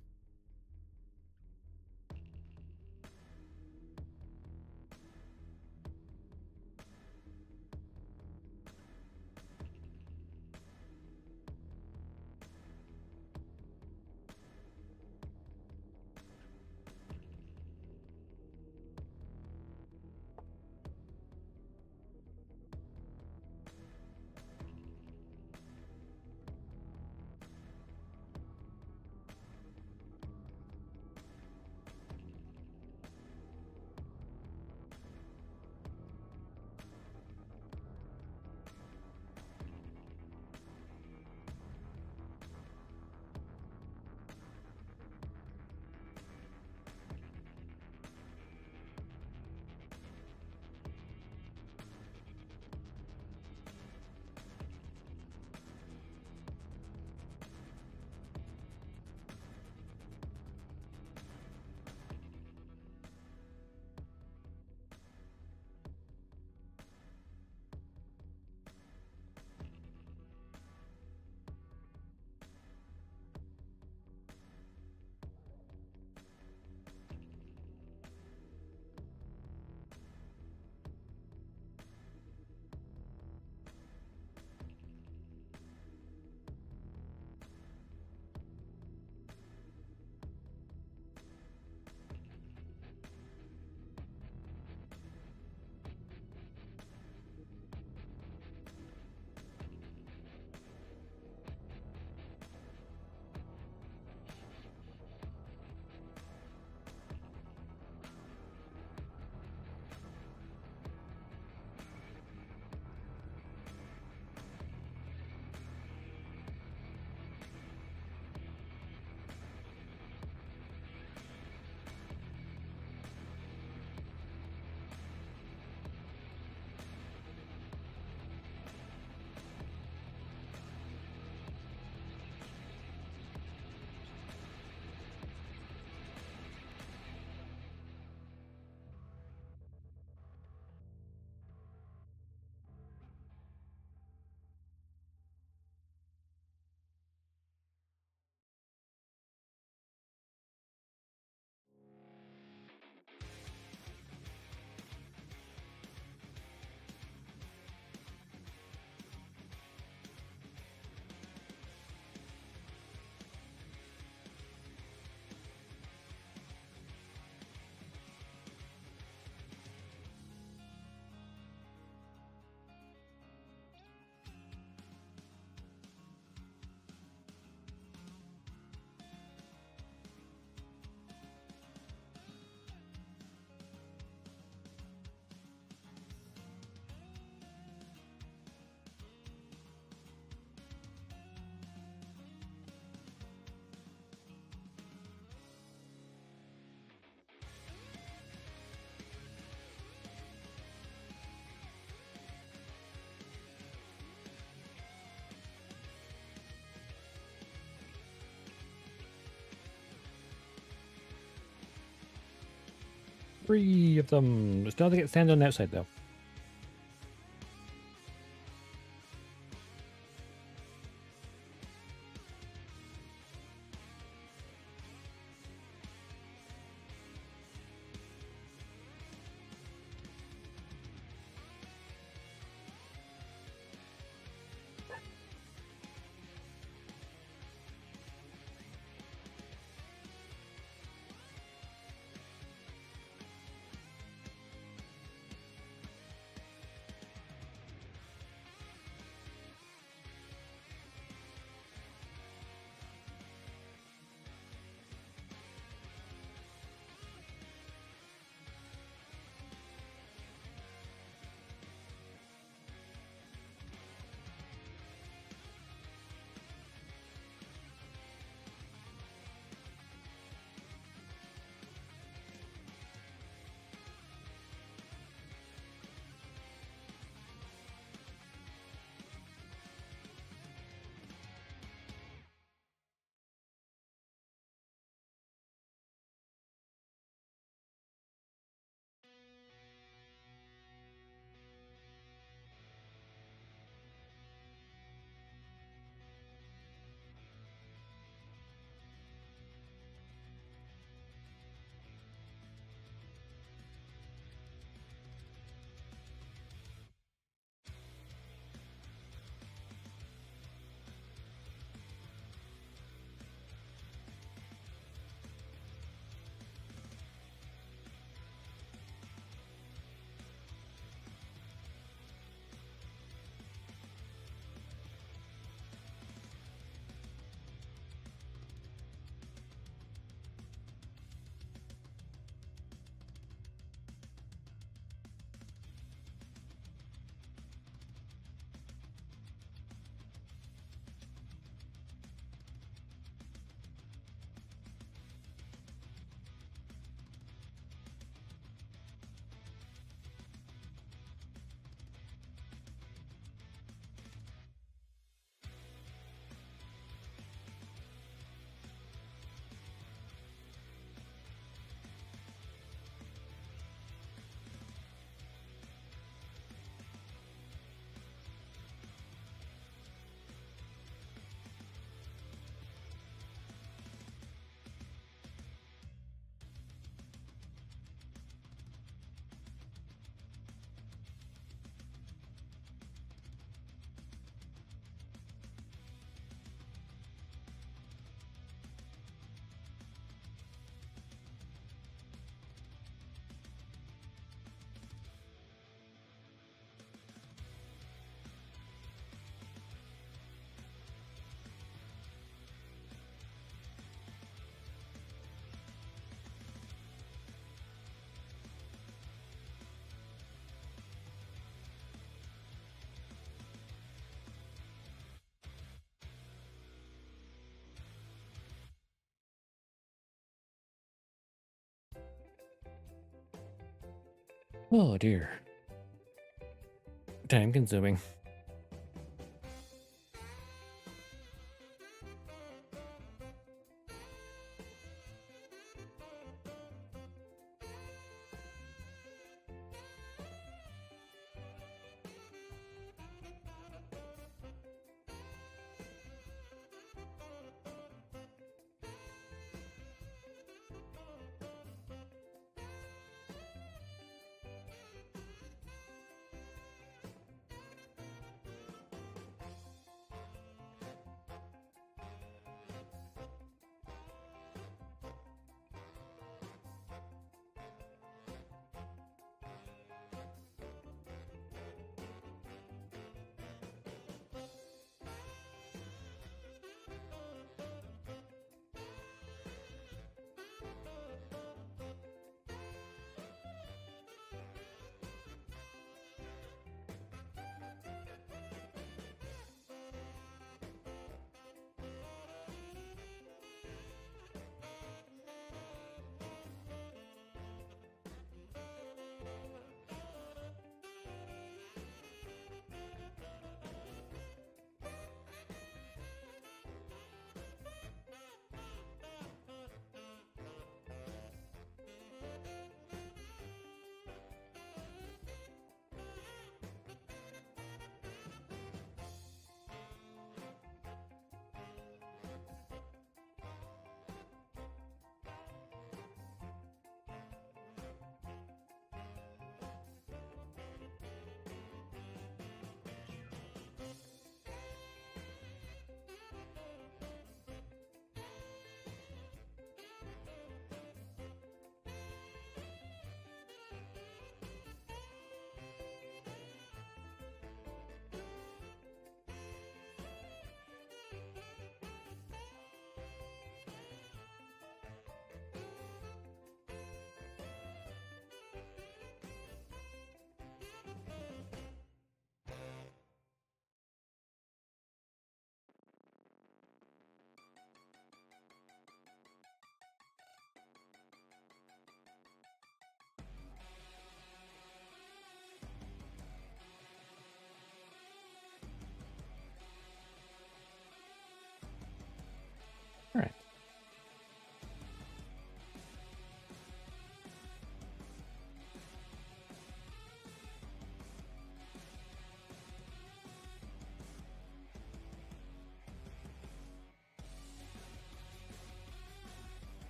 S2: 3 of them. Still have to get stand on the outside, though. Oh dear. Time consuming.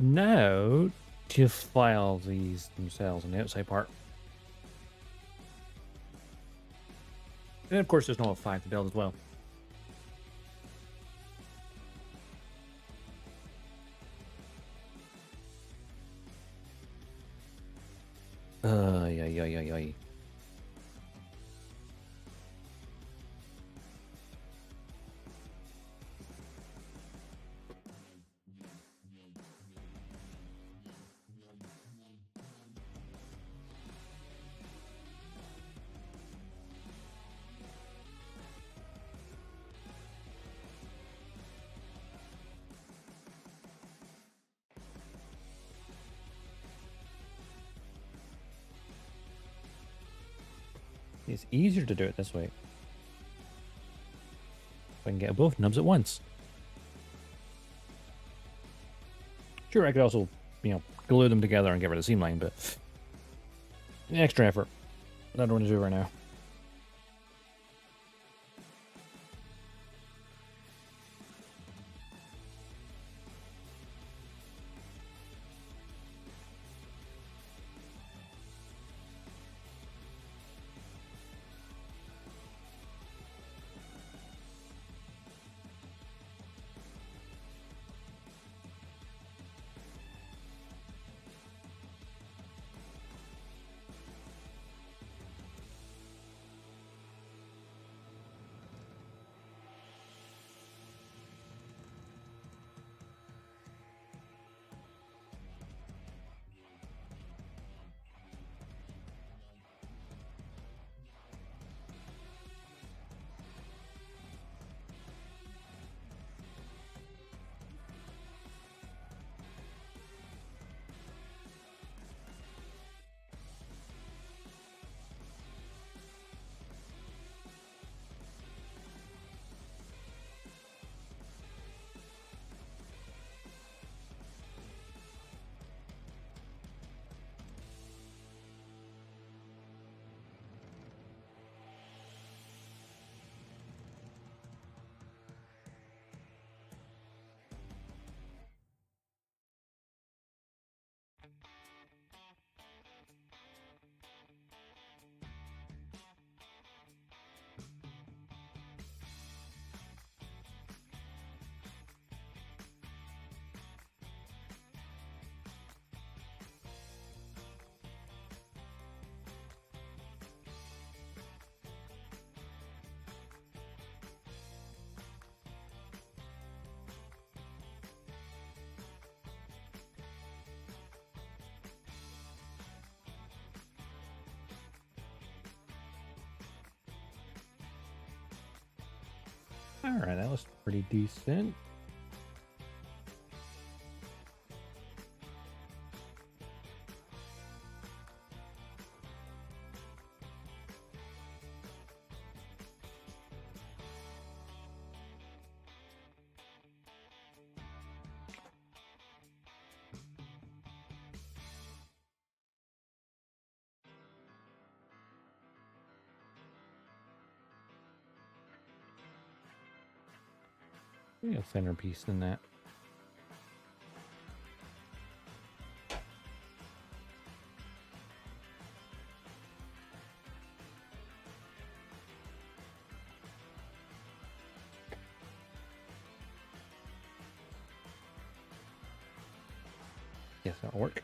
S2: now to file these themselves on the outside part. And of course, there's no F5 to build as well. Yeah. It's easier to do it this way. I can get both nubs at once. Sure, I could also, glue them together and get rid of the seam line, but the extra effort. I don't want to do it right now. Alright, that was pretty decent. Maybe a centerpiece in that. Yes, that'll work.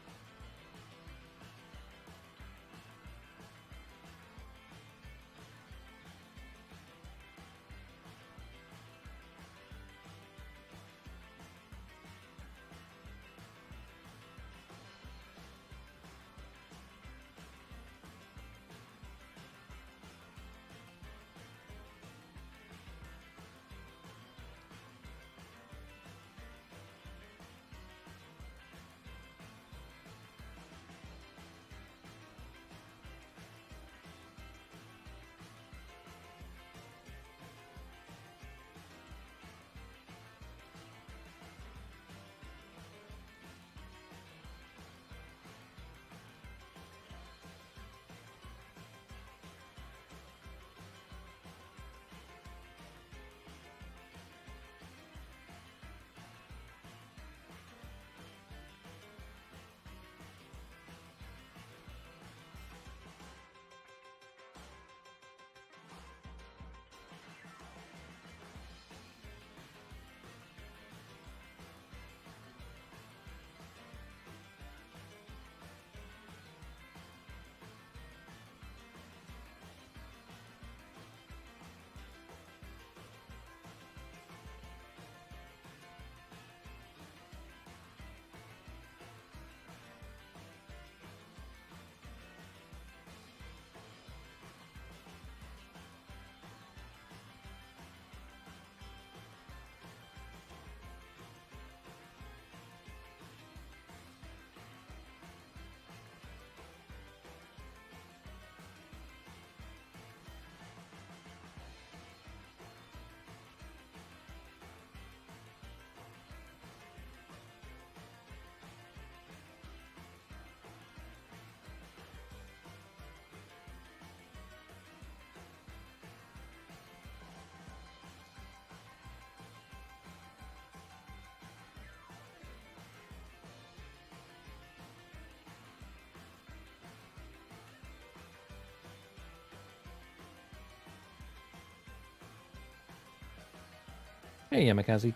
S1: Hey, Yamakaze.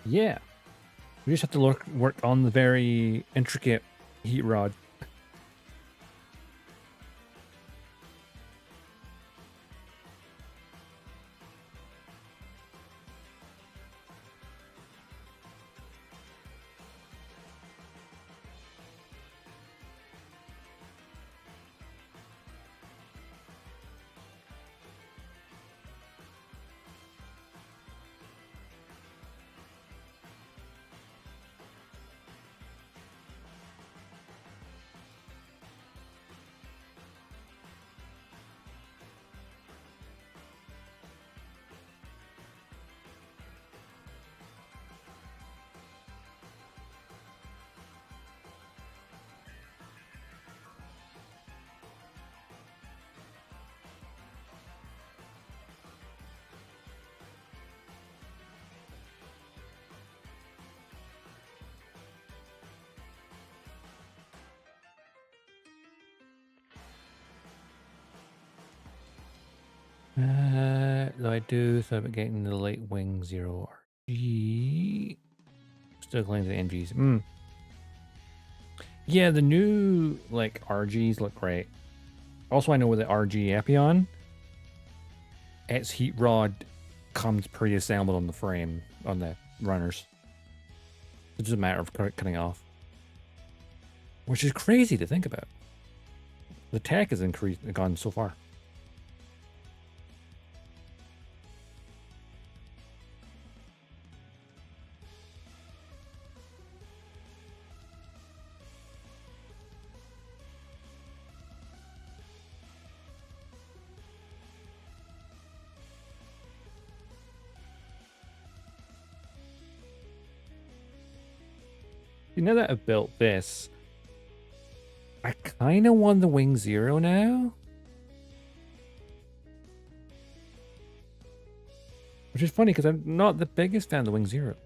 S1: Yeah. We just have to work on the very intricate heat rod. Though I do thought about getting the Light Wing Zero RG. Still clinging to the MGs. Yeah, the new like RGs look great. Also, I know with the RG Epyon, its heat rod comes pre-assembled on the frame on the runners. It's just a matter of cutting it off, which is crazy to think about. The tech has gone so far. Now that I've built this, I kind of want the Wing Zero now. Which is funny because I'm not the biggest fan of the Wing Zero.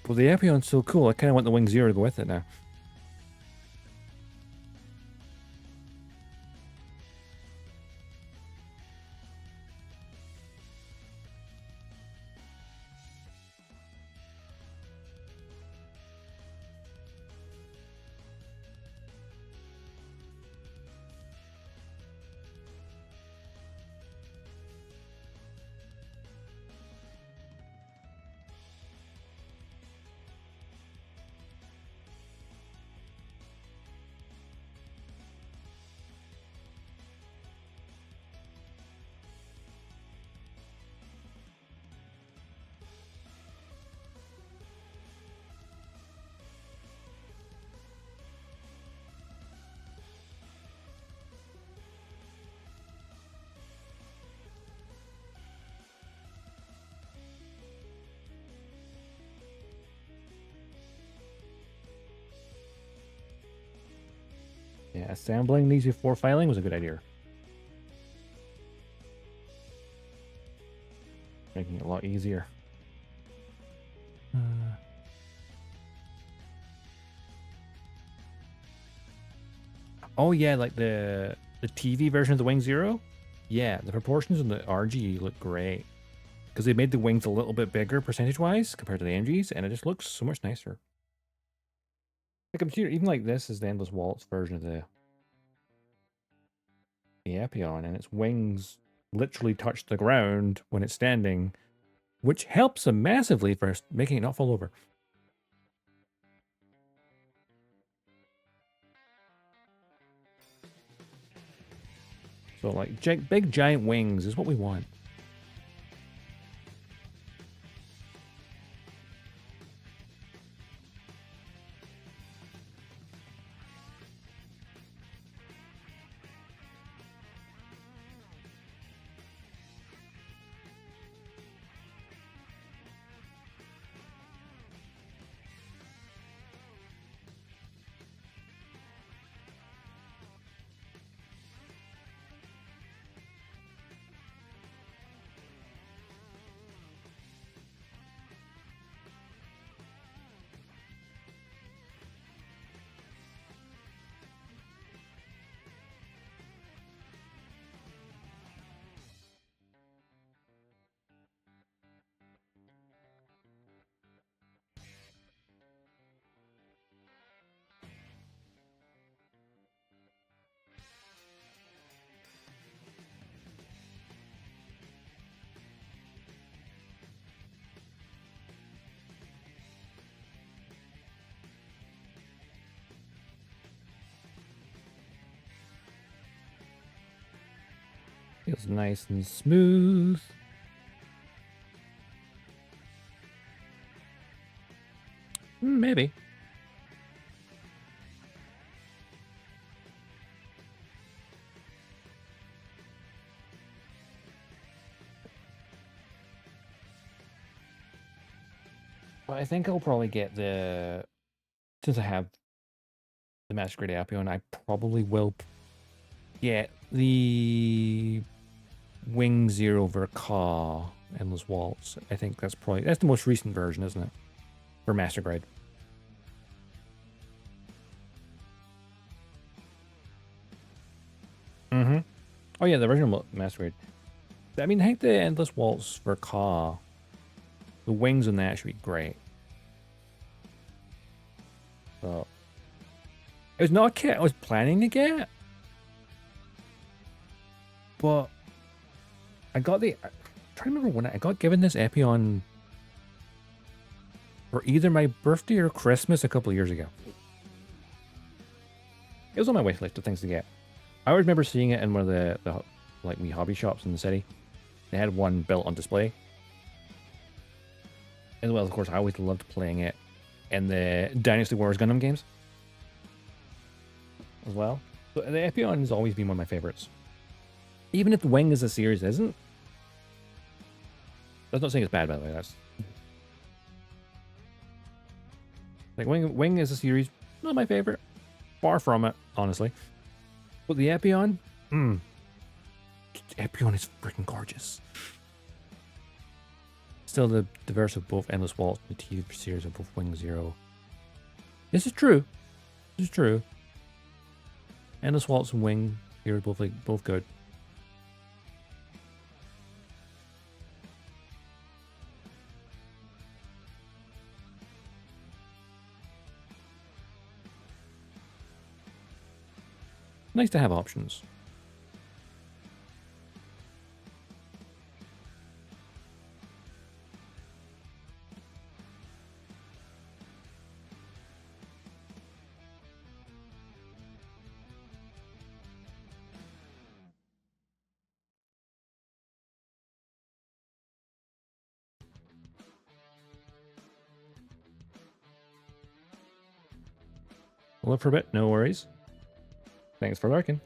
S1: But the Epyon's so cool, I kind of want the Wing Zero to go with it now. Yeah, assembling these before filing was a good idea. Making it a lot easier. Oh yeah, like the TV version of the Wing Zero. Yeah, the proportions on the RG look great because they made the wings a little bit bigger percentage-wise compared to the MGs, and it just looks so much nicer. The computer, even like this, is the Endless Waltz version of the Epyon, and its wings literally touch the ground when it's standing, which helps them massively for making it not fall over. So like big giant wings is what we want. Feels nice and smooth. Maybe. Well, I think I'll probably get the... Since I have the Master Grade Epyon, I probably will get the Wing Zero Verka Endless Waltz. I think that's the most recent version, isn't it? For Master Grade. Mm-hmm. Oh yeah, the original Master Grade. I mean, I think the Endless Waltz Verka, the wings on that should be great. So, it was not a kit I was planning to get, but I got I'm trying to remember when I got given this Epyon for either my birthday or Christmas a couple of years ago. It was on my wish list of things to get. I always remember seeing it in one of the like me hobby shops in the city. They had one built on display. As well, of course, I always loved playing it in the Dynasty Wars Gundam games as well. So the Epyon has always been one of my favorites. Even if the Wing as a series isn't. That's not saying it's bad, by the way. That's like Wing as a series, not my favorite. Far from it, honestly. But the Epyon, Epyon is freaking gorgeous. Still the verse of both Endless Waltz and the TV series of both Wing Zero. This is true. This is true. Endless Waltz and Wing Zero both good. Nice to have options. We'll live for a bit, no worries. Thanks for lurking.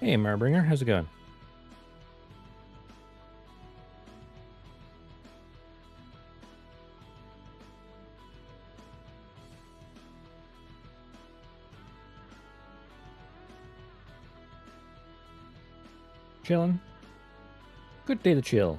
S2: Hey, Marbringer, how's it going? Chilling. Good day to chill.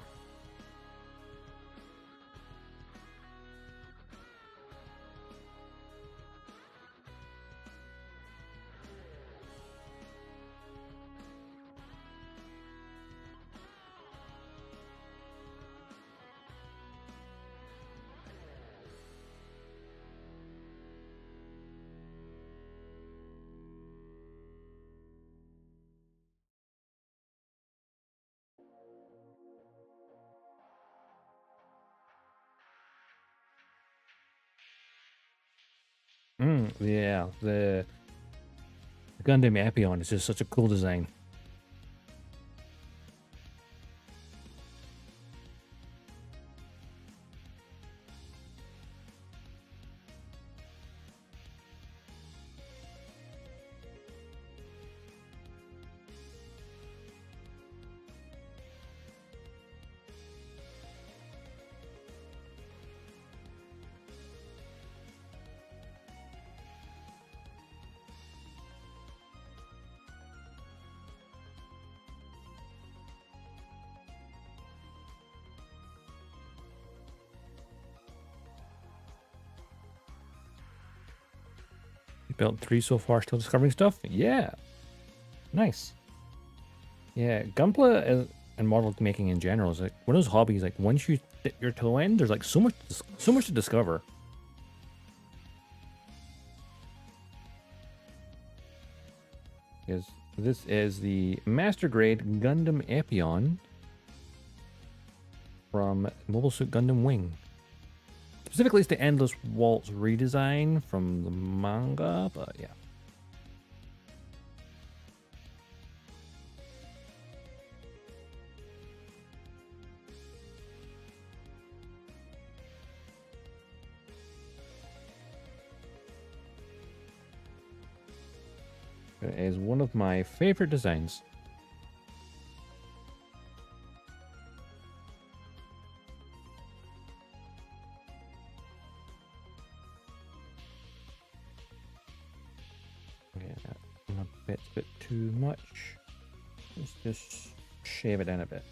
S2: Yeah, the Gundam Epyon is just such a cool design. You built 3 so far, still discovering stuff? Yeah. Nice. Yeah, Gunpla and model making in general is like one of those hobbies. Like once you dip your toe in, there's like so much to discover. Because this is the Master Grade Gundam Epyon from Mobile Suit Gundam Wing. Specifically, it's the Endless Waltz redesign from the manga, but yeah. It is one of my favorite designs. Yeah, a bit too much. Let's just shave it in a bit.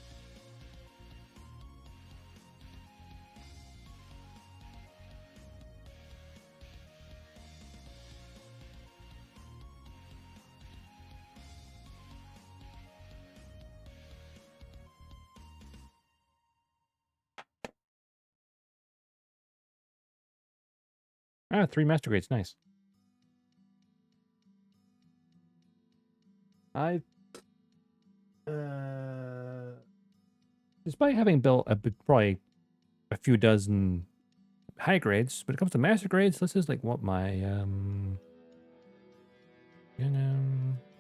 S2: Ah, 3 master grades, nice. I, despite having built probably a few dozen high grades, when it comes to master grades, this is like what my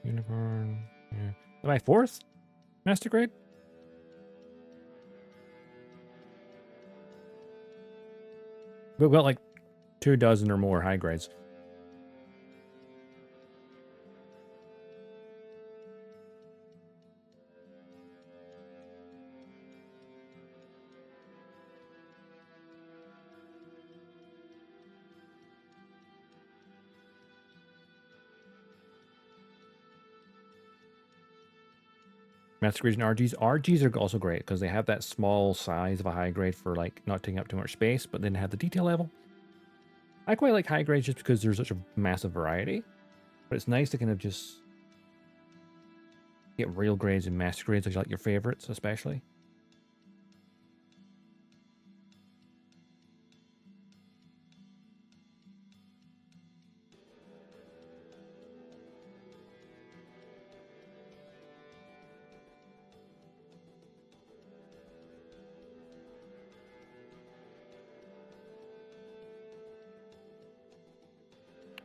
S2: unicorn, yeah, my 4th master grade. We've got like 2 dozen or more high grades. Master grades and RGs. RGs are also great because they have that small size of a high grade for like not taking up too much space, but then have the detail level. I quite like high grades just because there's such a massive variety, but it's nice to kind of just get real grades and master grades, like your favorites, especially.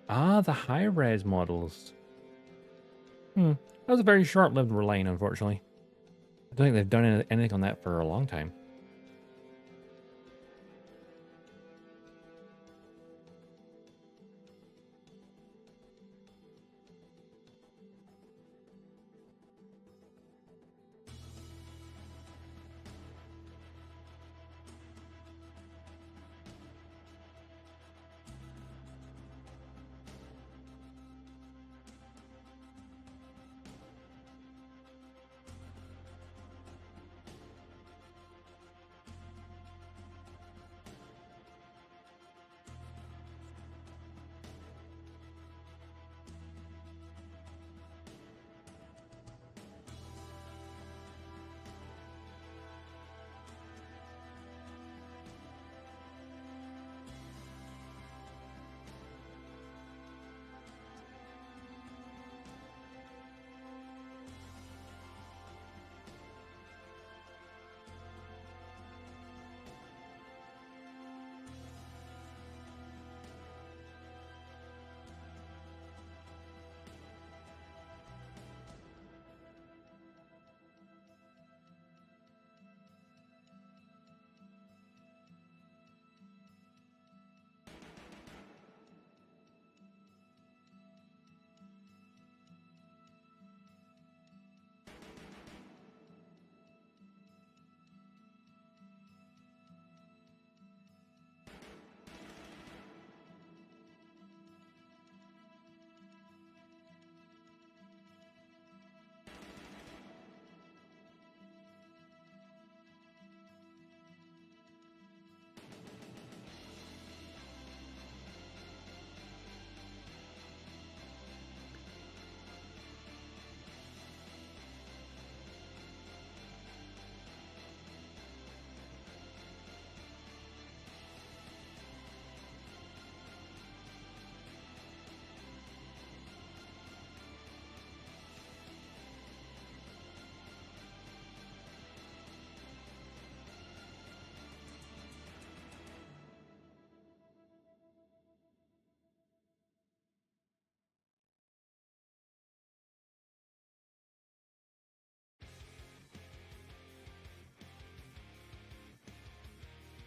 S2: Ah, the high-res models. That was a very short-lived line, unfortunately. I don't think they've done anything on that for a long time.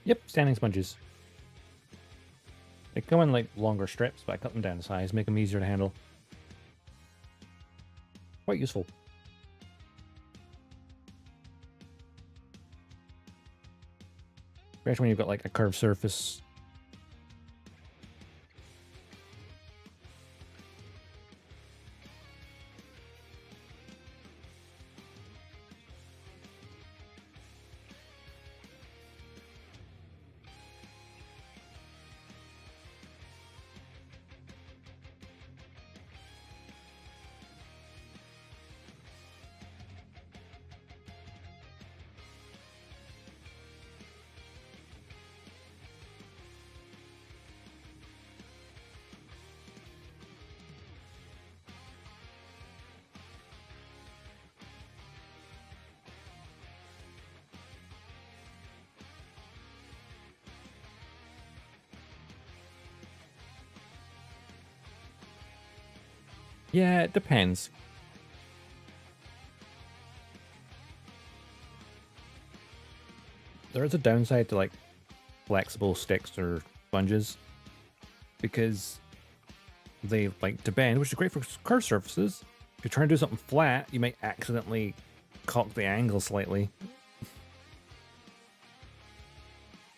S2: Yep, standing sponges. They come in like longer strips, but I cut them down to size, make them easier to handle. Quite useful. Especially when you've got like a curved surface. Yeah, it depends. There is a downside to like flexible sticks or sponges because they like to bend, which is great for curved surfaces. If you're trying to do something flat, you might accidentally cock the angle slightly.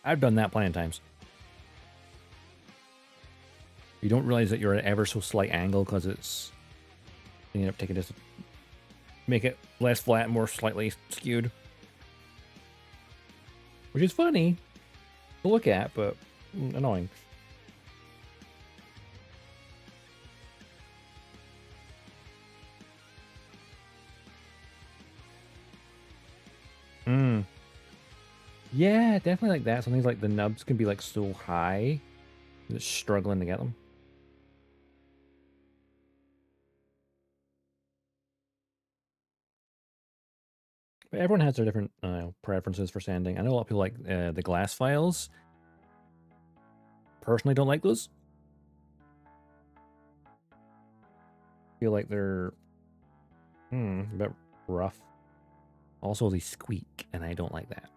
S2: I've done that plenty of times. You don't realize that you're at an ever so slight angle because it's you end up taking this, make it less flat and more slightly skewed, which is funny to look at, but annoying. Yeah, definitely like that. Some things like the nubs can be like so high, it's struggling to get them. But everyone has their different preferences for sanding. I know a lot of people like the glass files. Personally, don't like those. Feel like they're a bit rough. Also, they squeak, and I don't like that.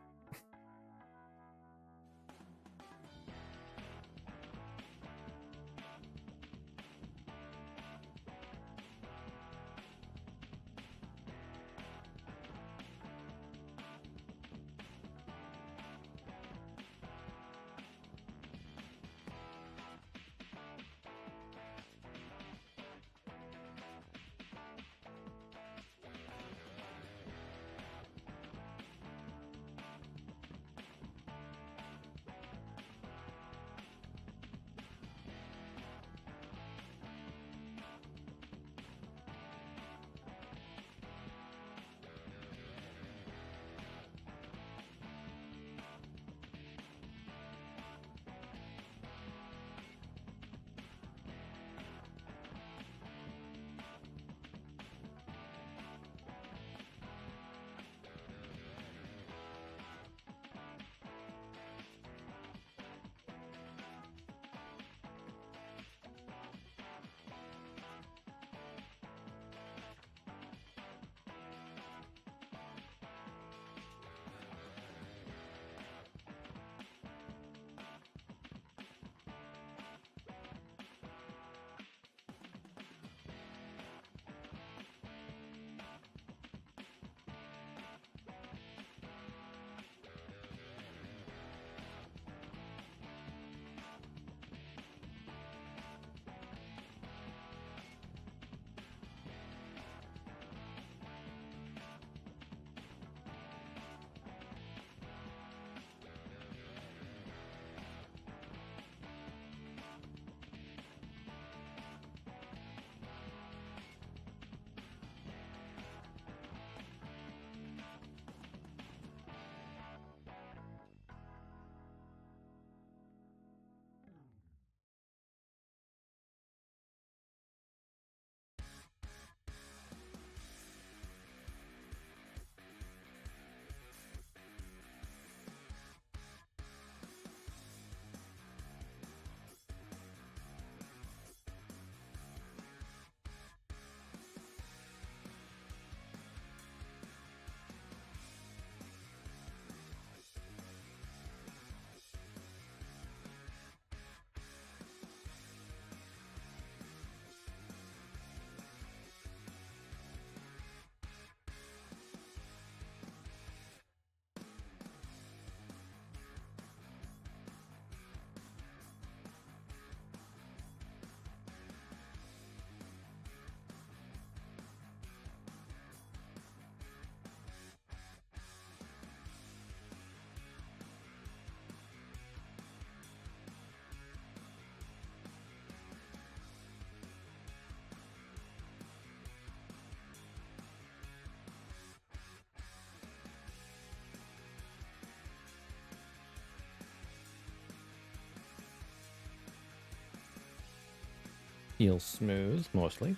S2: feels smooth, mostly.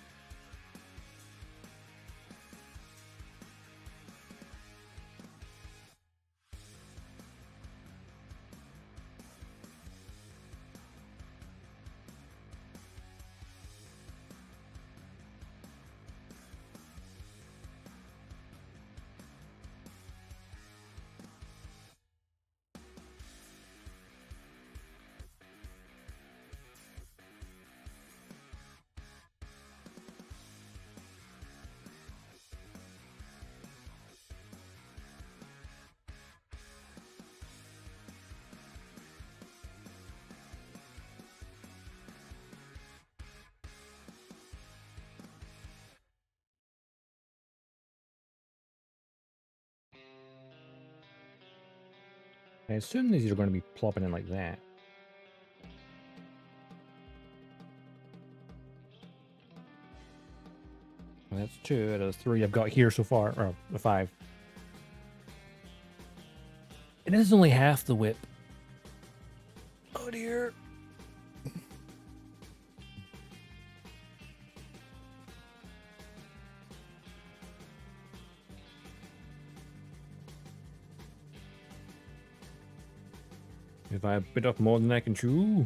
S2: I assume these are going to be plopping in like that. Well, that's 2 out of the 3 I've got here so far, or the 5. It is only half the whip. Oh dear. If I bit off more than I can chew.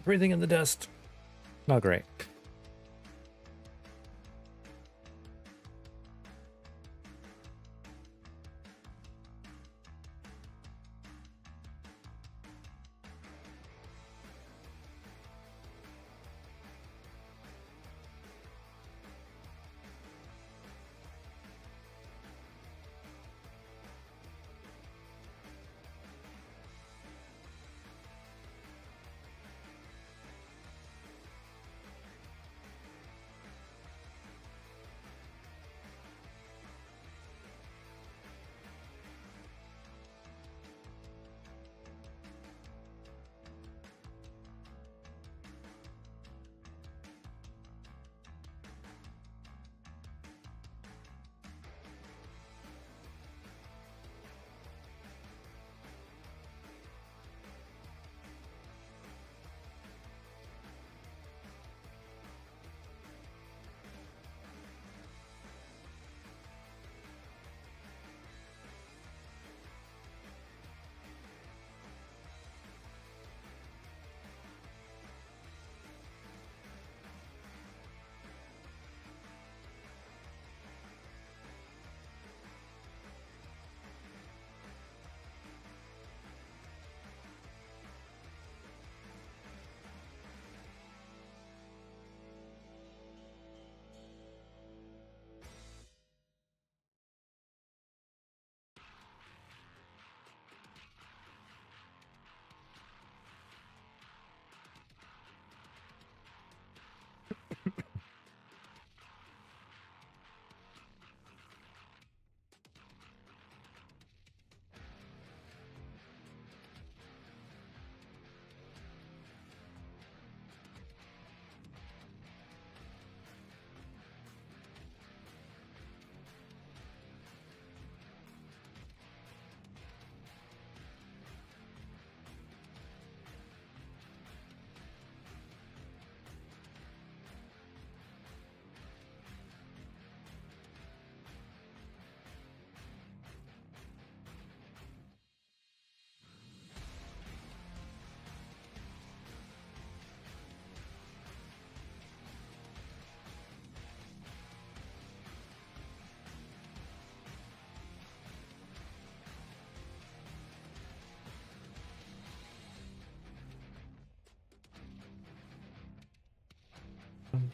S2: Breathing in the dust. Not great.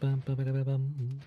S2: Ba-ba-da-ba-bum.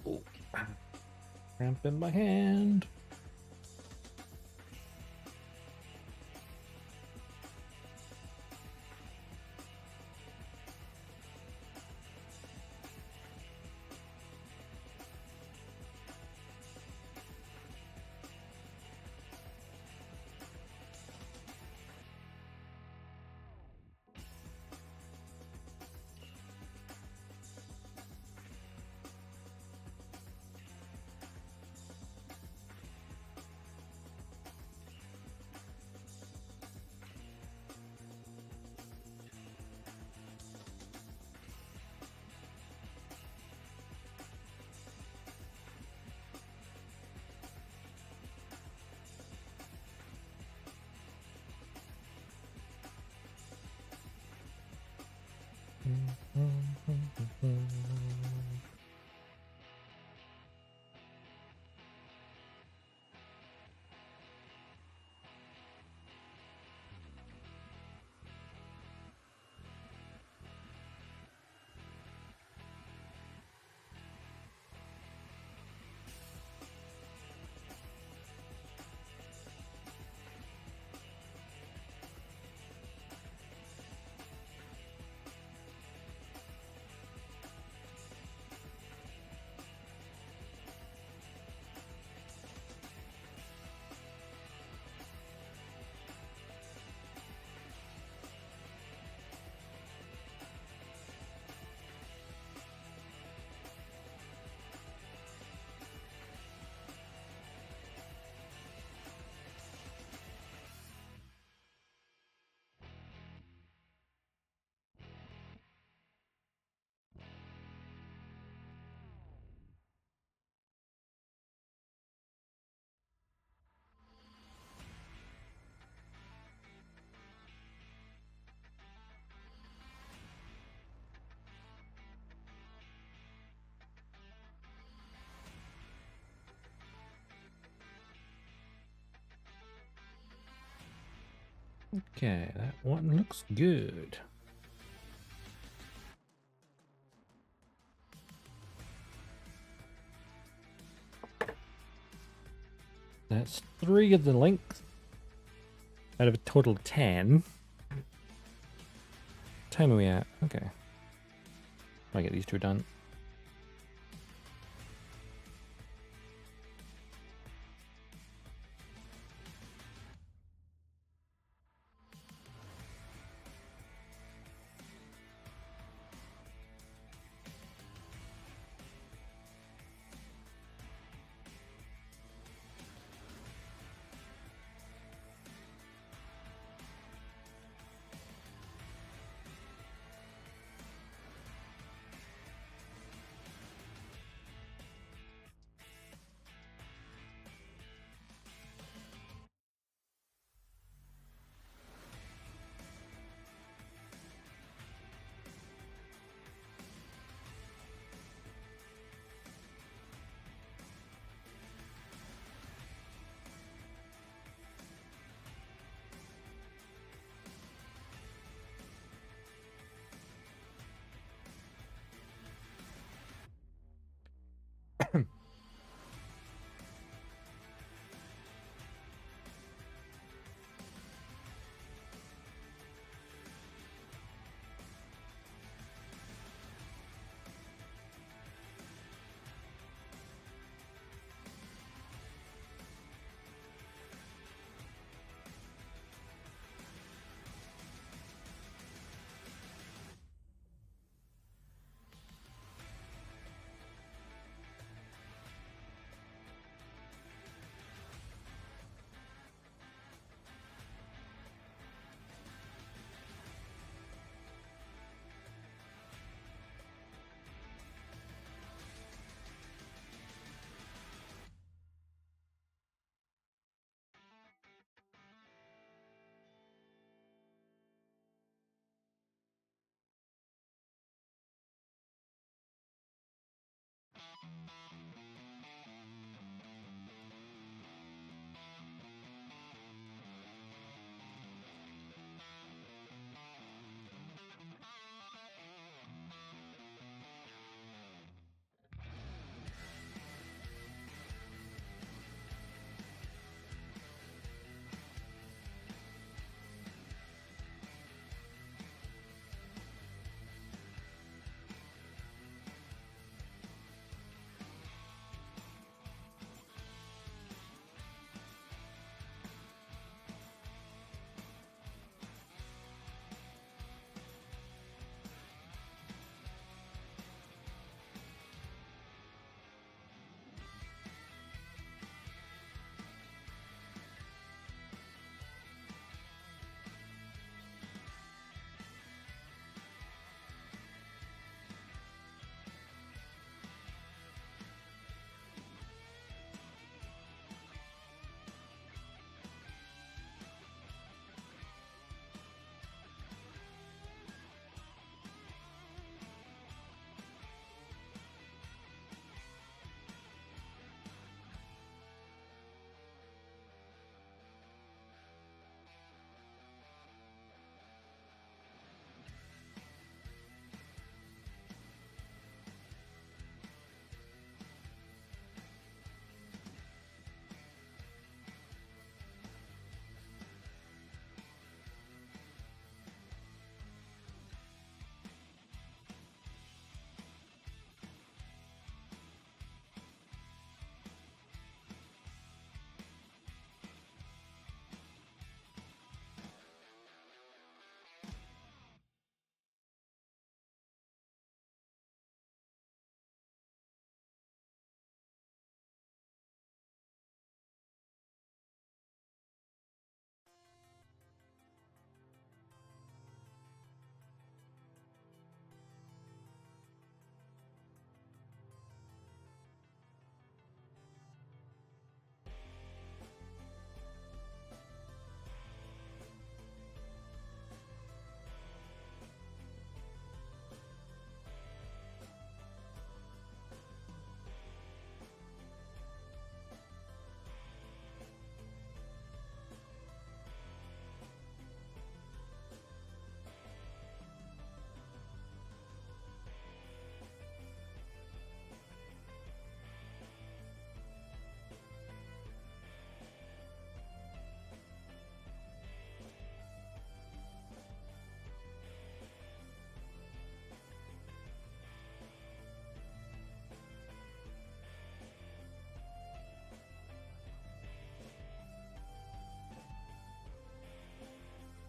S2: Oh, cramp in my hand. Okay, that one looks good. That's 3 of the length out of a total of 10. What time are we at? Okay. I get these 2 done.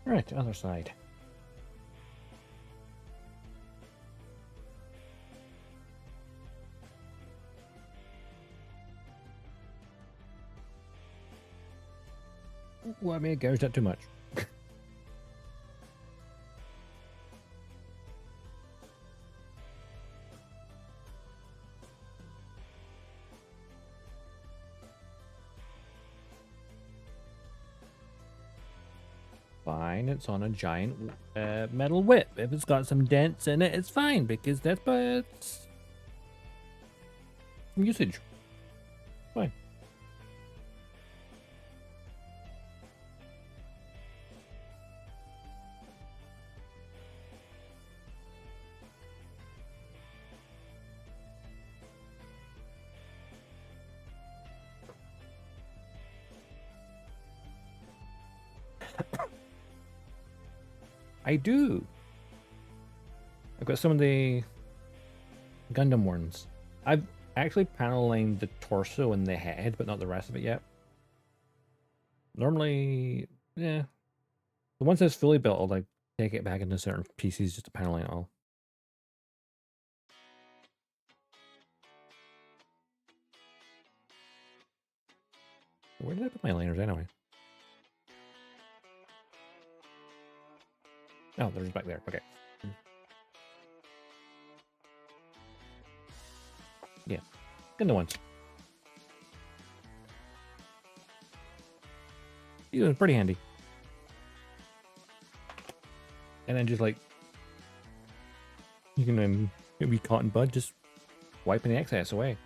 S1: Right, other side. Well, I may have gouged that too much. Fine, it's on a giant metal whip. If it's got some dents in it, it's fine because that's but usage. Fine. I do. I've got some of the Gundam ones. I've actually panel lined the torso and the head, but not the rest of it yet. Normally, yeah. The once it's fully built, I'll like take it back into certain pieces just to panel line it all. Where did I put my liners anyway? Oh, they're just back there. Okay. Yeah. Gundam ones. These are pretty handy. And then just like, you can maybe cotton bud, just wiping the excess away.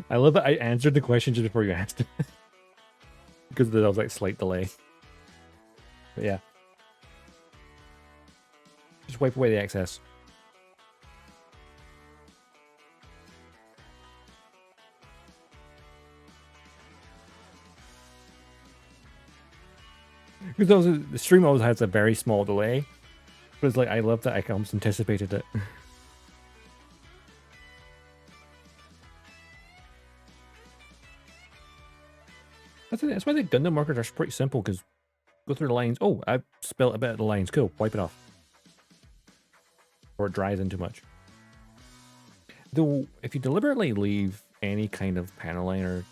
S2: I love that I answered the question just before you asked it. Because there was like slight delay. But yeah. Just wipe away the excess. Because the stream always has a very small delay. But it's like, I love that I almost anticipated it. That's why the Gundam markers are pretty simple, because go through the lines. Oh, I spilled a bit of the lines. Cool. Wipe it off. Or it dries in too much. Though, if you deliberately leave any kind of panel liner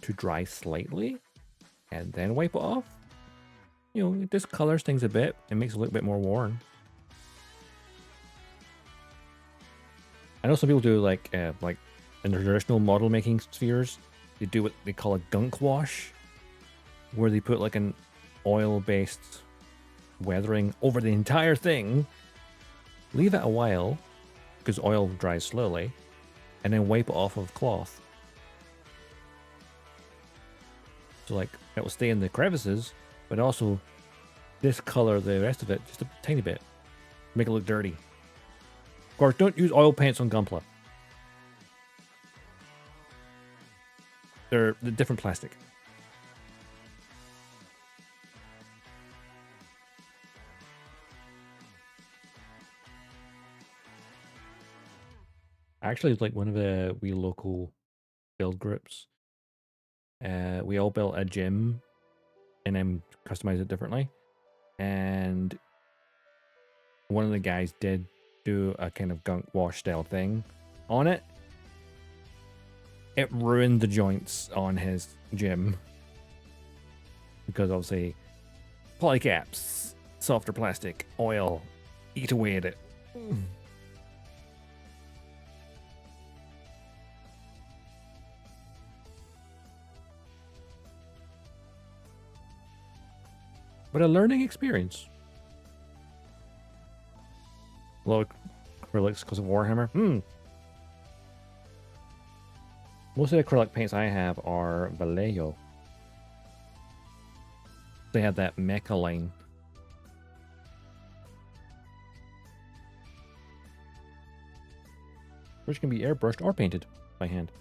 S2: to dry slightly, and then wipe it off, you know, it discolors things a bit and makes it look a bit more worn. I know some people do like in the traditional model making spheres, they do what they call a gunk wash, where they put like an oil-based weathering over the entire thing, leave it a while, because oil dries slowly, and then wipe it off of cloth. So like, it will stay in the crevices, but also discolor the rest of it just a tiny bit. Make it look dirty. Of course, don't use oil paints on Gunpla. They're different plastic. Actually, it's like one of the wee local build groups. We all built a gym and then customized it differently. And one of the guys did do a kind of gunk wash style thing on it. It ruined the joints on his gym. Because obviously, polycaps, softer plastic, oil, eat away at it. But a learning experience. Low acrylics because of Warhammer. Most of the acrylic paints I have are Vallejo. They have that mecha line. Which can be airbrushed or painted by hand.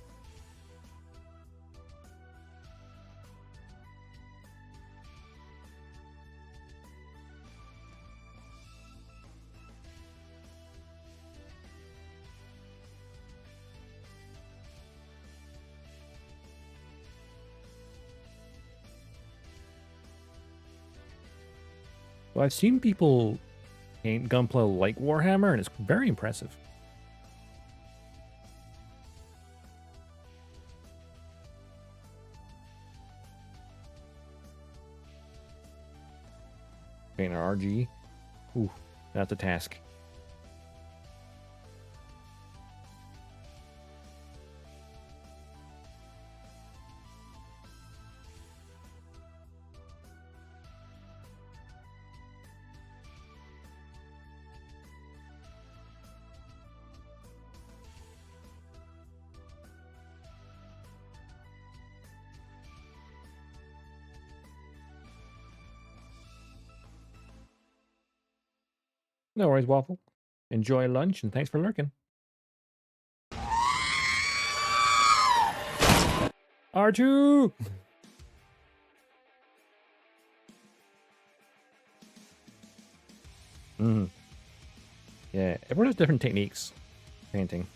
S2: Well, I've seen people paint Gunpla like Warhammer, and it's very impressive. Paint an RG. Ooh, that's a task. No worries, Waffle. Enjoy lunch, and thanks for lurking. R2! Yeah, everyone has different techniques painting.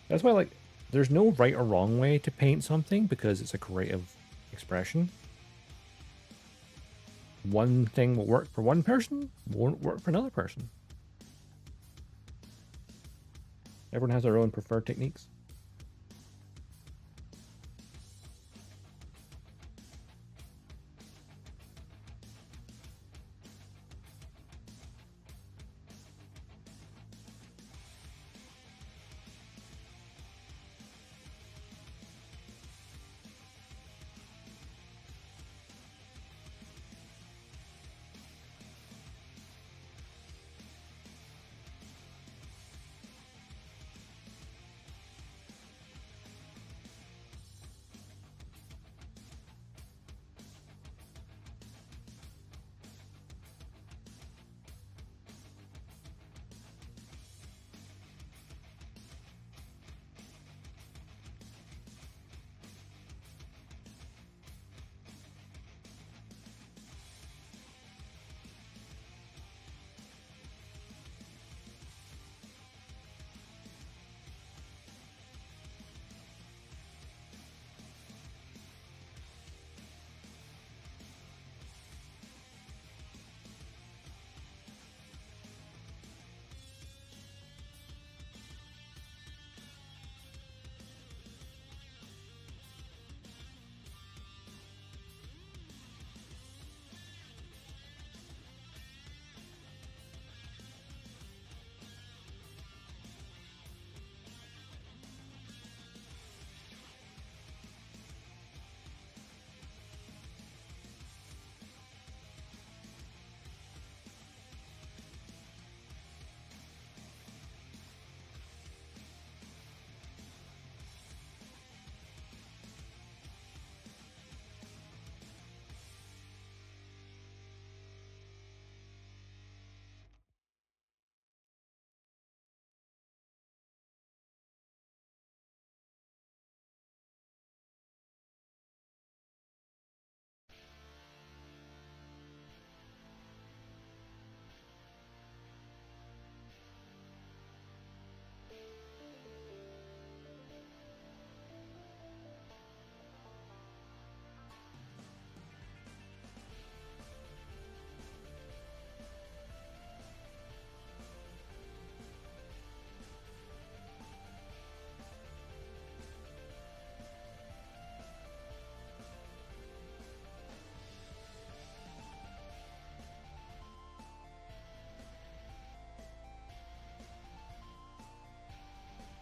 S2: That's why, like, there's no right or wrong way to paint something because it's a creative expression. One thing will work for one person, won't work for another person. Everyone has their own preferred techniques.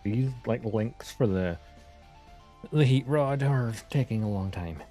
S2: These like links for the heat rod are taking a long time.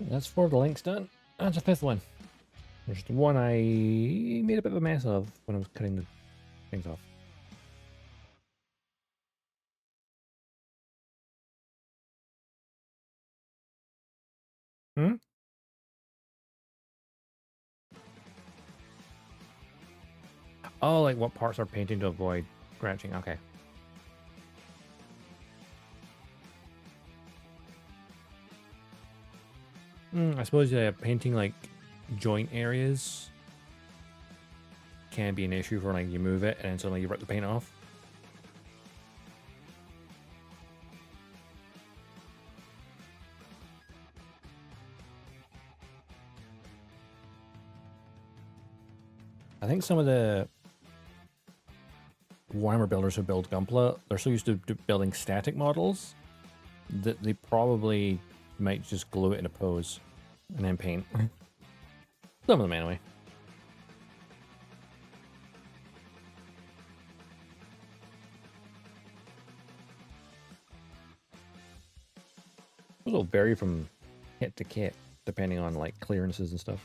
S2: That's 4 of the links done. That's the 5th one. There's the one I made a bit of a mess of when I was cutting the things off. Hmm? Oh, like what parts are painting to avoid scratching. Okay. I suppose painting like joint areas can be an issue for like you move it and suddenly you rip the paint off. I think some of the Warhammer builders who build Gunpla, they're so used to building static models that they probably might just glue it in a pose and then paint. Some of them anyway. Those will vary from kit to kit depending on like clearances and stuff.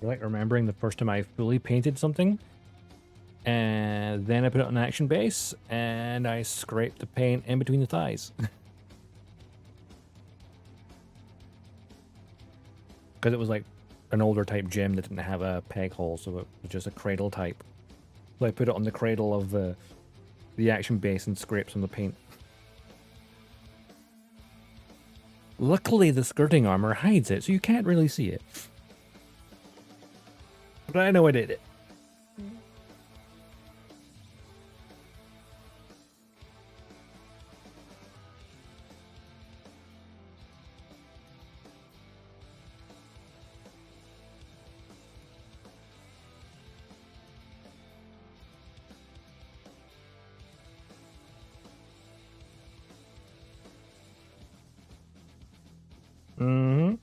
S2: like remembering the first time I fully painted something, and then I put it on action base, and I scraped the paint in between the thighs. Because it was like an older type gem that didn't have a peg hole, so it was just a cradle type. So I put it on the cradle of the action base and scraped some of the paint. Luckily, the skirting armor hides it, so you can't really see it. But I know I did it. Mm-hmm.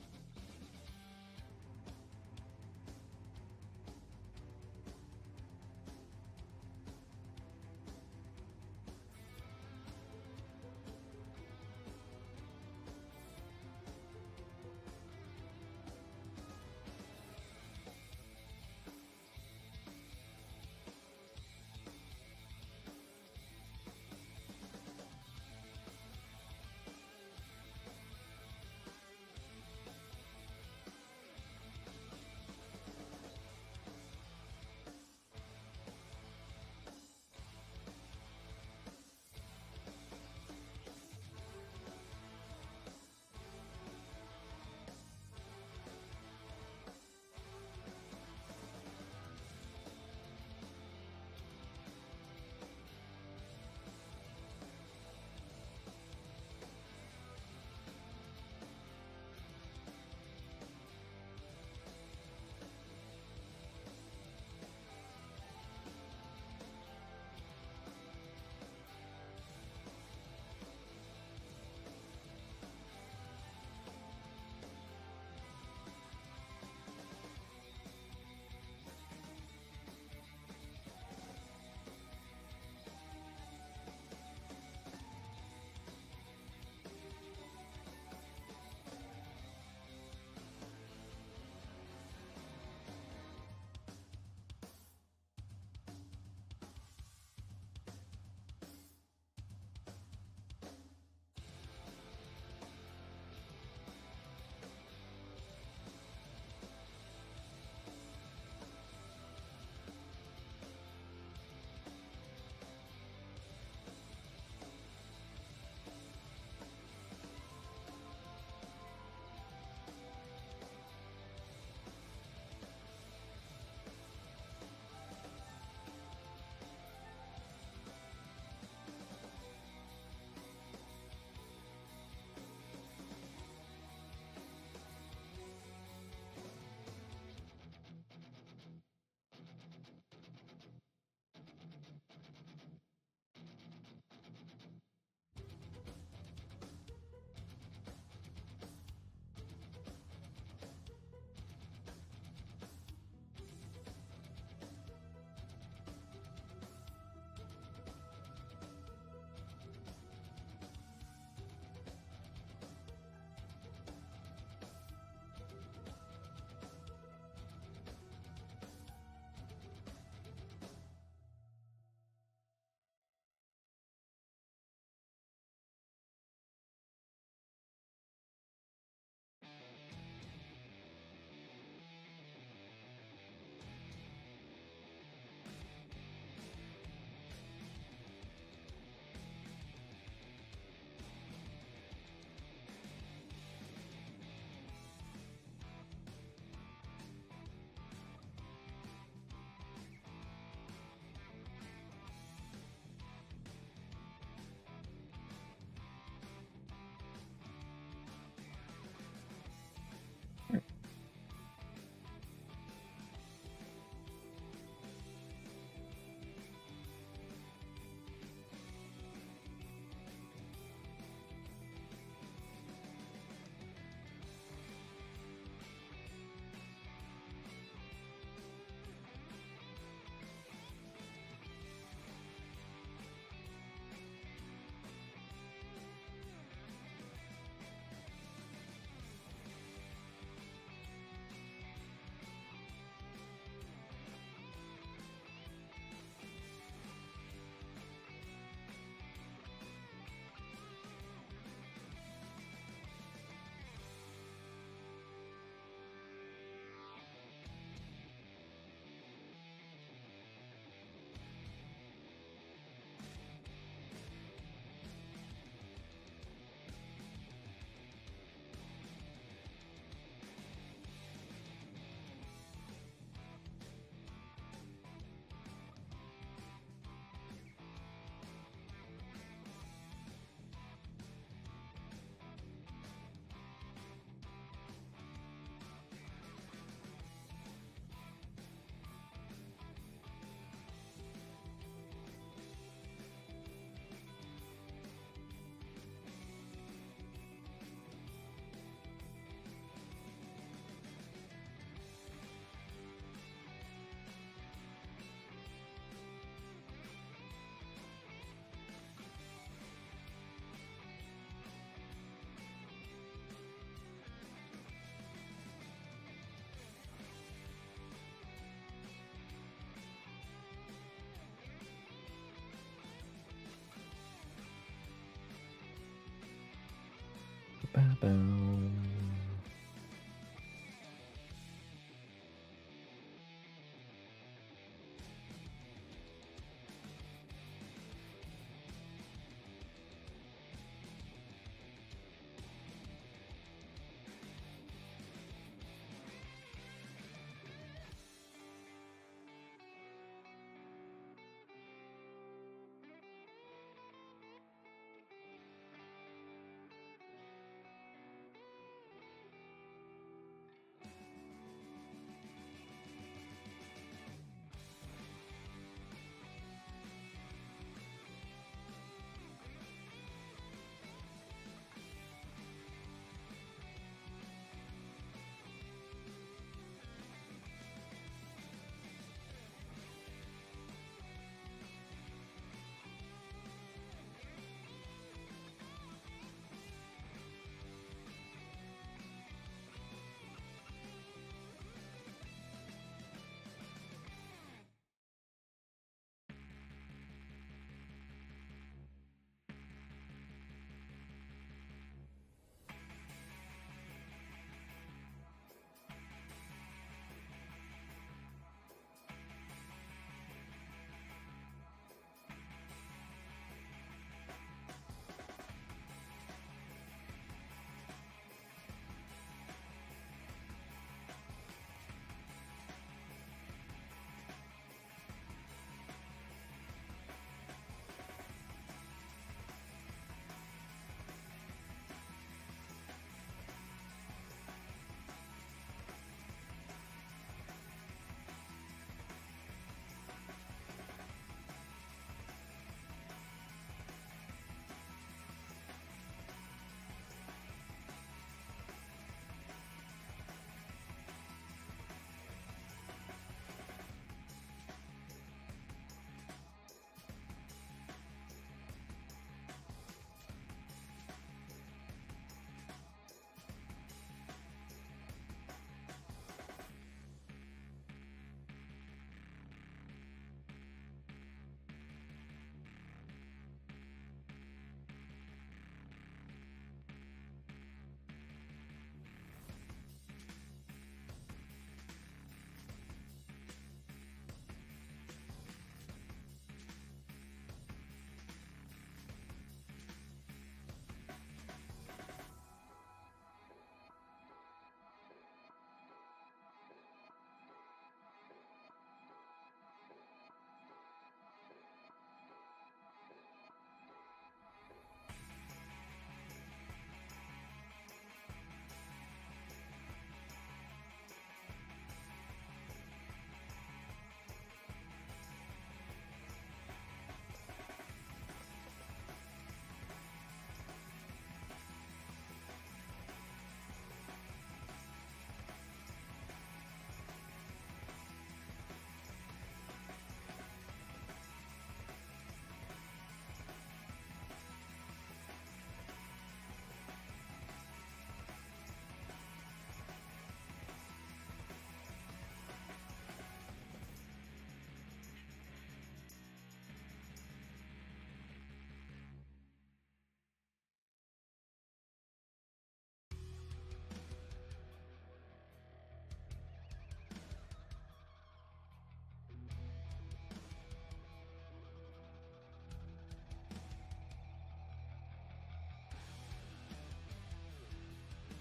S2: Boom.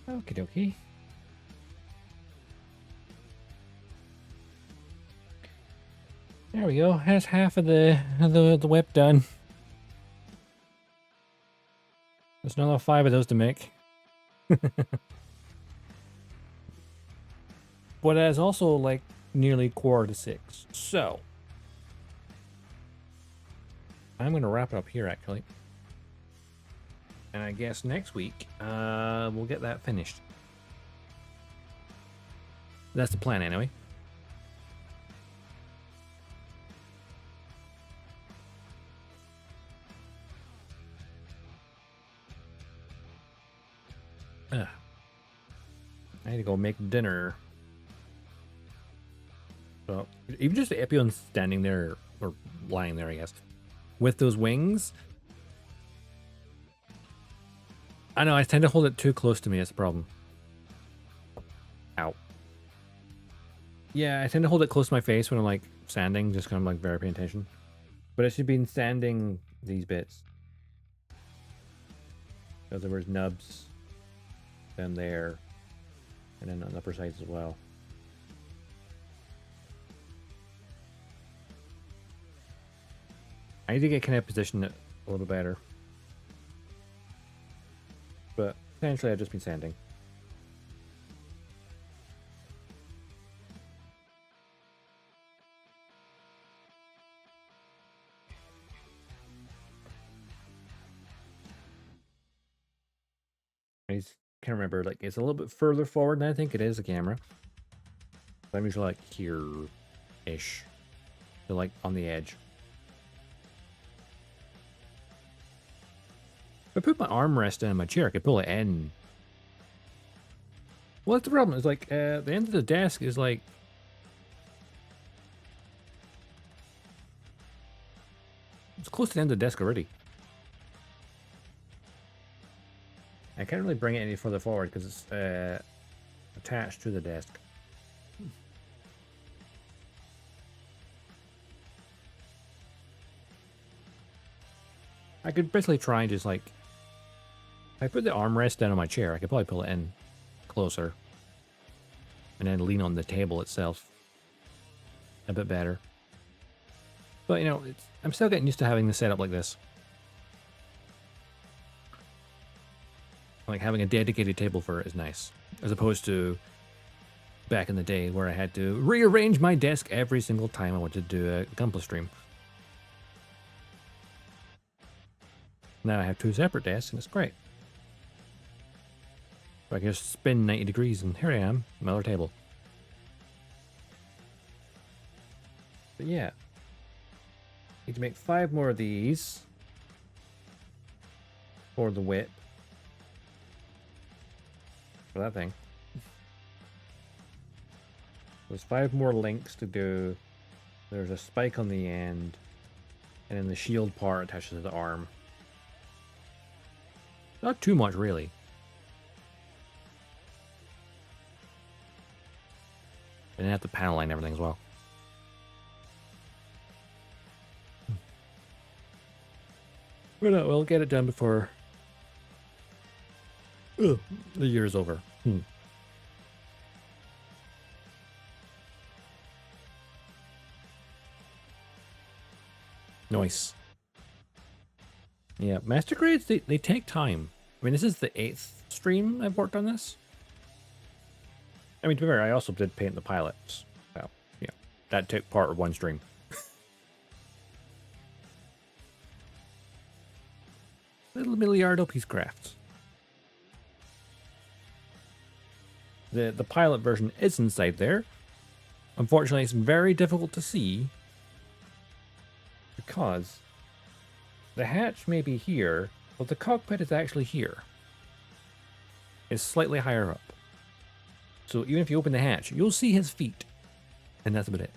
S2: Okie dokie. There we go. That's half of the whip done. There's another 5 of those to make. But that's also like nearly 5:45. So I'm gonna wrap it up here actually. And I guess next week we'll get that finished. That's the plan anyway. I need to go make dinner. So even just the Epyon standing there, or lying there, I guess, with those wings. I know, I tend to hold it too close to me. That's the problem. Ow. Yeah, I tend to hold it close to my face when I'm like sanding, just kind of like very paying attention. But I should be sanding these bits. Because there was nubs down there. And then on the upper sides as well. I need to get kind of position it a little better. But essentially I've just been sanding. I can't remember, like it's a little bit further forward than I think it is, the camera. I'm usually like here-ish. So like on the edge. If I put my armrest in my chair, I could pull it in. Well, that's the problem. It's like the end of the desk is like it's close to the end of the desk already. I can't really bring it any further forward because it's attached to the desk. I could basically try and just like, if I put the armrest down on my chair, I could probably pull it in closer and then lean on the table itself a bit better. But you know, I'm still getting used to having the setup like this. Like having a dedicated table for it is nice, as opposed to back in the day where I had to rearrange my desk every single time I wanted to do a Gunpla stream. Now I have two separate desks and it's great. So I can just spin 90 degrees and here I am, my other table. But yeah, need to make 5 more of these for the whip. For that thing. There's 5 more links to do. There's a spike on the end, and then the shield part attaches to the arm. Not too much, really. And then have the panel line and everything as well. But no, we'll get it done before the year is over. Nice. Yeah, master grades, they take time. I mean, this is the 8th stream I've worked on this. I mean, to be fair, I also did paint the pilots. So, yeah, that took part of one stream. Little Milliardo piece crafts. The pilot version is inside there. Unfortunately, it's very difficult to see because the hatch may be here, but the cockpit is actually here. It's slightly higher up. So even if you open the hatch, you'll see his feet. And that's about it.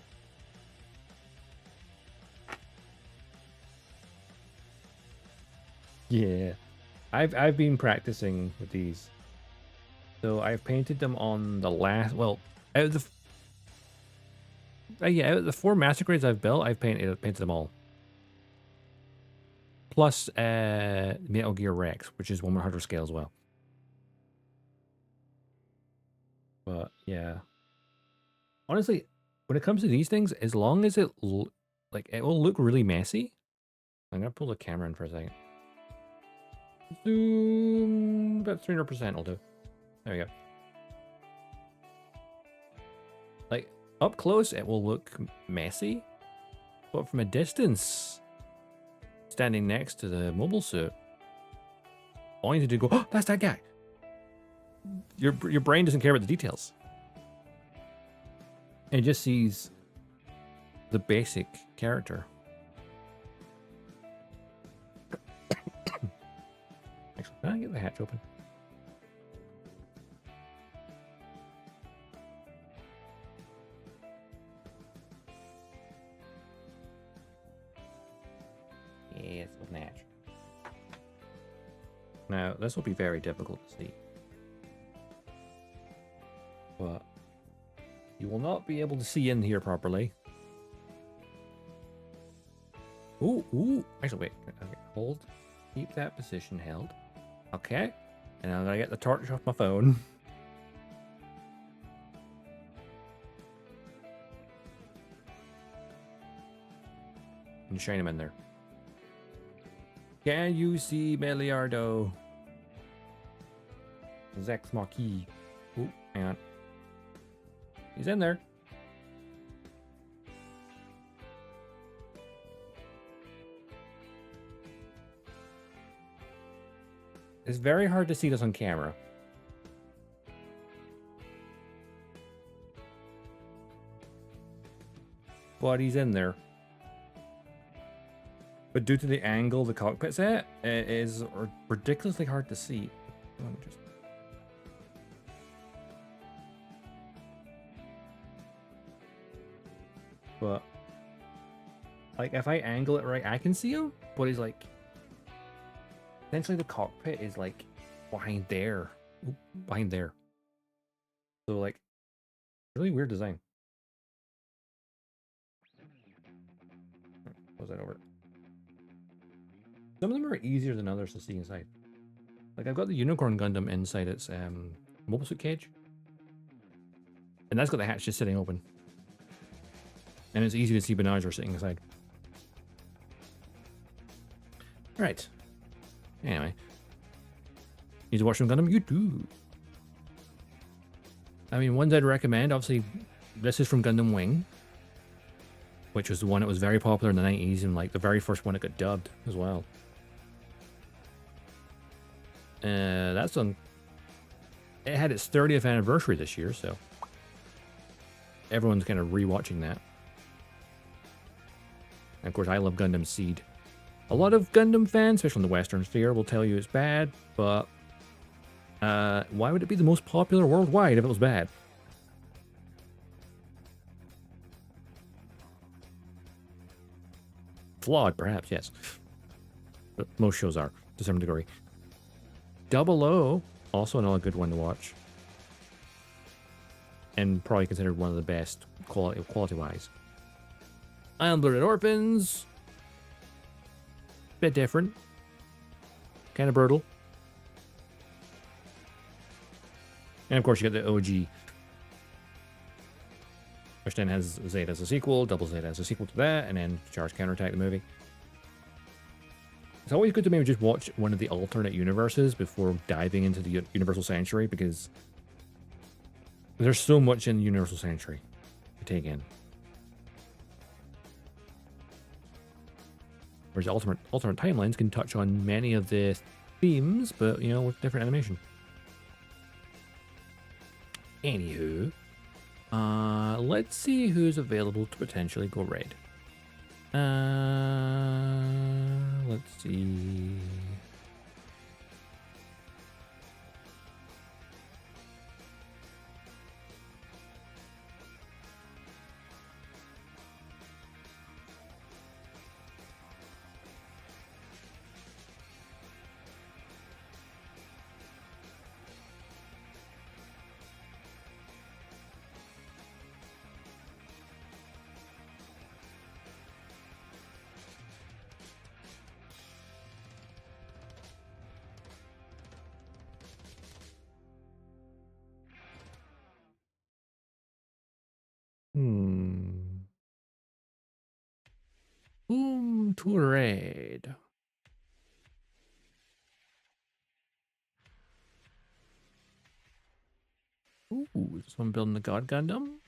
S2: Yeah. I've been practicing with these. So I've painted them on the last, well, out of the out of the 4 master grades I've built, I've painted them all. Plus Metal Gear Rex, which is 1/100 scale as well. But yeah, honestly, when it comes to these things, as long as it will look really messy. I'm gonna pull the camera in for a second. Zoom, about 300% will do. There we go. Like up close, it will look messy, but from a distance, standing next to the mobile suit, all you need to do is go, oh, that's that guy. Your brain doesn't care about the details. It just sees the basic character. Actually, can I get the hatch open? Yes, open the hatch. Now, this will be very difficult to see. But you will not be able to see in here properly. Ooh, ooh. Actually, wait. Okay, hold. Keep that position held. Okay. And I'm going to get the torch off my phone. And shine him in there. Can you see Meliardo? Zex Marquis. Ooh, hang on. He's in there. It's very hard to see this on camera. But he's in there. But due to the angle the cockpit's at, it is ridiculously hard to see. But, like, if I angle it right, I can see him, but he's like, essentially the cockpit is like behind there. Oop, behind there. So, like, really weird design. Close that over. Some of them are easier than others to see inside. Like, I've got the Unicorn Gundam inside its mobile suit cage. And that's got the hatch just sitting open. And it's easy to see Benager sitting inside. Right. Anyway. Need to watch some Gundam? You do. I mean, ones I'd recommend, obviously, this is from Gundam Wing. Which was the one that was very popular in the 90s and, like, the very first one that got dubbed as well. That's on... It had its 30th anniversary this year, so... Everyone's kind of rewatching that. And of course, I love Gundam Seed. A lot of Gundam fans, especially in the Western sphere, will tell you it's bad, but... why would it be the most popular worldwide if it was bad? Flawed, perhaps, yes. But most shows are, to some degree. 00, also another good one to watch. And probably considered one of the best quality-wise. Iron-Blooded Orphans. Bit different. Kind of brutal. And of course you got the OG. Which then has Zeta as a sequel, Double Zeta as a sequel to that, and then Charge Counterattack the movie. It's always good to maybe just watch one of the alternate universes before diving into the Universal Sanctuary, because there's so much in the Universal Sanctuary to take in. Whereas alternate timelines can touch on many of the themes, but, you know, with different animation. Anywho, let's see who's available to potentially go raid. Let's see. To raid. Ooh, is someone building the God Gundam?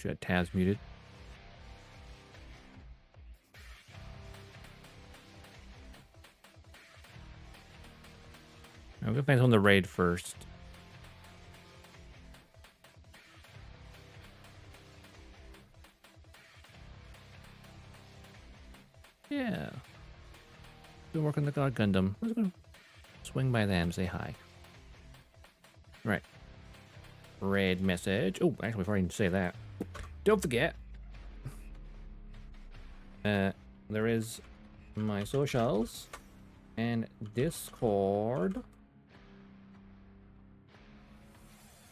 S2: You had tabs muted. I'm gonna find someone to raid first. Yeah. Been working the God Gundam. I'm just gonna swing by them, say hi. Right. raid message. Oh, actually, before I even say that, don't forget, there is my socials and Discord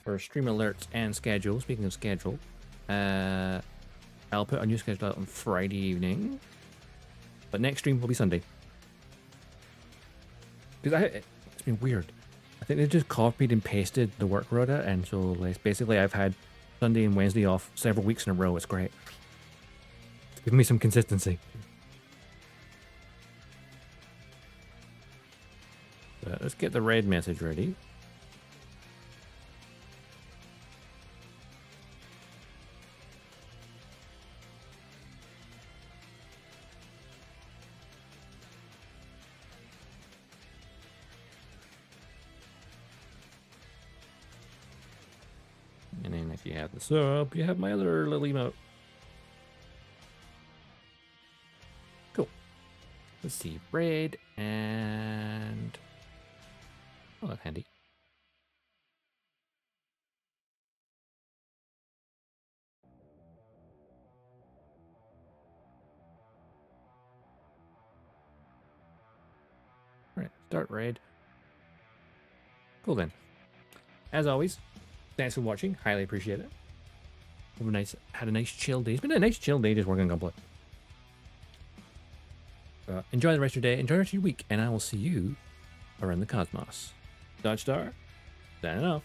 S2: for stream alerts and schedule. Speaking of schedule, I'll put a new schedule out on Friday evening, but next stream will be Sunday. Because it's been weird. I think they just copied and pasted the work rota, and so like, basically I've had Sunday and Wednesday off several weeks in a row. It's great. It's giving me some consistency. But let's get the raid message ready. And then if you have the sub, you have my other little emote. Cool. Let's see. Raid and... oh, that's handy. Alright, start raid. Cool then. As always, thanks for watching. Highly appreciate it. Had a nice chill day. It's been a nice chill day just working on Gunpla. Enjoy the rest of your day. Enjoy the rest of your week. And I will see you around the cosmos. Dodgestar, signing off.